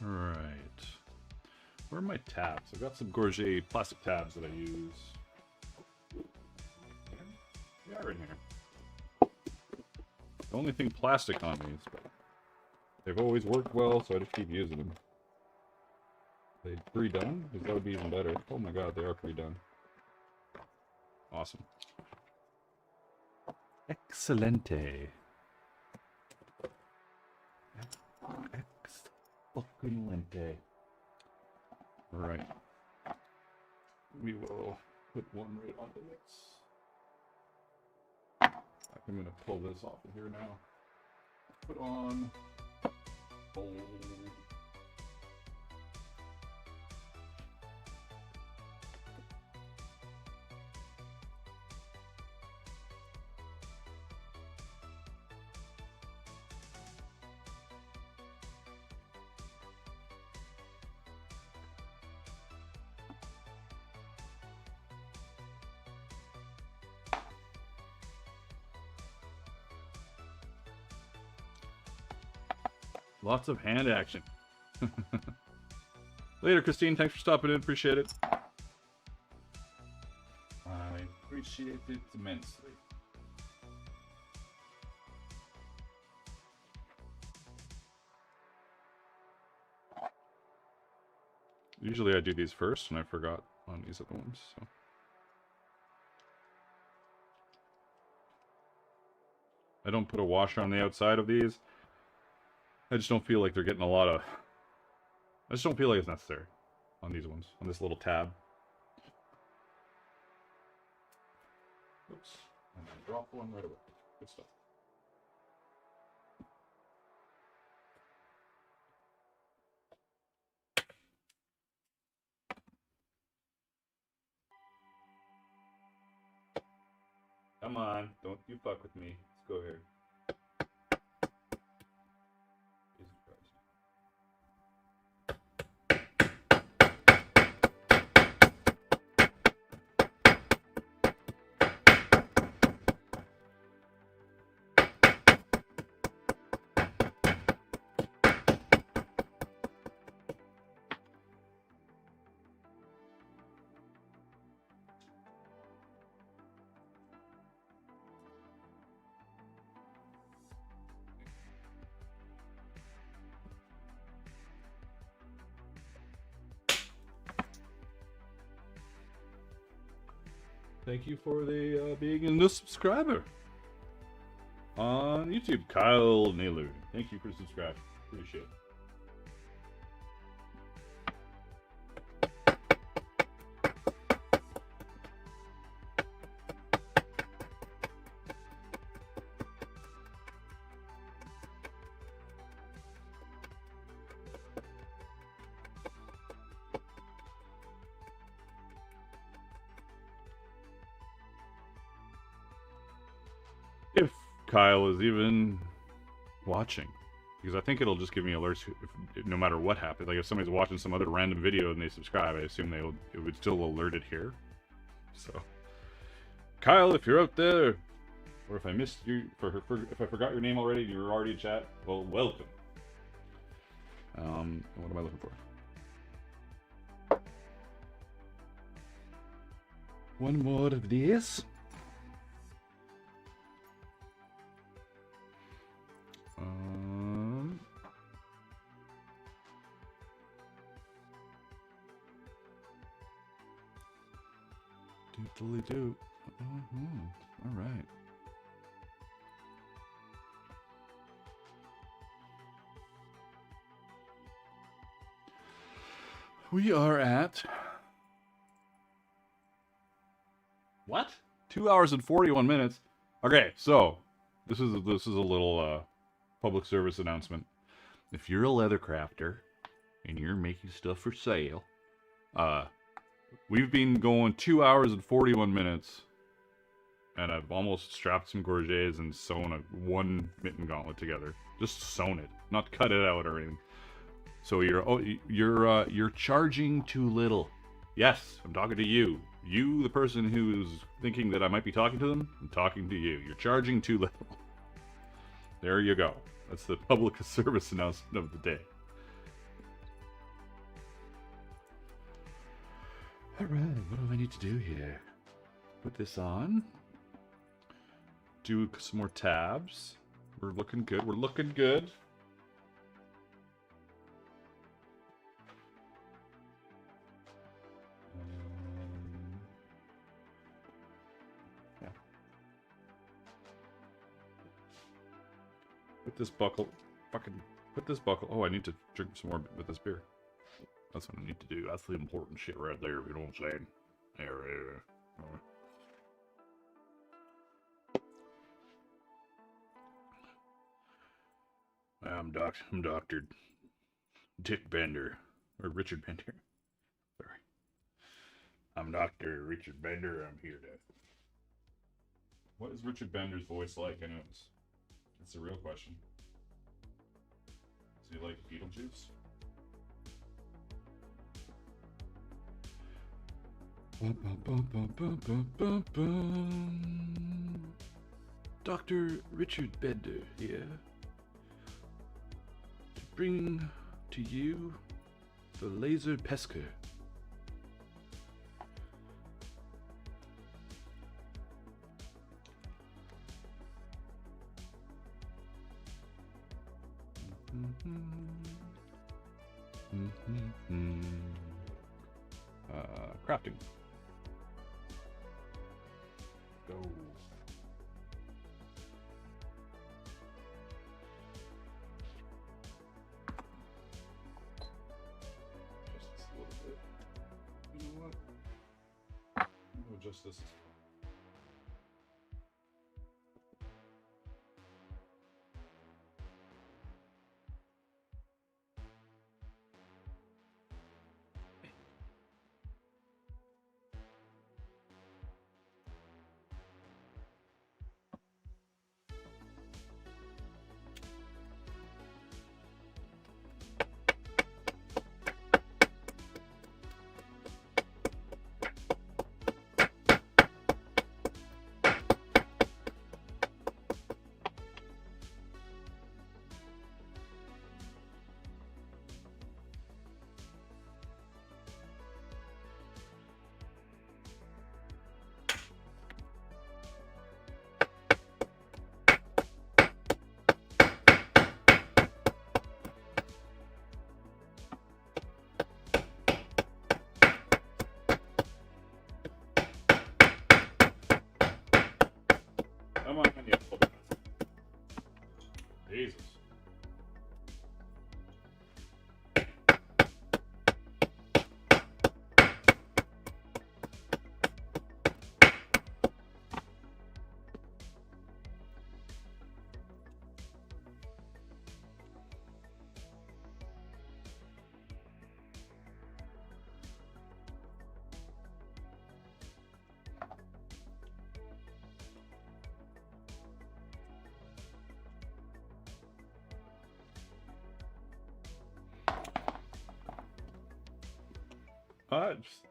Alright. Where are my tabs? I've got some Gorget plastic tabs that I use. They are in here. The only thing plastic on these, but they've always worked well, so I just keep using them. Are they pre-done? Because that would be even better. Oh my god, they are pre-done. Awesome. Excelente. Ex-fucking-lente. Right. We will put one right onto this. I'm going to pull this off of here now. Put on. Bowl. Lots of hand action. Later, Christine. Thanks for stopping in. Appreciate it. I appreciate it immensely. Usually I do these first, and I forgot on these other ones. So. I don't put a washer on the outside of these. I just don't feel like they're getting a lot of... I just don't feel like it's necessary on these ones, on this little tab. Oops. And then drop one right away. Good stuff. Come on, don't you fuck with me. Let's go here. Jesus Christ. Thank you for the being a new subscriber on YouTube. Kyle Naylor, thank you for subscribing. Appreciate it. If Kyle is even watching, because I think it'll just give me alerts if, no matter what happens. Like if somebody's watching some other random video and they subscribe, I assume it would still alert it here. So, Kyle, if you're out there, or if I missed you, if I forgot your name already, you're already in chat. Well, welcome. What am I looking for? One more of this. Totally do. All right. We are at what? 2 hours and 41 minutes. Okay, so this is a little public service announcement. If you're a leather crafter and you're making stuff for sale, we've been going 2 hours and 41 minutes, and I've almost strapped some gorgets and sewn one mitten gauntlet together. Just sewn it, not cut it out or anything. So you're charging too little. Yes, I'm talking to you. You, the person who's thinking that I might be talking to them, I'm talking to you. You're charging too little. There you go. That's the public service announcement of the day. Alright, what do I need to do here? Put this on. Do some more tabs. We're looking good. We're looking good. Yeah. Put this buckle. Put this buckle. Oh, I need to drink some more with this beer. That's what I need to do. That's the important shit right there, if you know what I'm saying. There. I'm Dr. Dick Bender. Or Richard Bender. Sorry. I'm Dr. Richard Bender. I'm here to... What is Richard Bender's voice like, anyways? That's a real question. Is he like Beetlejuice? Dr. Richard Bender here to bring to you the Laser Pesker. Crafting. Go. Just a little bit. You know what? I'm gonna adjust this.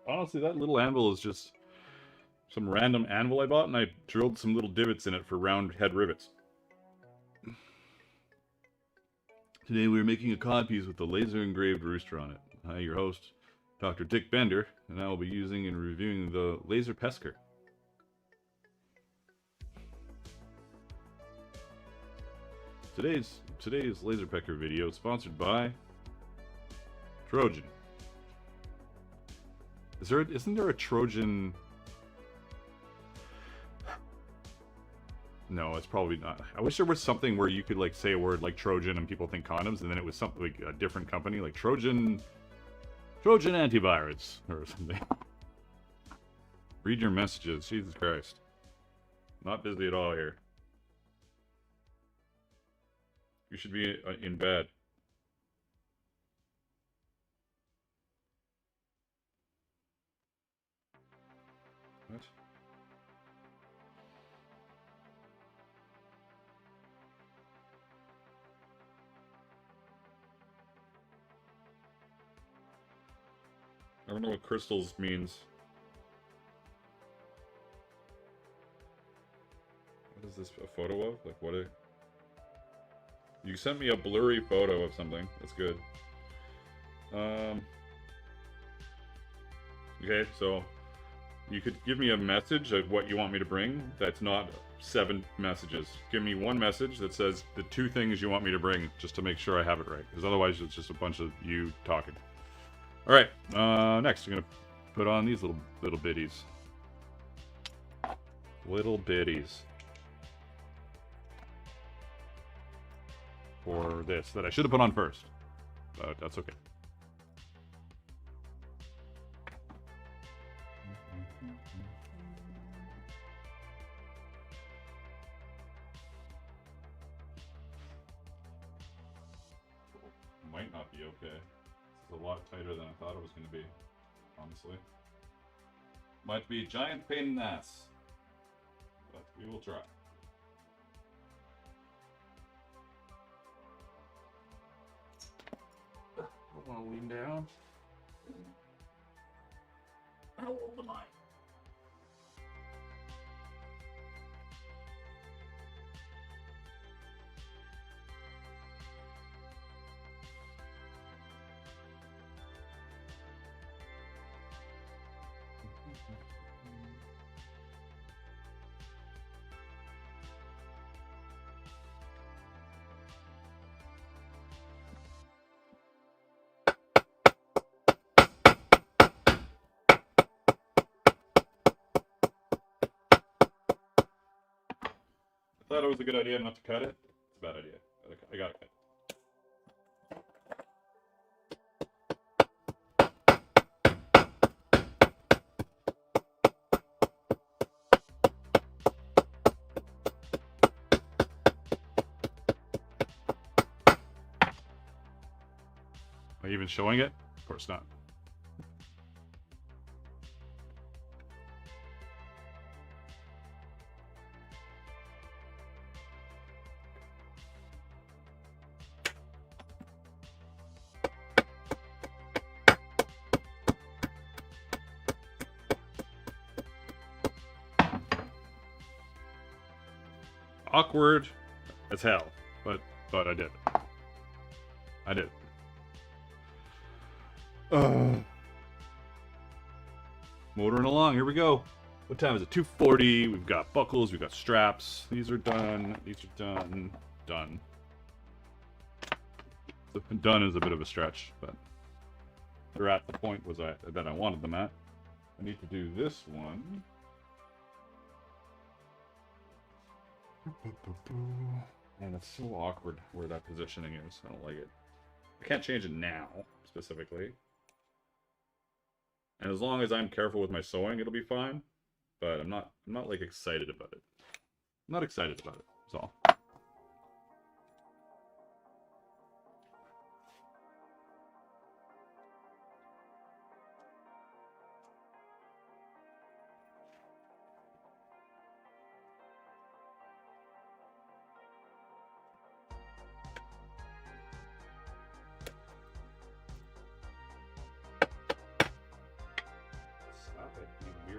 Honestly, that little anvil is just some random anvil I bought, and I drilled some little divots in it for round head rivets. Today we're making a codpiece with a laser engraved rooster on it. Hi, your host, Dr. Dick Bender, and I will be using and reviewing the Laser Pesker. Today's Laser Pecker video is sponsored by Trojan. Isn't there a Trojan? No, it's probably not. I wish there was something where you could like say a word like Trojan and people think condoms, and then it was something like a different company, like Trojan antivirus or something. Read your messages, Jesus Christ. Not busy at all here. You should be in bed. What? I don't know what crystals means. What is this a photo of? Like what? You sent me a blurry photo of something. That's good. Okay, so you could give me a message of what you want me to bring. That's not 7 messages. Give me one message that says the 2 things you want me to bring, just to make sure I have it right. Because otherwise, it's just a bunch of you talking. All right. Next, I'm gonna put on these little bitties. Little bitties. For this that I should have put on first, but that's okay. Might not be okay. This is a lot tighter than I thought it was going to be, honestly. Might be a giant pain in the ass, but we will try. I want to lean down. How old am I? I thought it was a good idea not to cut it. It's a bad idea. I gotta cut it. Am I even showing it? Of course not. Awkward as hell, but I did it. I did it. Motoring along, here we go. What time is it? 2:40. We've got buckles, we've got straps. These are done. These are done. Done. So done is a bit of a stretch, but they're at the point that I wanted them at. I need to do this one. And it's so awkward where that positioning is. I don't like it. I can't change it now, specifically. And as long as I'm careful with my sewing, it'll be fine. But I'm not like excited about it. I'm not excited about it, that's all.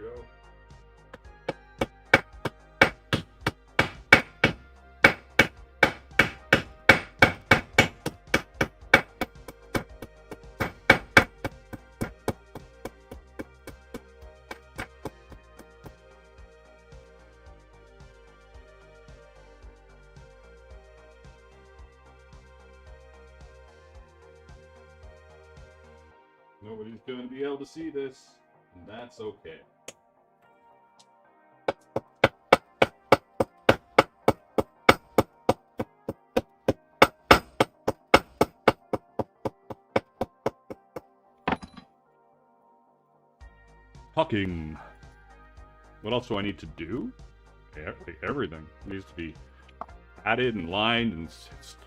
go. Nobody's going to be able to see this, and that's okay. Hawking. What else do I need to do? Everything. It needs to be added and lined and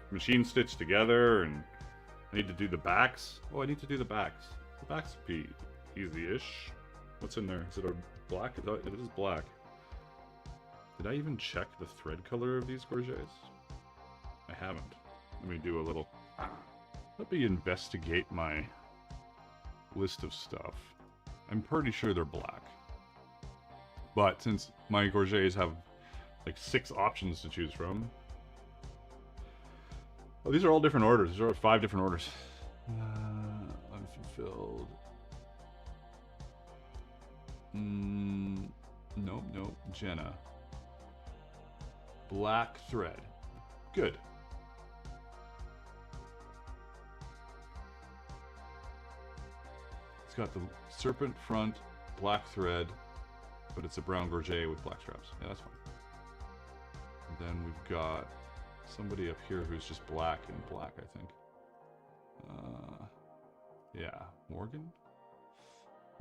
machine stitched together, and I need to do the backs. Oh, I need to do the backs. The backs would be easy-ish. What's in there? Is it a black? It is black. Did I even check the thread color of these gorgets? I haven't. Let me do a little... Let me investigate my list of stuff. I'm pretty sure they're black. But since my gorgets have like 6 options to choose from... Oh, these are all different orders. These are 5 different orders. Unfulfilled. Nope. Jenna. Black thread. Good. It's got the serpent front, black thread, but it's a brown gorget with black straps. Yeah, that's fine. And then we've got somebody up here who's just black and black, I think. Yeah, Morgan?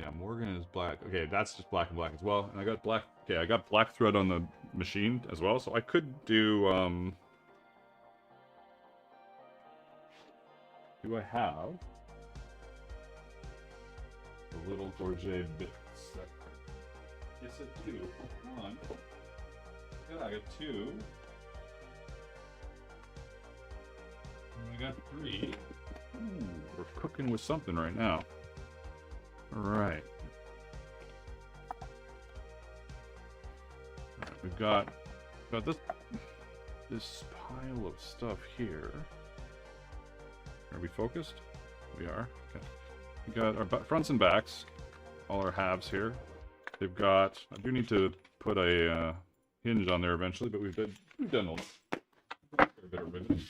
Yeah, Morgan is black. Okay, that's just black and black as well. And I got black... Okay, I got black thread on the machine as well, so I could do, do I have the little gorget bits? Yes, I do. Come on. Yeah, I got 2. And I got 3. Ooh, we're cooking with something right now. Alright. We've got this pile of stuff here. Are we focused? We are. Okay. We got our fronts and backs, all our halves here. They've got... I do need to put a hinge on there eventually, but we've done a bit of riveting.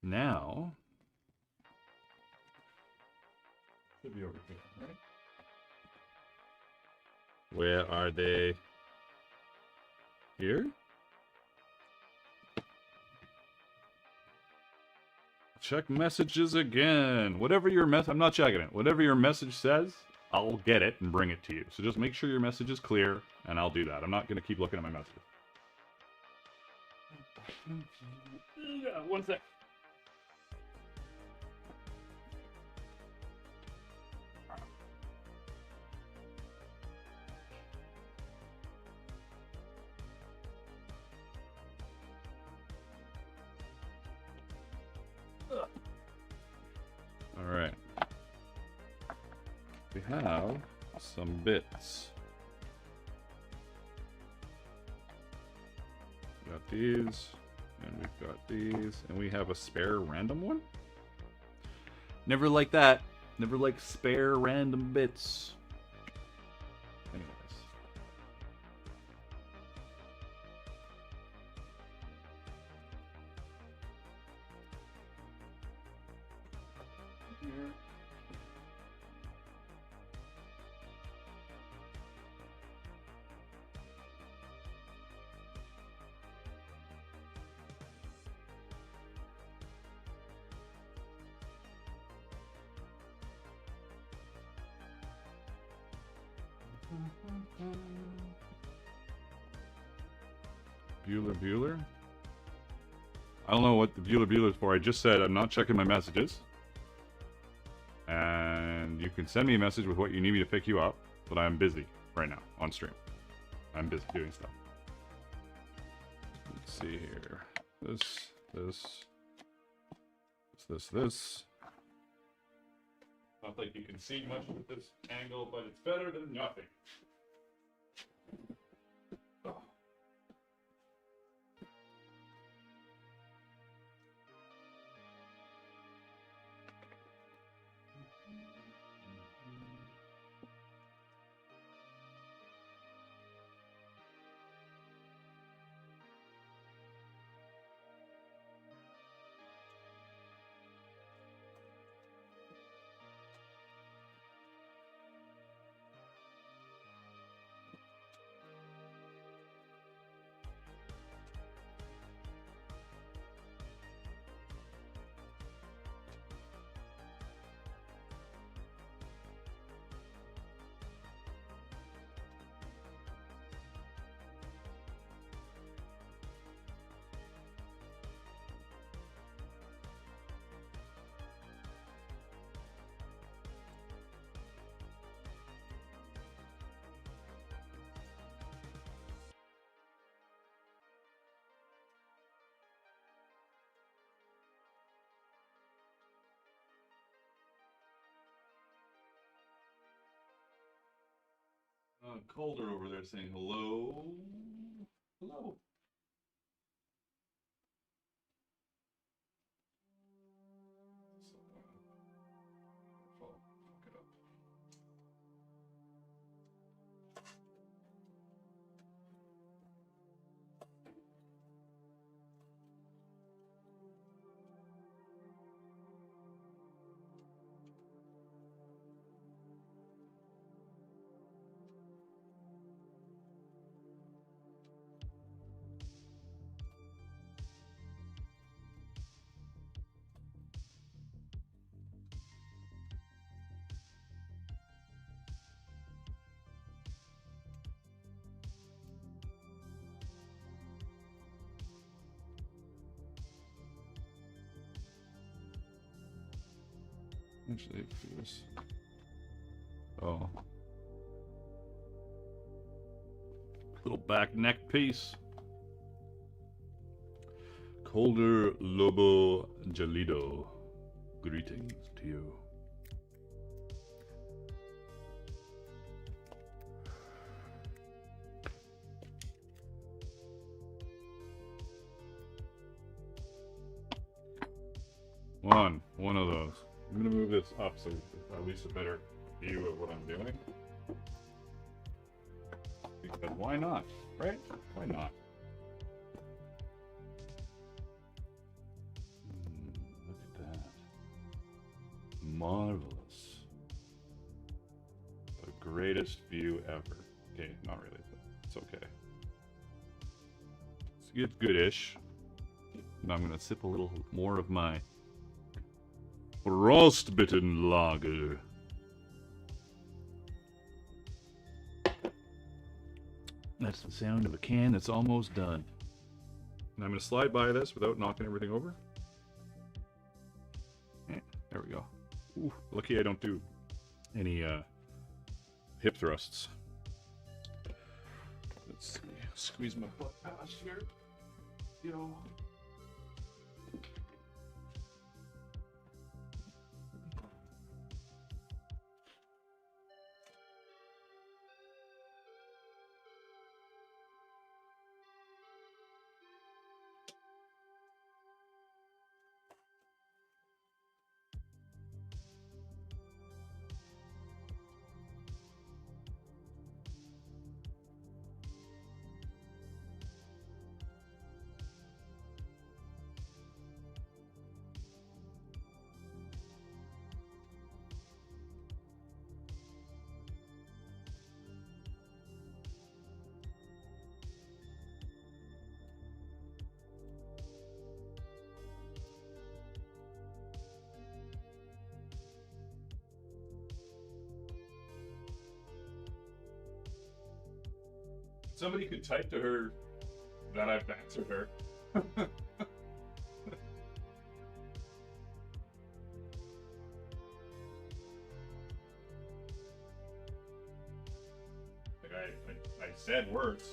Now, should be over here, right? Where are they? Here? Check messages again. Whatever your message, I'm not checking it. Whatever your message says, I'll get it and bring it to you. So just make sure your message is clear, and I'll do that. I'm not going to keep looking at my messages. Yeah, 1 sec. Alright. We have some bits. We got these, and we've got these, and we have a spare random one? Never like that. Never like spare random bits. Anyways. Here. Bueller? I don't know what the Bueller is for. I just said I'm not checking my messages. And you can send me a message with what you need me to pick you up, but I'm busy right now on stream. I'm busy doing stuff. Let's see here. This. Not like you can see much with this angle, but it's better than nothing. Oh. Calder over there saying hello. Hello. So, fuck it up. Actually, it was... Oh. Little back neck piece. Colder Lobo Gelido. Greetings to you. One of those. I'm gonna move this up so at least a better view of what I'm doing. Because why not, right? Why not? Look at that. Marvelous. The greatest view ever. Okay, not really, but it's okay. It's good-ish. Now I'm gonna sip a little more of my Frostbitten lager. That's the sound of a can that's almost done. And I'm going to slide by this without knocking everything over. There we go. Ooh, lucky I don't do any hip thrusts. Let's see. Squeeze my butt past here. Yo. Somebody could type to her that I've answered her. Like I said words.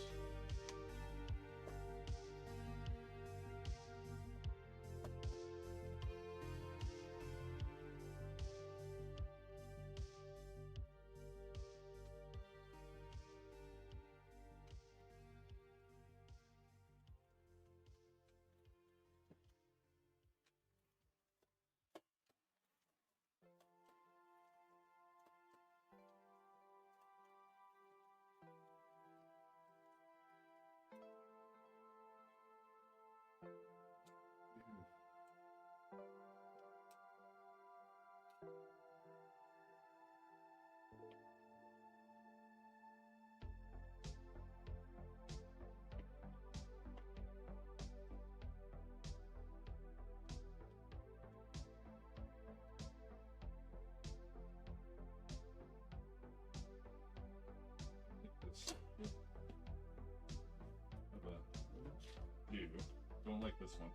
this one.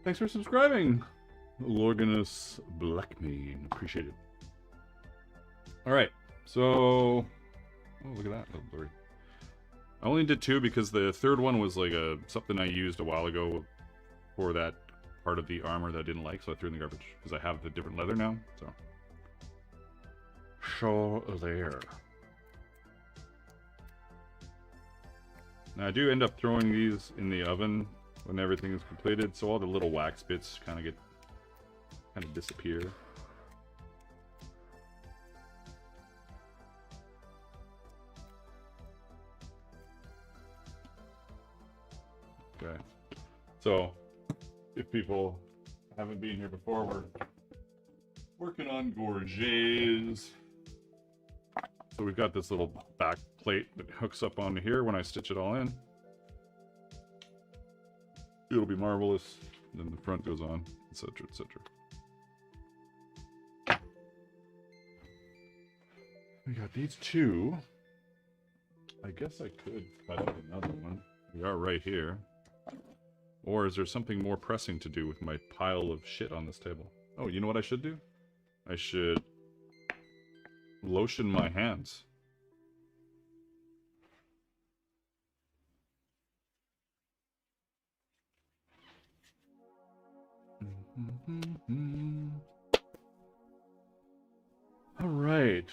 Thanks for subscribing, Lorganus Blackmane. Appreciate it. All right, so oh, look at that, a little blurry. I only did 2 because the third one was like something I used a while ago for that part of the armor that I didn't like, so I threw it in the garbage because I have the different leather now. So there. Now I do end up throwing these in the oven when everything is completed, so all the little wax bits kind of disappear. Okay, so if people haven't been here before, we're working on gorgets. So we've got this little back plate that hooks up onto here when I stitch it all in. It'll be marvelous. And then the front goes on, etc., etc. We got these 2. I guess I could cut out another one. We are right here. Or is there something more pressing to do with my pile of shit on this table? Oh, you know what I should do? I should lotion my hands. All right.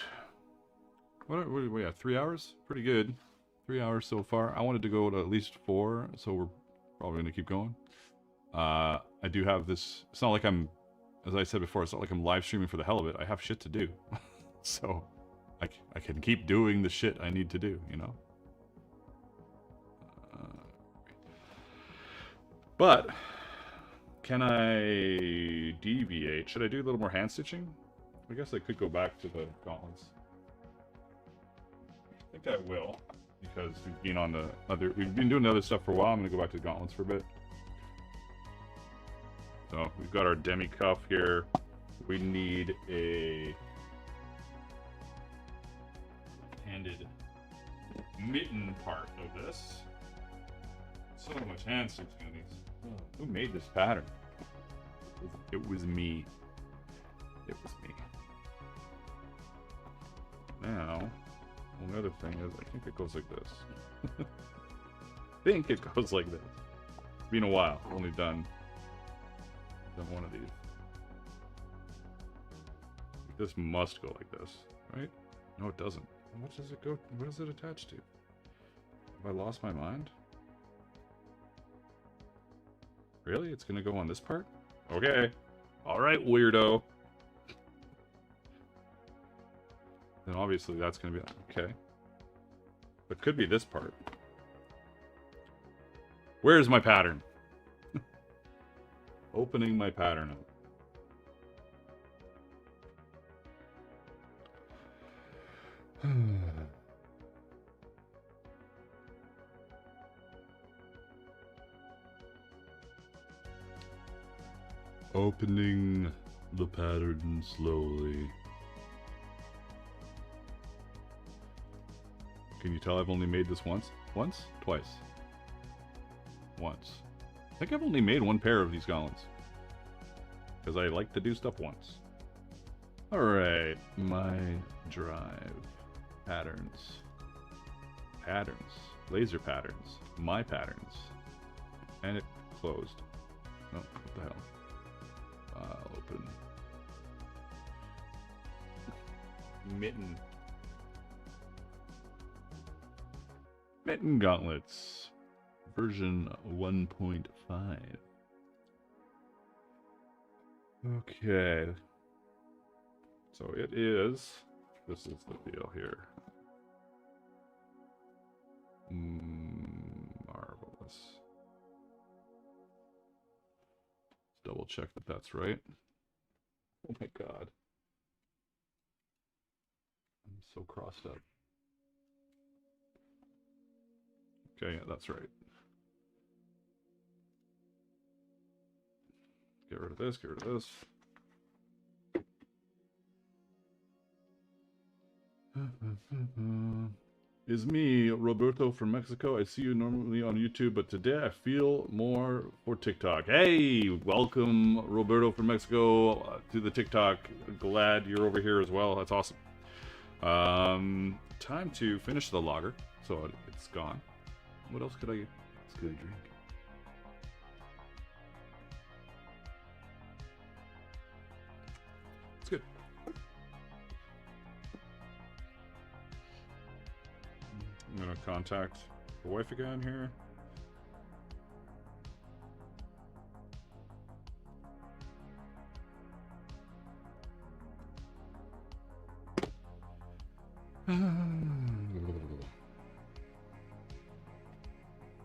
What are we at? 3 hours? Pretty good. 3 hours so far. I wanted to go to at least 4, so we're probably going to keep going. I do have this. It's not like I'm, as I said before, it's not like I'm live streaming for the hell of it. I have shit to do. So I can keep doing the shit I need to do, you know? But can I deviate? Should I do a little more hand stitching? I guess I could go back to the gauntlets. I think I will, because we've been doing the other stuff for a while. I'm gonna go back to the gauntlets for a bit. So we've got our demi cuff here. We need a handed mitten part of this. So much hand stitching on these. Oh, who made this pattern? It was me. It was me. Now, the other thing is, I think it goes like this. I think it goes like this. It's been a while. I've only done one of these. This must go like this, right? No, it doesn't. What does it go? What is it attached to? Have I lost my mind? Really? It's gonna go on this part? Okay. Alright, weirdo. Then obviously that's gonna be okay. It could be this part. Where's my pattern? Opening my pattern up. Opening the pattern slowly. Can you tell I've only made this once? Once? Twice. Once. I think I've only made 1 pair of these gauntlets. Because I like to do stuff once. Alright, my drive. Patterns. Patterns. Laser patterns. My patterns. And it closed. Oh, what the hell? File open. Mitten. Mitten gauntlets. Version 1.5. Okay. So it is. This is the deal here. Marvelous. Let's double check that that's right. Oh my god. I'm so crossed up. Okay, yeah, that's right. Get rid of this, get rid of this. Is me, Roberto from Mexico. I see you normally on YouTube, but today I feel more for TikTok. Hey, welcome, Roberto from Mexico, to the TikTok. Glad you're over here as well. That's awesome. Time to finish the lager, so it's gone. What else could I drink? It's good. I'm gonna contact the wife again here.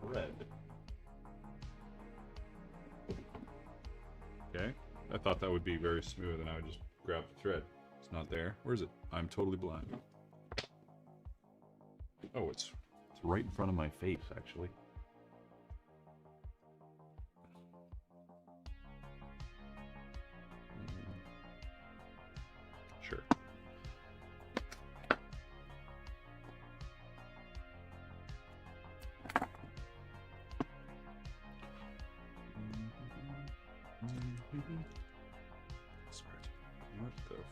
Red. Okay. I thought that would be very smooth and I would just grab the thread. It's not there. Where is it? I'm totally blind. Oh, it's right in front of my face, actually. Sure. What the fuck?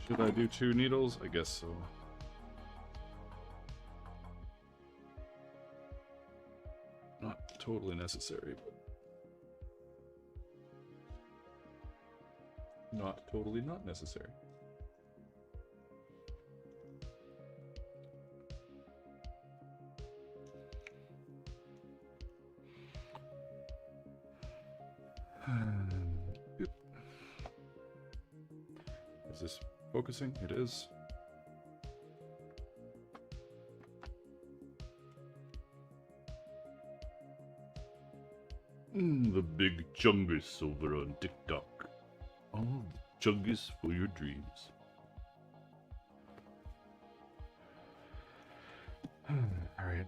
Should I do 2 needles? I guess so. Not totally necessary, but not totally not necessary. Is this focusing? It is. The big chungus over on TikTok. All the chungus for your dreams. All right.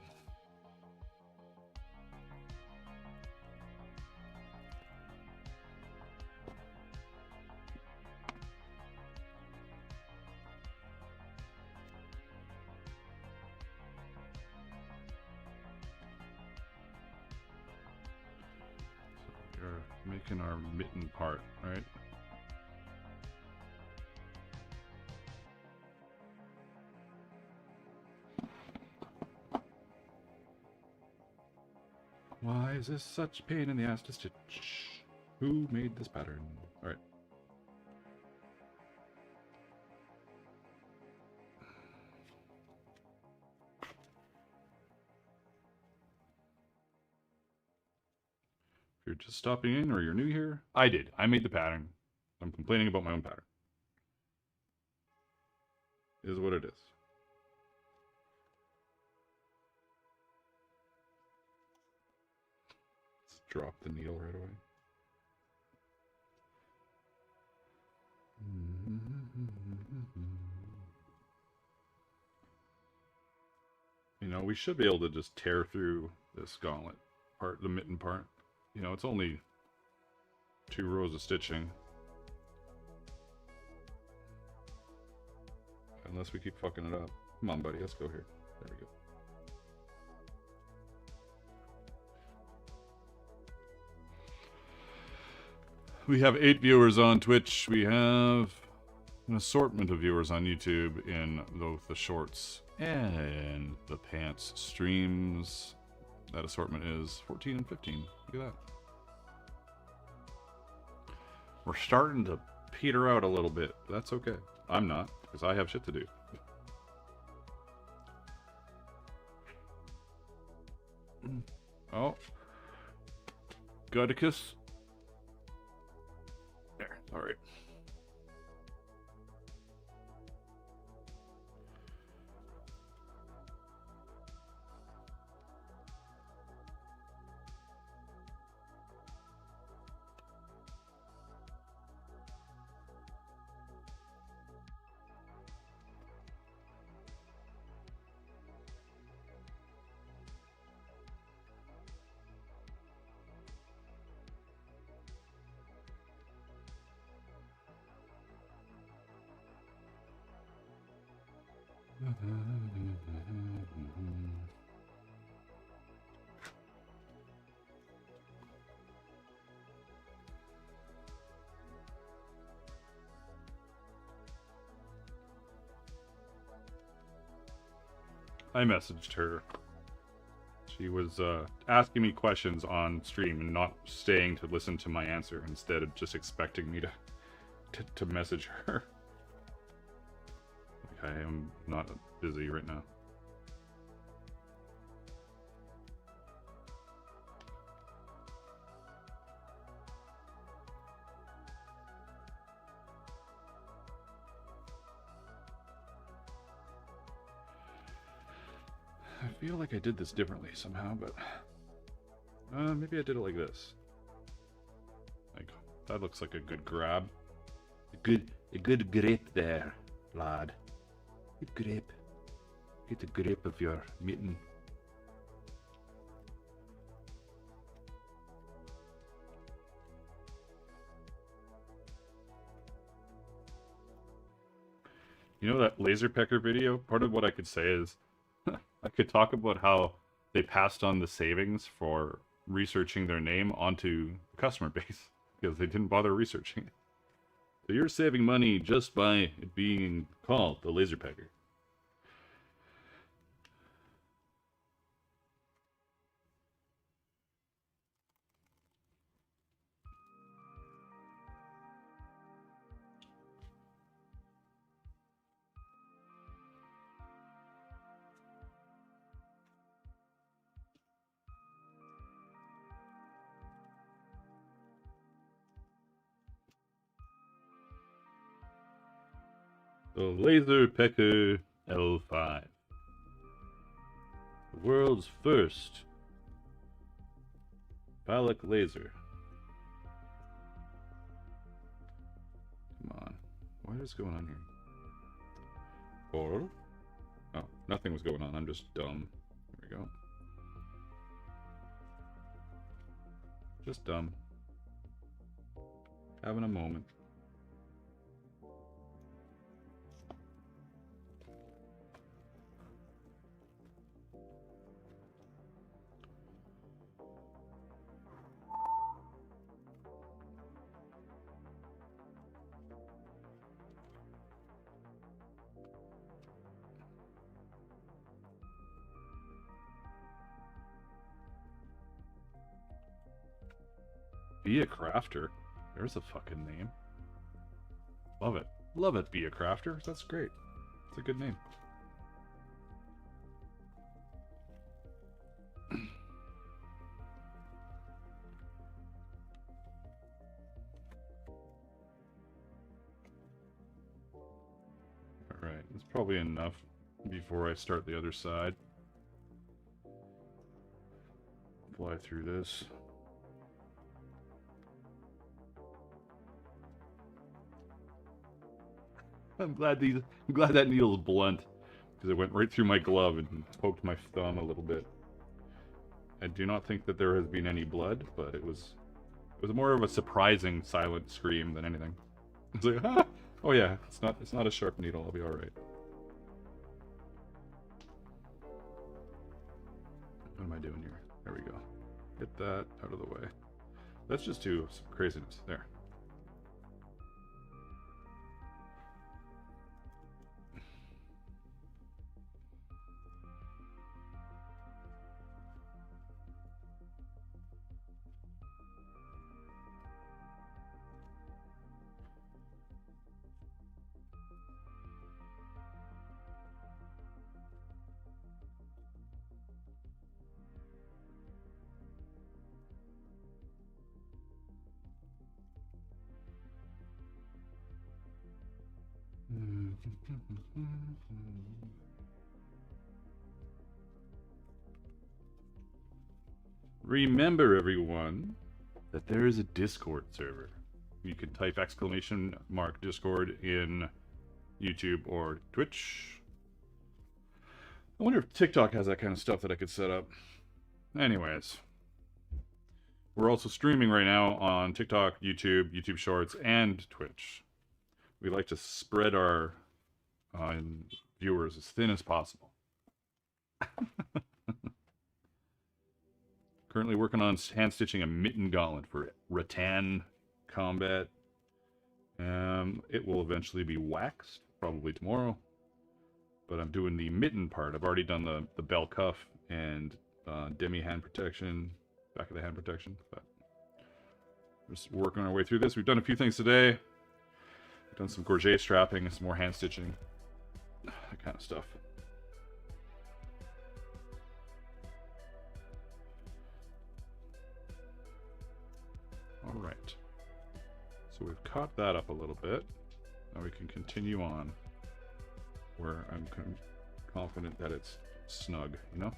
Making our mitten part, right? Why is this such a pain in the ass to stitch? Who made this pattern? All right. If you're just stopping in or you're new here, I did. I made the pattern. I'm complaining about my own pattern. It is what it is. Let's drop the needle right away. You know, we should be able to just tear through this gauntlet part, the mitten part. You know, it's only 2 rows of stitching. Unless we keep fucking it up. Come on, buddy, let's go here. There we go. We have 8 viewers on Twitch. We have an assortment of viewers on YouTube in both the shorts and the pants streams. That assortment is 14 and 15. Look at that. We're starting to peter out a little bit. That's okay. I'm not, because I have shit to do. Oh. Goticus. There. Alright. I messaged her. She was asking me questions on stream and not staying to listen to my answer instead of just expecting me to message her. Like, I am not busy right now. I feel like I did this differently somehow, but maybe I did it like this. Like, that looks like a good grab. A good grip there, lad. Good grip. Get a grip of your mitten. You know that laser pecker video? Part of what I could say is I could talk about how they passed on the savings for researching their name onto the customer base because they didn't bother researching it. So you're saving money just by it being called the laser pecker. The Laser Pecker L5. The world's first phallic laser. Come on. What is going on here? Or? Oh, nothing was going on. I'm just dumb. There we go. Just dumb. Having a moment. Be a crafter. There's a fucking name. Love it. Love it, Be a Crafter. That's great. It's a good name. Alright, that's probably enough before I start the other side. Fly through this. I'm glad that needle's blunt, because it went right through my glove and poked my thumb a little bit. I do not think that there has been any blood, but it was more of a surprising silent scream than anything. It's like, ah! Oh yeah, it's not a sharp needle. I'll be all right. What am I doing here? There we go. Get that out of the way. Let's just do some craziness. There. Remember, everyone, that there is a Discord server. You can type !! Discord in YouTube or Twitch. I wonder if TikTok has that kind of stuff that I could set up. Anyways, we're also streaming right now on TikTok, YouTube, YouTube Shorts, and Twitch. We like to spread our viewers as thin as possible. Currently working on hand stitching a Mitten gauntlet for rattan combat. It will eventually be waxed, probably tomorrow. But I'm doing the Mitten part. I've already done the bell cuff and demi hand protection, back of the hand protection. But we're just working our way through this. We've done a few things today. We've done some Gorget strapping, some more hand stitching, that kind of stuff. All right. So we've caught that up a little bit. Now we can continue on where I'm confident that it's snug, you know?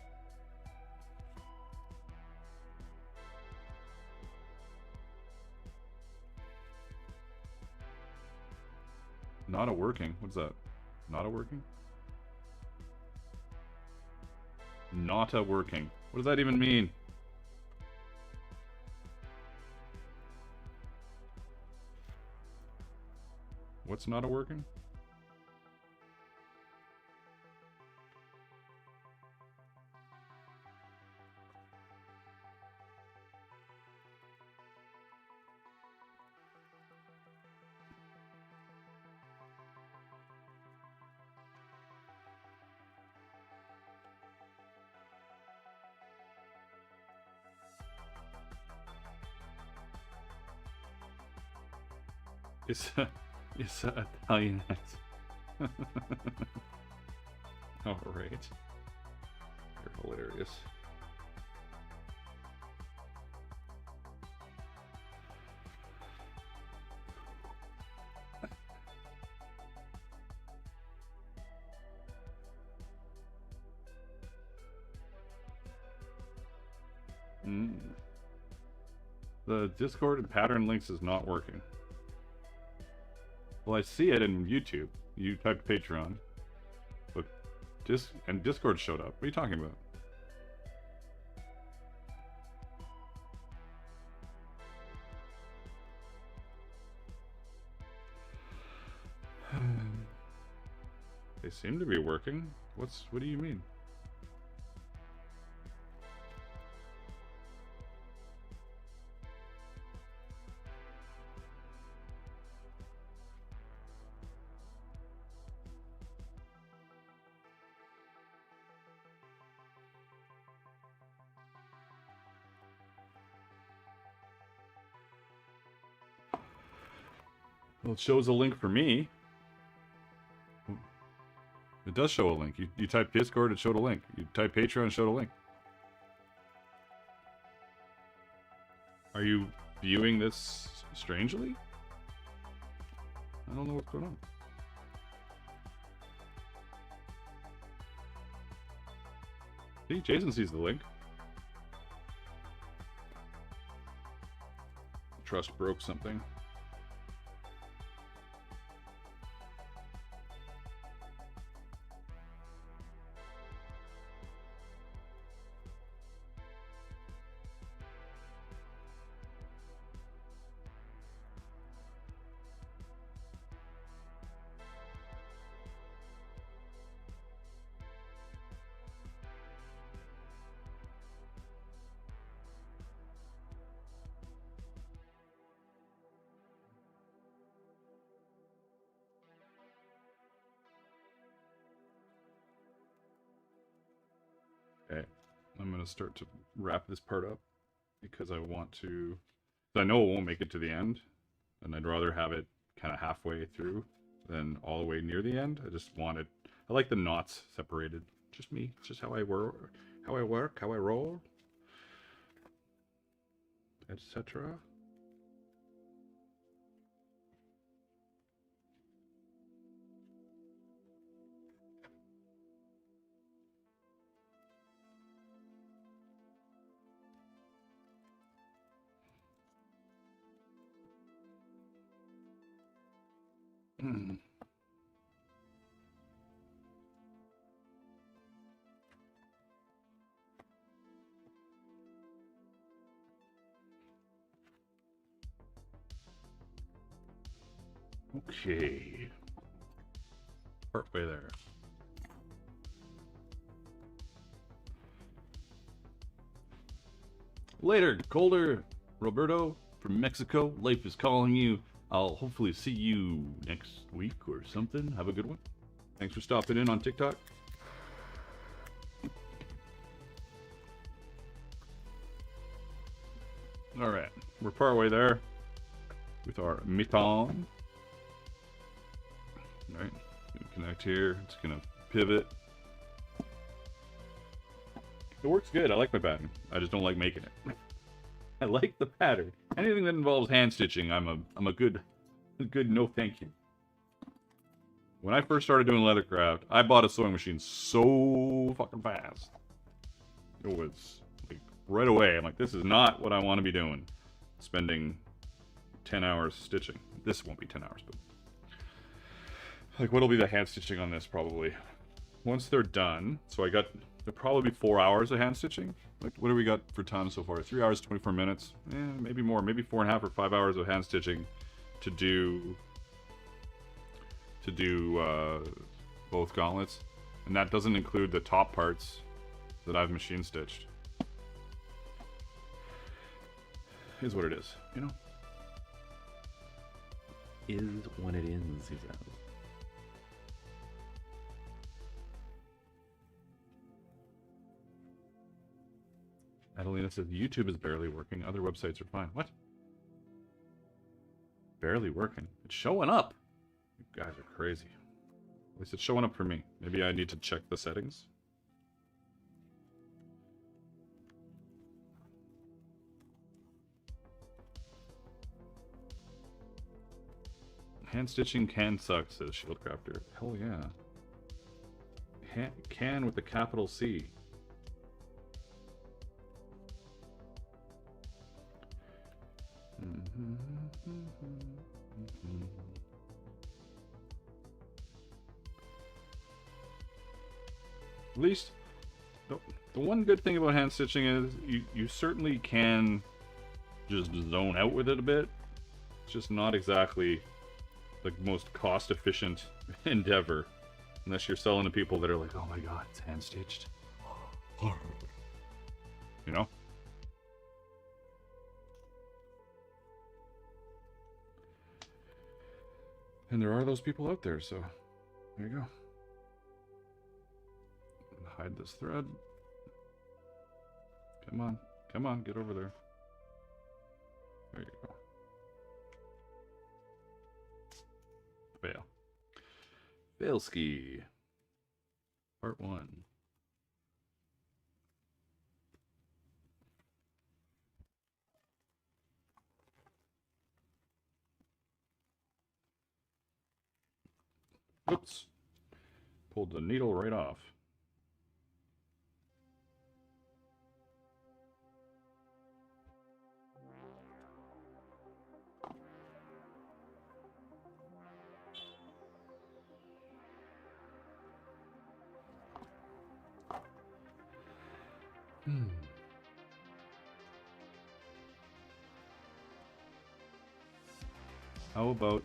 Not a working. What's that? Not a working? Not a working. What does that even mean? What's not a working? It's Italian accent. All right. You're hilarious. The Discord and pattern links is not working. Well, I see it in YouTube. You typed Patreon, but Discord showed up. What are you talking about? They seem to be working. What do you mean? Well, it shows a link for me. It does show a link. You type Discord, it showed a link. You type Patreon, it showed a link. Are you viewing this strangely? I don't know what's going on. See, Jason sees the link. Trust broke something. Okay, I'm going to start to wrap this part up because I want to, I know it won't make it to the end, and I'd rather have it kind of halfway through than all the way near the end. I just want it, I like the knots separated. Just me, it's just how I work, how I roll, etc. Hmm. Okay. Partway there. Later, colder. Roberto from Mexico. Life is calling you. I'll hopefully see you next week or something. Have a good one. Thanks for stopping in on TikTok. All right, we're partway there with our Mitten. All right, connect here. It's gonna pivot. It works good. I like my pattern. I just don't like making it. I like the pattern. Anything that involves hand stitching, I'm a good no thank you. When I first started doing Leathercraft, I bought a sewing machine so fucking fast. It was like right away. I'm like, this is not what I want to be doing. Spending 10 hours stitching. This won't be 10 hours, but like what'll be the hand stitching on this probably? Once they're done, so there'll probably be 4 hours of hand stitching. Like, what do we got for time so far? 3 hours, 24 minutes? Maybe more. Maybe 4.5 or 5 hours of hand stitching to do both gauntlets. And that doesn't include the top parts that I've machine stitched. Is what it is, you know? Is what it is, he says. Adelina says YouTube is barely working. Other websites are fine. What? Barely working. It's showing up. You guys are crazy. At least it's showing up for me. Maybe I need to check the settings. Hand stitching can suck, says Shieldcrafter. Hell yeah. Can with a capital C. At least, the one good thing about hand stitching is you certainly can just zone out with it a bit. It's just not exactly the most cost-efficient endeavor. Unless you're selling to people that are like, oh my god, it's hand-stitched. You know? And there are those people out there, so there you go. Hide this thread. Come on. Come on, get over there. There you go. Fail. Fail ski. Part 1. Oops. Pulled the needle right off. How about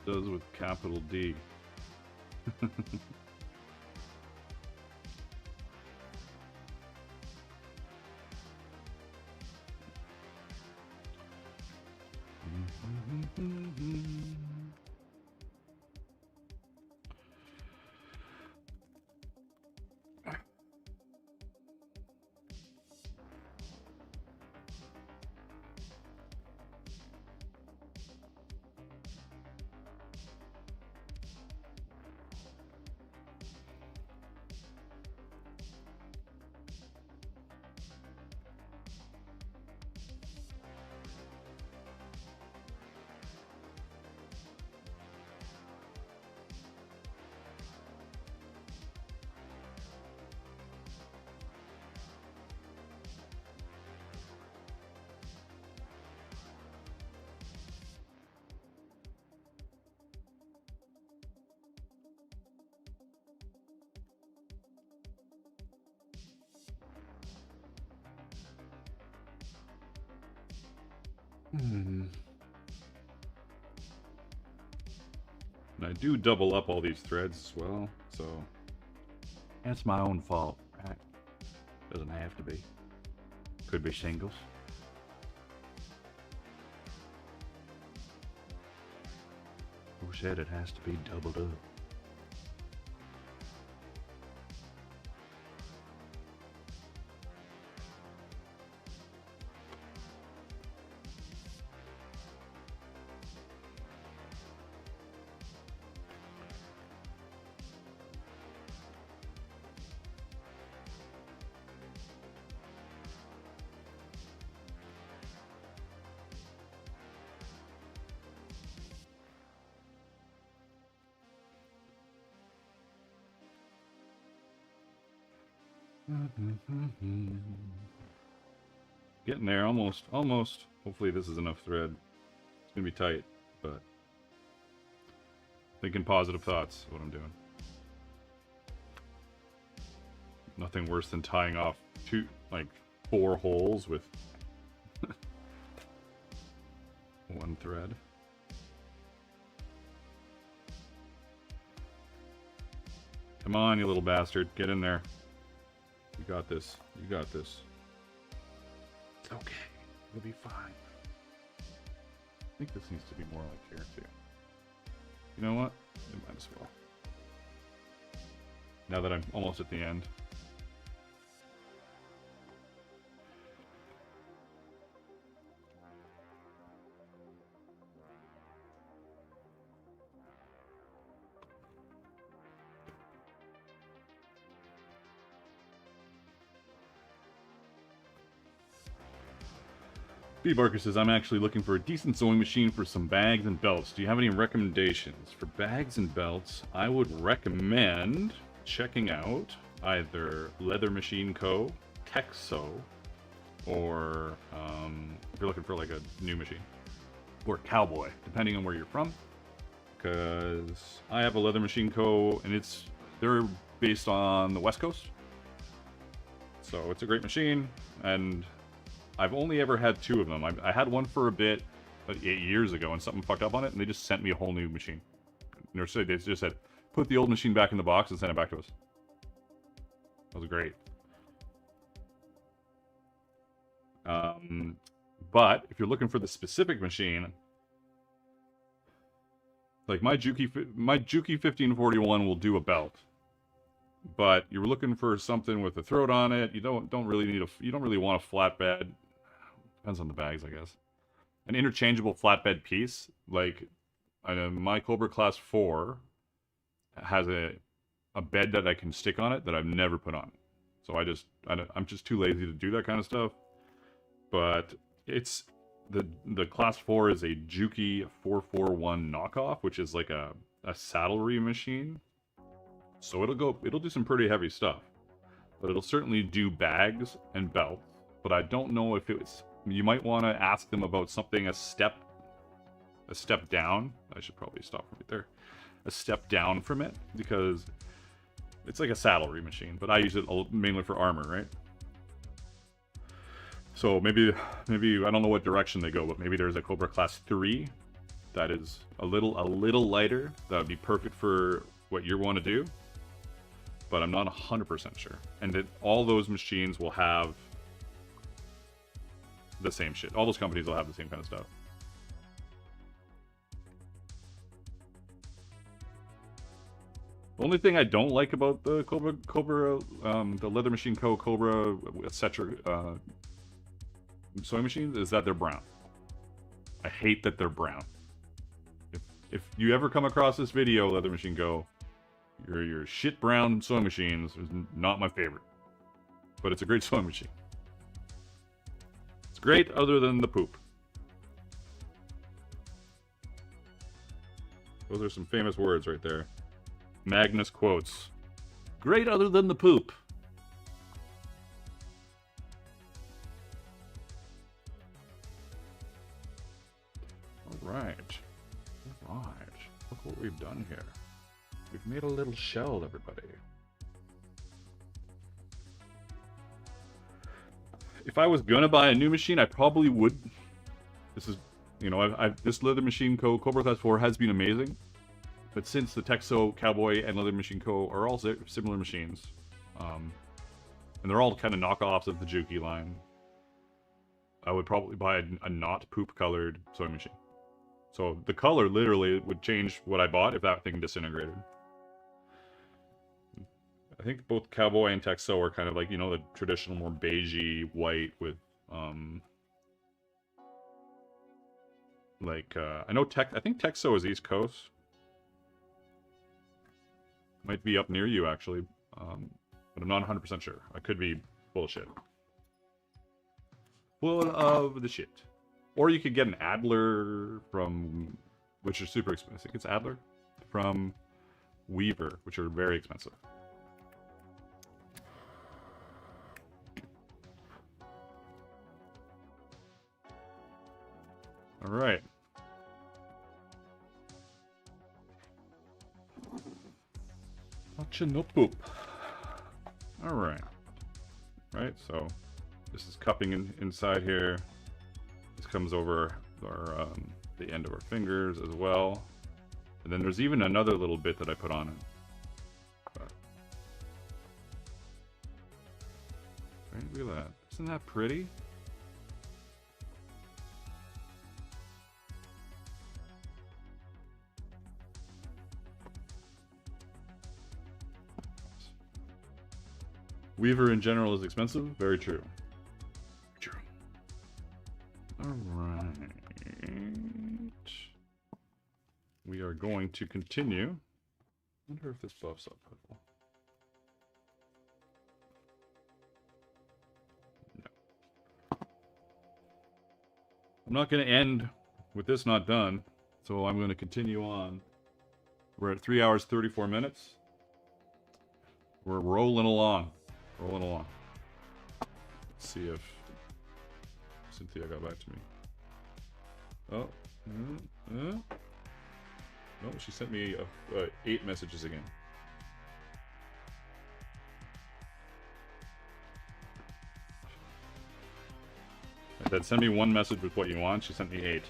does with capital D? And I do double up all these threads as well, so that's my own fault, right? Doesn't have to be. Could be singles. Who said it has to be doubled up? Getting there, almost. Hopefully this is enough thread. It's gonna be tight, but thinking positive thoughts is what I'm doing. Nothing worse than tying off 4 holes with one thread. Come on, you little bastard. Get in there. You got this. You got this. It's okay. You'll be fine. I think this needs to be more like here, too. You know what? It might as well. Now that I'm almost at the end. B. Barker says, I'm actually looking for a decent sewing machine for some bags and belts. Do you have any recommendations? For bags and belts, I would recommend checking out either Leather Machine Co., Texo, or if you're looking for like a new machine, or Cowboy, depending on where you're from. Because I have a Leather Machine Co., and they're based on the West Coast. So it's a great machine, and I've only ever had 2 of them. I had one for a bit, 8 years ago, and something fucked up on it, and they just sent me a whole new machine. They just said, put the old machine back in the box and send it back to us. That was great. But if you're looking for the specific machine, like my Juki 1541 will do a belt. But you're looking for something with a throat on it. You don't really want a flatbed. Depends on the bags, I guess. An interchangeable flatbed piece, like my Cobra Class 4 has a bed that I can stick on it that I've never put on. So I'm just too lazy to do that kind of stuff. But it's the Class 4 is a Juki 441 knockoff, which is like a saddlery machine. So it'll do some pretty heavy stuff. But it'll certainly do bags and belts. But I don't know if you might want to ask them about something a step down. I should probably stop right there. A step down from it, because it's like a saddlery machine, but I use it mainly for armor, right? So maybe I don't know what direction they go, but maybe there's a Cobra Class 3 that is a little lighter. That would be perfect for what you want to do. But I'm not 100% sure. And that all those machines will have the same shit. All those companies will have the same kind of stuff. The only thing I don't like about the the Leather Machine Co. Cobra, etc. Sewing machines is that they're brown. I hate that they're brown. If you ever come across this video, Leather Machine Co., your shit brown sewing machines is not my favorite. But it's a great sewing machine. It's great other than the poop. Those are some famous words right there. Magnus quotes. Great other than the poop. Alright. Alright. Look what we've done here. We've made a little shell, everybody. If I was gonna buy a new machine, I probably would This is, you know, this Leather Machine Co. Cobra Class 4 has been amazing, but since the Texo, Cowboy, and Leather Machine Co. are all similar machines, and they're all kind of knockoffs of the Juki line, I would probably buy a not poop-colored sewing machine. So the color literally would change what I bought if that thing disintegrated. I think both Cowboy and Texo are kind of like, you know, the traditional more beigey white with, I know I think Texo is East Coast. Might be up near you, actually. But I'm not 100% sure. I could be bullshit. Full of the shit. Or you could get an Adler from, which are super expensive. I think it's Adler. From Weaver, which are very expensive. Alright. No poop. Alright. Right, so this is cupping inside here. This comes over our the end of our fingers as well. And then there's even another little bit that I put on it. But, right, look at that. Isn't that pretty? Weaver in general is expensive. Very true. True. Alright. We are going to continue. I wonder if this buffs up purple. No. I'm not going to end with this not done, so I'm going to continue on. We're at 3 hours 34 minutes. We're rolling along. Rolling along. Let's see if Cynthia got back to me. Oh. No, she sent me 8 messages again. I said, send me 1 message with what you want. She sent me 8.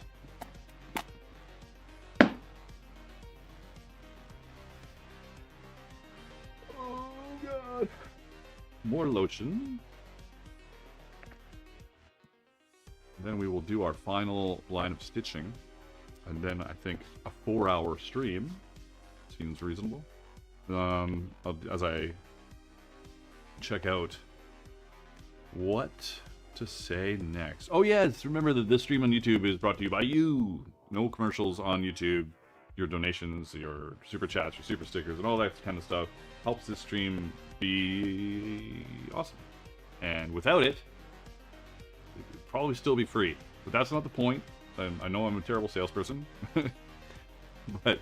Oh, God. More lotion. Then we will do our final line of stitching. And then I think a 4-hour stream seems reasonable. As I check out what to say next. Oh yes, remember that this stream on YouTube is brought to you by you. No commercials on YouTube. Your donations, your super chats, your super stickers, and all that kind of stuff helps this stream be awesome. And without it, it'd probably still be free. But that's not the point. I know I'm a terrible salesperson, but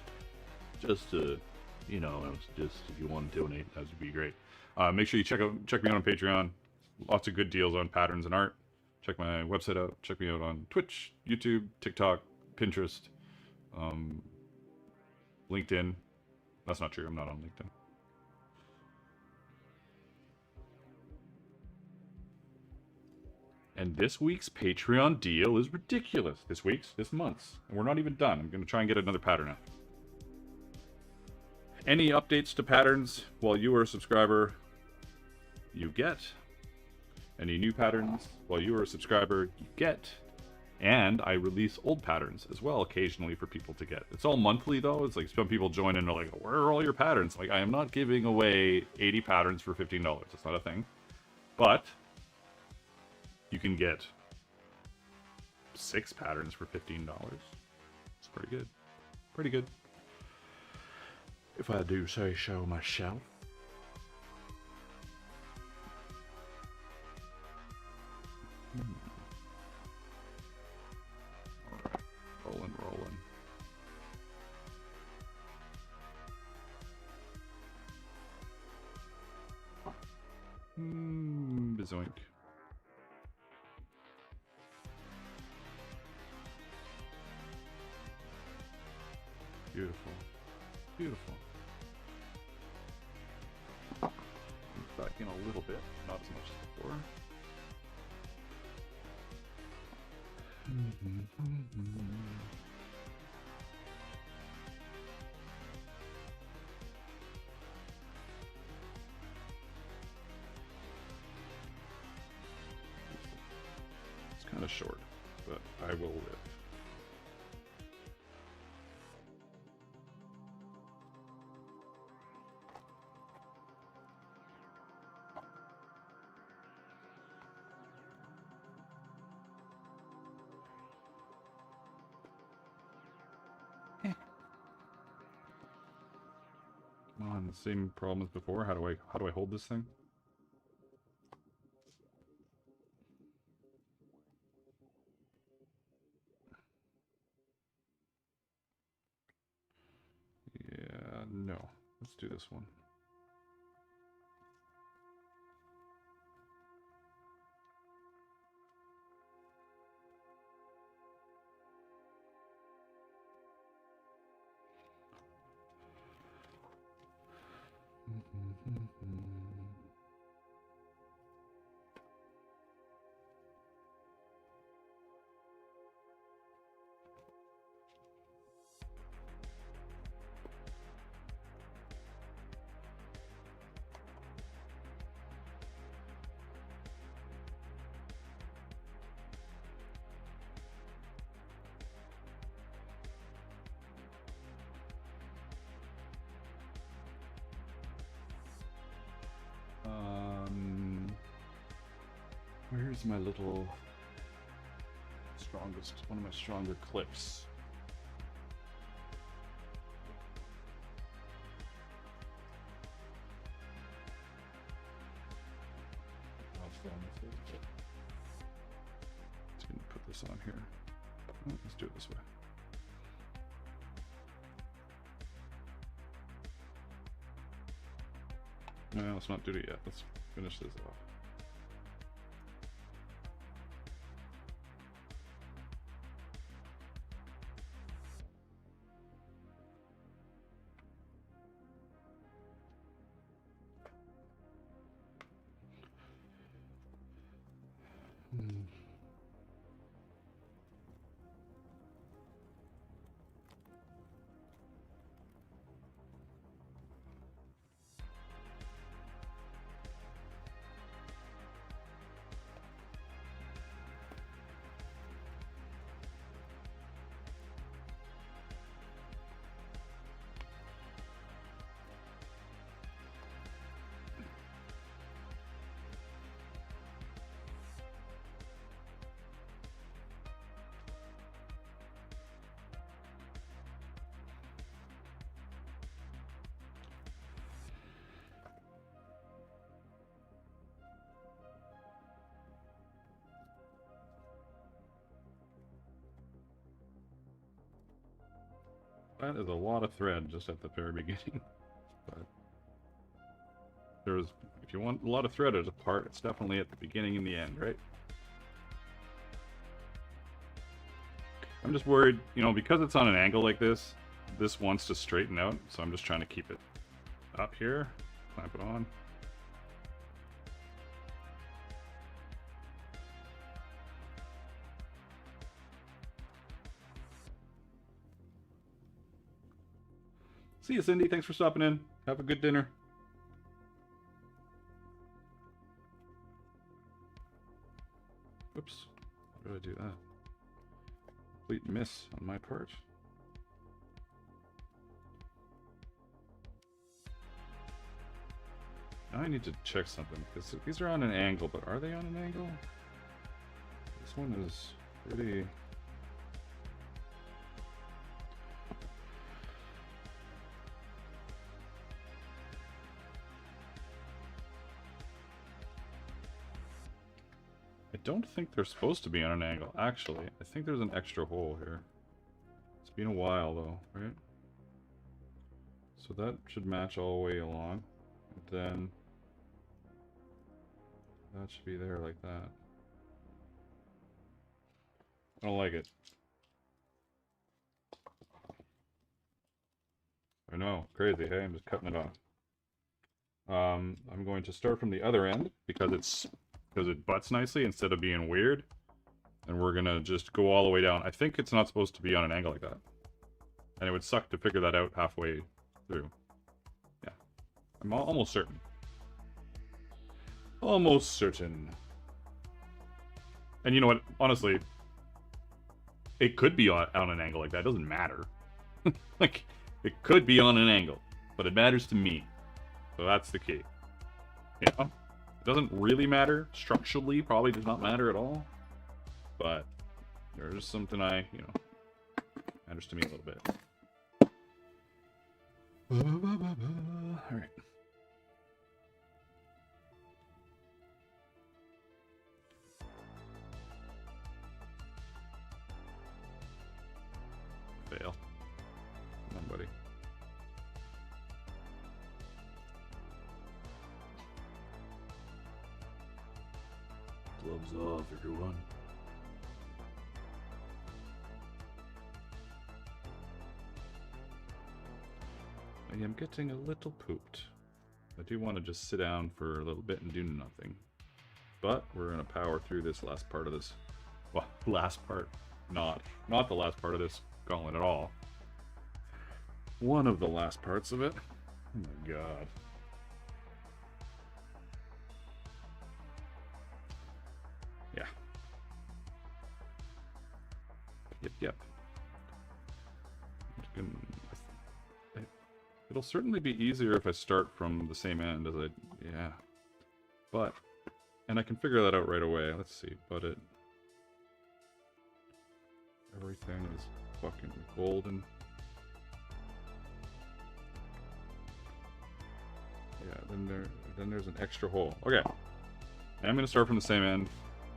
just to, you know, just if you want to donate, that would be great. Make sure you check me out on Patreon. Lots of good deals on patterns and art. Check my website out. Check me out on Twitch, YouTube, TikTok, Pinterest, LinkedIn. That's not true. I'm not on LinkedIn. And this week's Patreon deal is ridiculous. This month's. And we're not even done. I'm going to try and get another pattern out. Any updates to patterns while you are a subscriber, you get. Any new patterns while you are a subscriber, you get. And I release old patterns as well occasionally for people to get. It's all monthly though. It's like some people join in and are like, where are all your patterns? Like, I am not giving away 80 patterns for $15. It's not a thing. But you can get 6 patterns for $15. It's pretty good. Pretty good. If I do say so myself. Alright. Rolling. Bizoink. Beautiful. Beautiful. Back in a little bit, not as much as before. It's kind of short, but I will live. Come on, the same problem as before. How do I hold this thing? Yeah, no. Let's do this one. Where's my little one of my stronger clips? Let's put this on here. Oh, let's do it this way. No, let's not do it yet. Let's finish this off. That is a lot of thread just at the very beginning. But if you want a lot of thread at a part, it's definitely at the beginning and the end, right? I'm just worried, you know, because it's on an angle like this wants to straighten out, so I'm just trying to keep it up here, clamp it on. See you, Cindy. Thanks for stopping in. Have a good dinner. Oops. Why did I do that? Complete miss on my part. Now I need to check something, because these are on an angle, but are they on an angle? This one is pretty... I don't think they're supposed to be on an angle, actually. I think there's an extra hole here. It's been a while, though, right? So that should match all the way along. And then that should be there like that. I don't like it. I know, crazy, hey? I'm just cutting it off. I'm going to start from the other end because it butts nicely instead of being weird. And we're gonna just go all the way down. I think it's not supposed to be on an angle like that. And it would suck to figure that out halfway through. Yeah. I'm almost certain. Almost certain. And you know what? Honestly, it could be on an angle like that. It doesn't matter. Like, it could be on an angle. But it matters to me. So that's the key. You know? It doesn't really matter. Structurally, probably does not matter at all. But there's something matters to me a little bit. Alright. Fail. Come on, buddy. Gloves off, everyone. I am getting a little pooped. I do want to just sit down for a little bit and do nothing. But we're going to power through this last part of this. Well, last part. Not the last part of this gauntlet at all. One of the last parts of it. Oh my god. Yeah. Yep. It'll certainly be easier if I start from the same end as yeah. But, and I can figure that out right away. Let's see, but everything is fucking golden. Yeah, then there's an extra hole. Okay. I'm gonna start from the same end,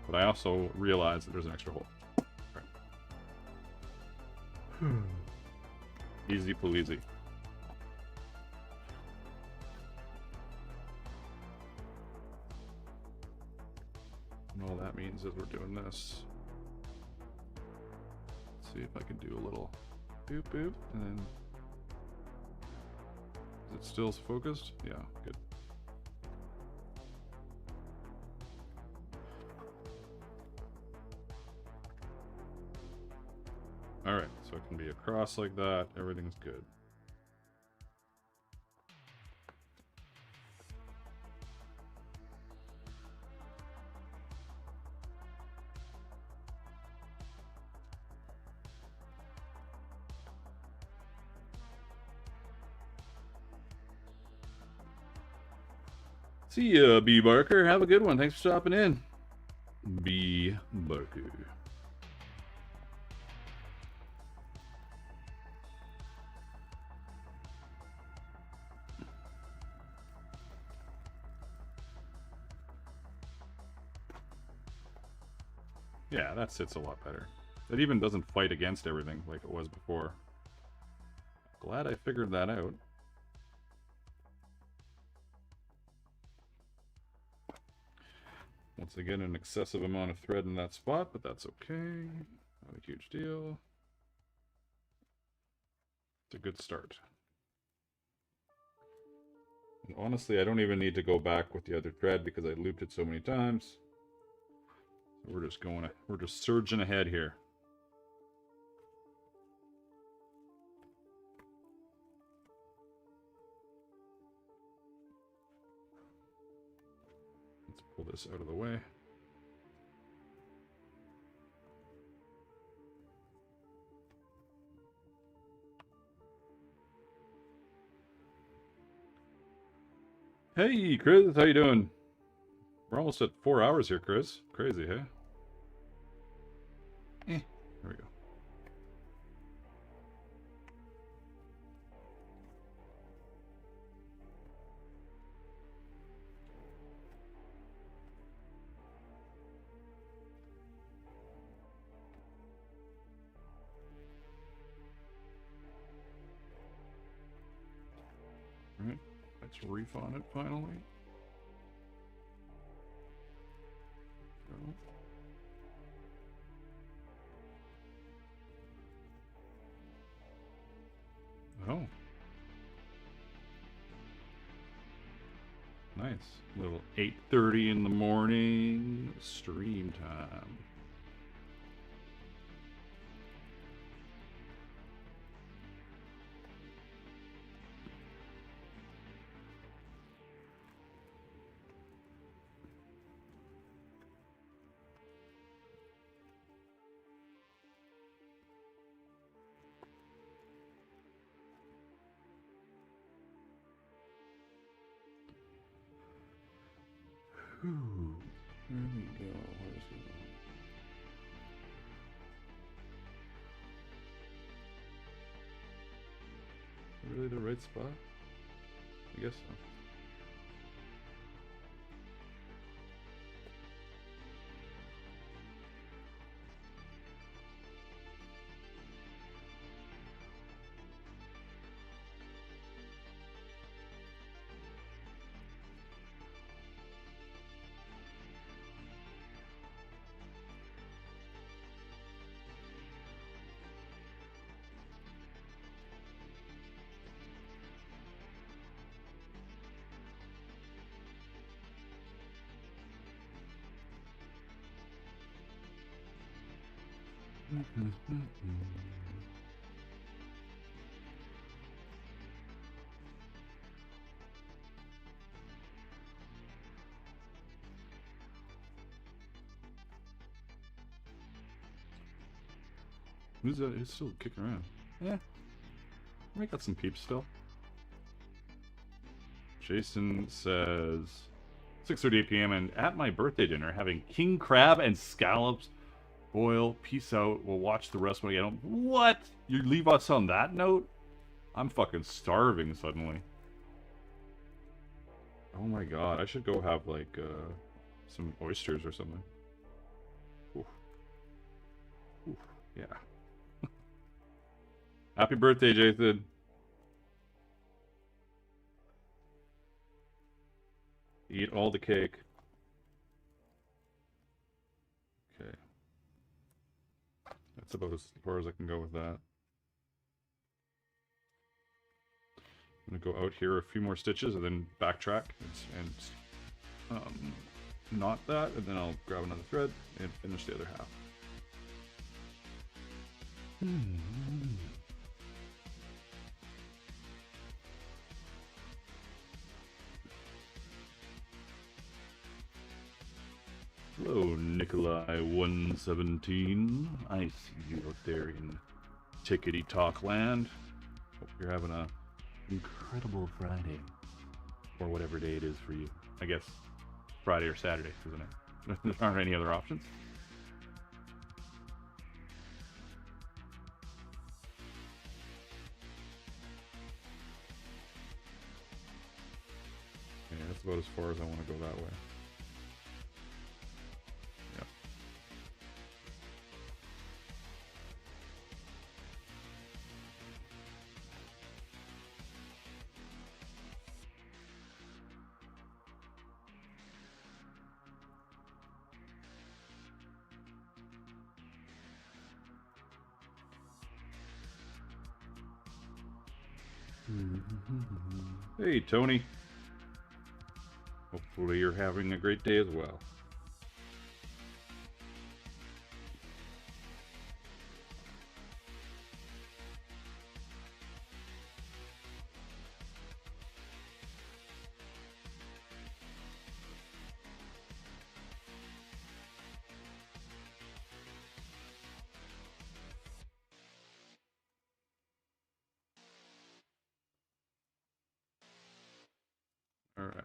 but I also realize that there's an extra hole. Right. Easy pleasy. And all that means is we're doing this. Let's see if I can do a little boop boop, and then is it still focused? Yeah, good. Alright, so it can be across like that, everything's good. See ya, B. Barker. Have a good one. Thanks for stopping in. B. Barker. Yeah, that sits a lot better. It even doesn't fight against everything like it was before. Glad I figured that out. Once again, an excessive amount of thread in that spot, but that's okay. Not a huge deal. It's a good start. And honestly, I don't even need to go back with the other thread because I looped it so many times. We're just surging ahead here. Let's pull this out of the way. Hey, Chris, how you doing? We're almost at 4 hours here, Chris. Crazy, hey? There we go. All right, let's reef on it finally. Go. Oh. Nice. Little 8:30 in the morning stream time. Whew. There we go. Where's it? Really the right spot? I guess so. Who's that? Who's still kicking around? Yeah. I got some peeps still. Jason says 6:38 p.m. and at my birthday dinner having king crab and scallops. Boil, peace out. We'll watch the rest when I get home. What? You leave us on that note? I'm fucking starving suddenly. Oh my god, I should go have like some oysters or something. Oof. Oof. Yeah. Happy birthday, Jason. Eat all the cake. Okay. That's about as far as I can go with that. I'm gonna go out here a few more stitches and then backtrack and knot that, and then I'll grab another thread and finish the other half. Hello, Nikolai117. I see you out there in Tickety Talk Land. Hope you're having a incredible Friday. Or whatever day it is for you. I guess Friday or Saturday, isn't it? There aren't any other options. Yeah, that's about as far as I want to go that way. Yep. Hey, Tony. Hopefully you're having a great day as well. Alright.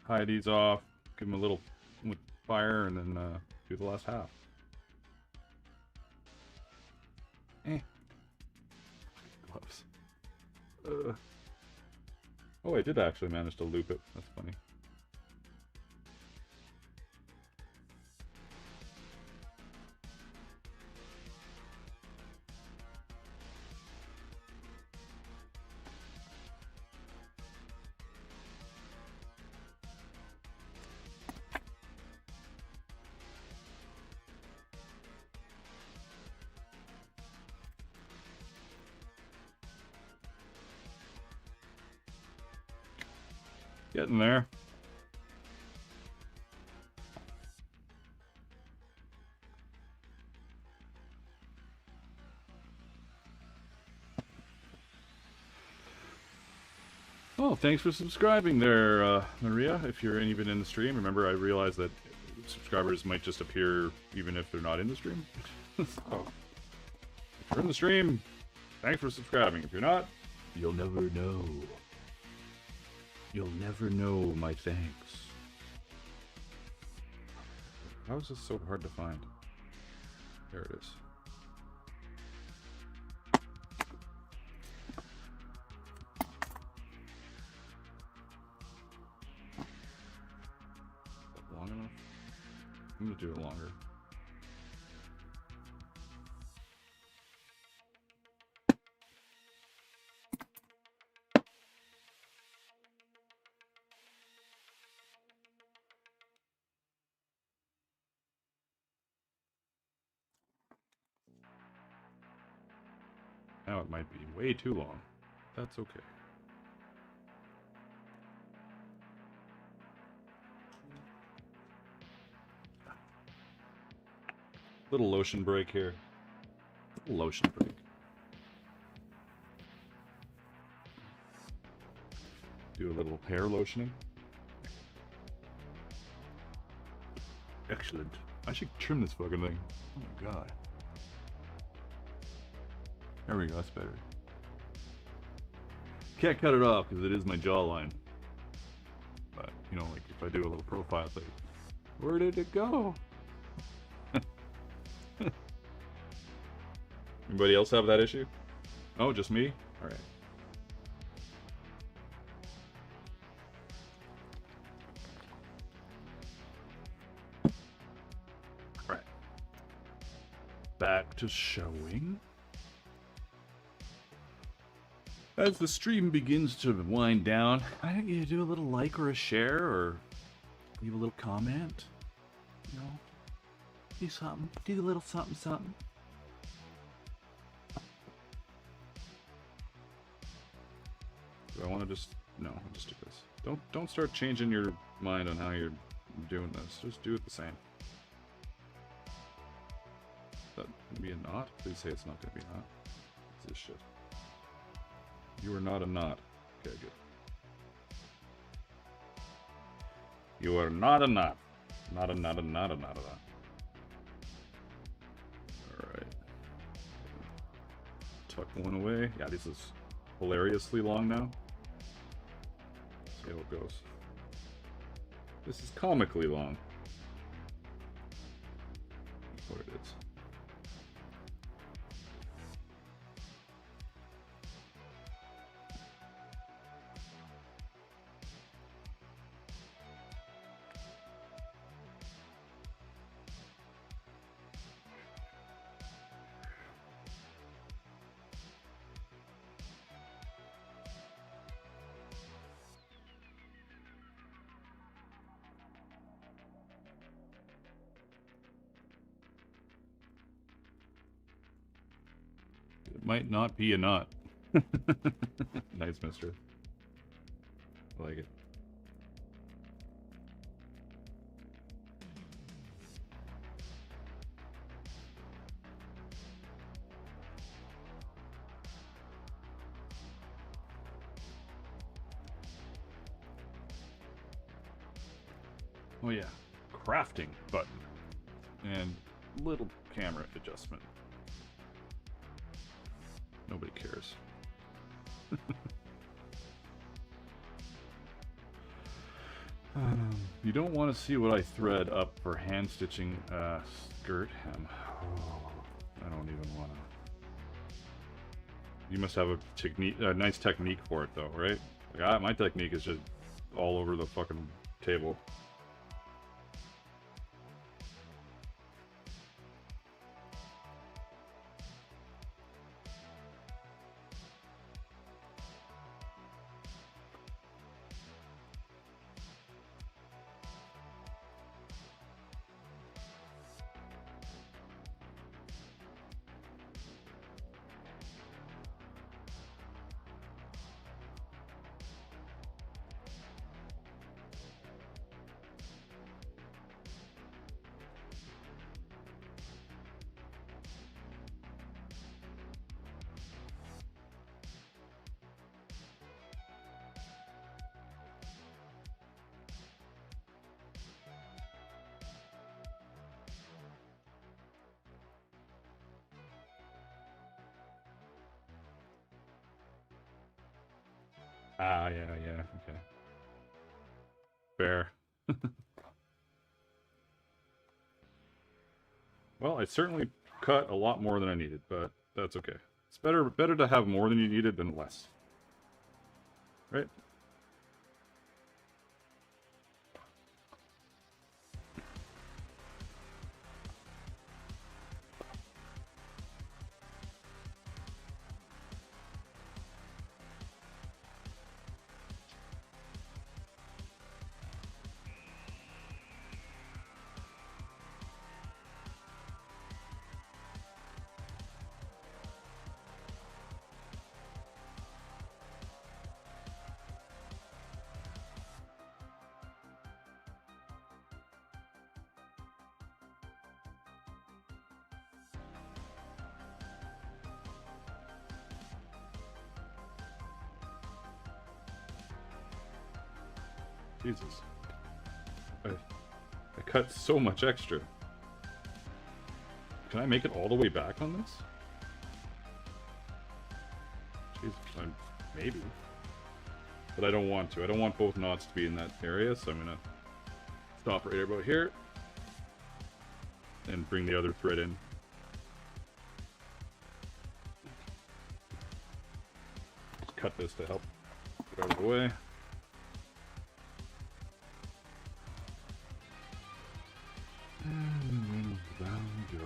Hide these off, give them a little with fire, and then do the last half. Gloves. Oh, I did actually manage to loop it. That's funny. Getting there. Oh, thanks for subscribing there, Maria. If you're even in the stream, remember I realized that subscribers might just appear even if they're not in the stream. So, if you're in the stream, thanks for subscribing. If you're not, you'll never know. You'll never know my thanks. How is this so hard to find? There it is. Is that long enough? I'm gonna do it longer. Now it might be way too long. That's okay. Little lotion break here. Little lotion break. Do a little hair lotioning. Excellent. I should trim this fucking thing. Oh my god. There we go, that's better. Can't cut it off because it is my jawline. But, you know, like if I do a little profile, it's like, where did it go? Anybody else have that issue? Oh, just me? Alright. Alright. Back to showing. As the stream begins to wind down, I think you do a little like or a share or leave a little comment. You know, do something. Do a little something, something. Do I want to just... No, I'll just do this. Don't start changing your mind on how you're doing this. Just do it the same. Is that going to be a knot? Please say it's not going to be a knot. What's this shit? You are not a knot. Okay, good. You are not a knot. Not a knot, a knot, a knot, a knot. Alright. Tuck one away. Yeah, this is hilariously long now. See how it goes. This is comically long. That's what it is. It might not be a knot. Nice, mister. I like it. Oh yeah, crafting button and little camera adjustment. Nobody cares. You don't want to see what I thread up for hand stitching skirt hem. Oh, I don't even want to. You must have a nice technique for it though, right? Like my technique is just all over the fucking table. Ah, yeah, okay. fair. Well, I certainly cut a lot more than I needed, but that's okay. It's better to have more than you needed than less. Right? Jesus. I cut so much extra. Can I make it all the way back on this? Jeez, maybe. But I don't want to. I don't want both knots to be in that area, so I'm gonna stop right about here and bring the other thread in. Just cut this to help get out of the way. And down we go.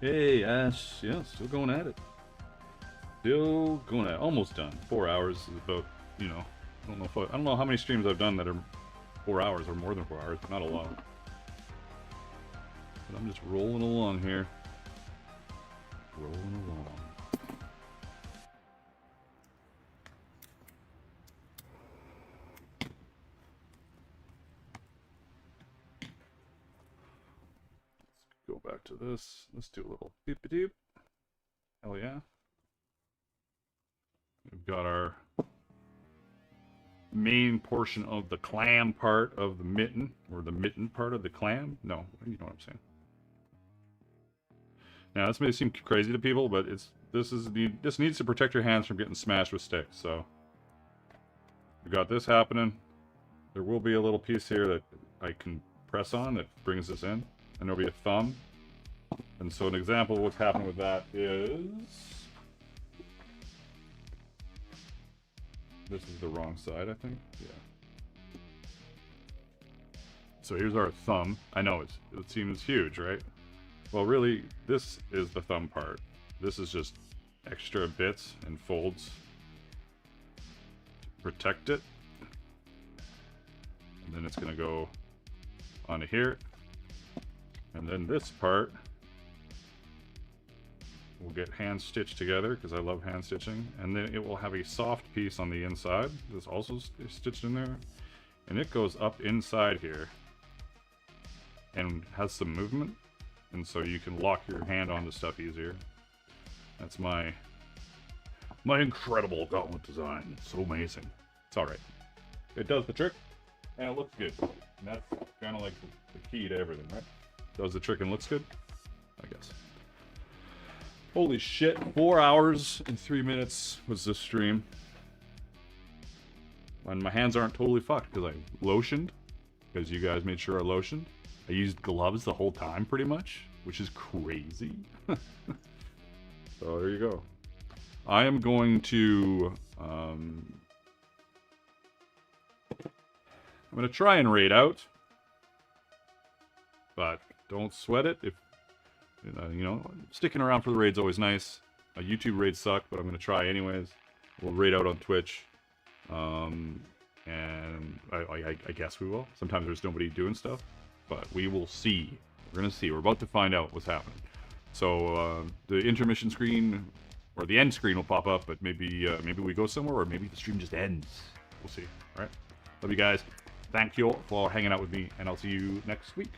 Hey, Ash. Yeah, still going at it. Still going at it. Almost done. 4 hours is about, you know, I don't know how many streams I've done that are 4 hours or more than 4 hours, but not a lot. But I'm just rolling along here. Rolling along. Go back to this. Let's do a little beep-a-doop. Hell yeah. We've got our main portion of the clam part of the mitten, or the mitten part of the clam. No, you know what I'm saying. Now this may seem crazy to people, but this needs to protect your hands from getting smashed with sticks. So we got this happening. There will be a little piece here that I can press on that brings this in. And there'll be a thumb. And so an example of what's happening with that is... This is the wrong side, I think. Yeah. So here's our thumb. I know it seems huge, right? Well, really, this is the thumb part. This is just extra bits and folds to protect it. And then it's going to go onto here. And then this part will get hand stitched together because I love hand stitching. And then it will have a soft piece on the inside that's also stitched in there. And it goes up inside here and has some movement. And so you can lock your hand onto stuff easier. That's my incredible gauntlet design. It's so amazing. It's alright. It does the trick and it looks good. And that's kind of like the key to everything, right? Does the trick and looks good. I guess. Holy shit, 4 hours and 3 minutes was this stream. And my hands aren't totally fucked because I lotioned, because you guys made sure I lotioned. I used gloves the whole time pretty much, which is crazy. So there you go. I am going to I'm going to try and raid out, but don't sweat it. If you know, sticking around for the raid's always nice. YouTube raids suck, but I'm going to try anyways. We'll raid out on Twitch, and I guess we will. Sometimes there's nobody doing stuff, but we will see. We're going to see. We're about to find out what's happening. So the intermission screen or the end screen will pop up, but maybe we go somewhere, or maybe the stream just ends. We'll see. All right. Love you guys. Thank you all for hanging out with me, and I'll see you next week.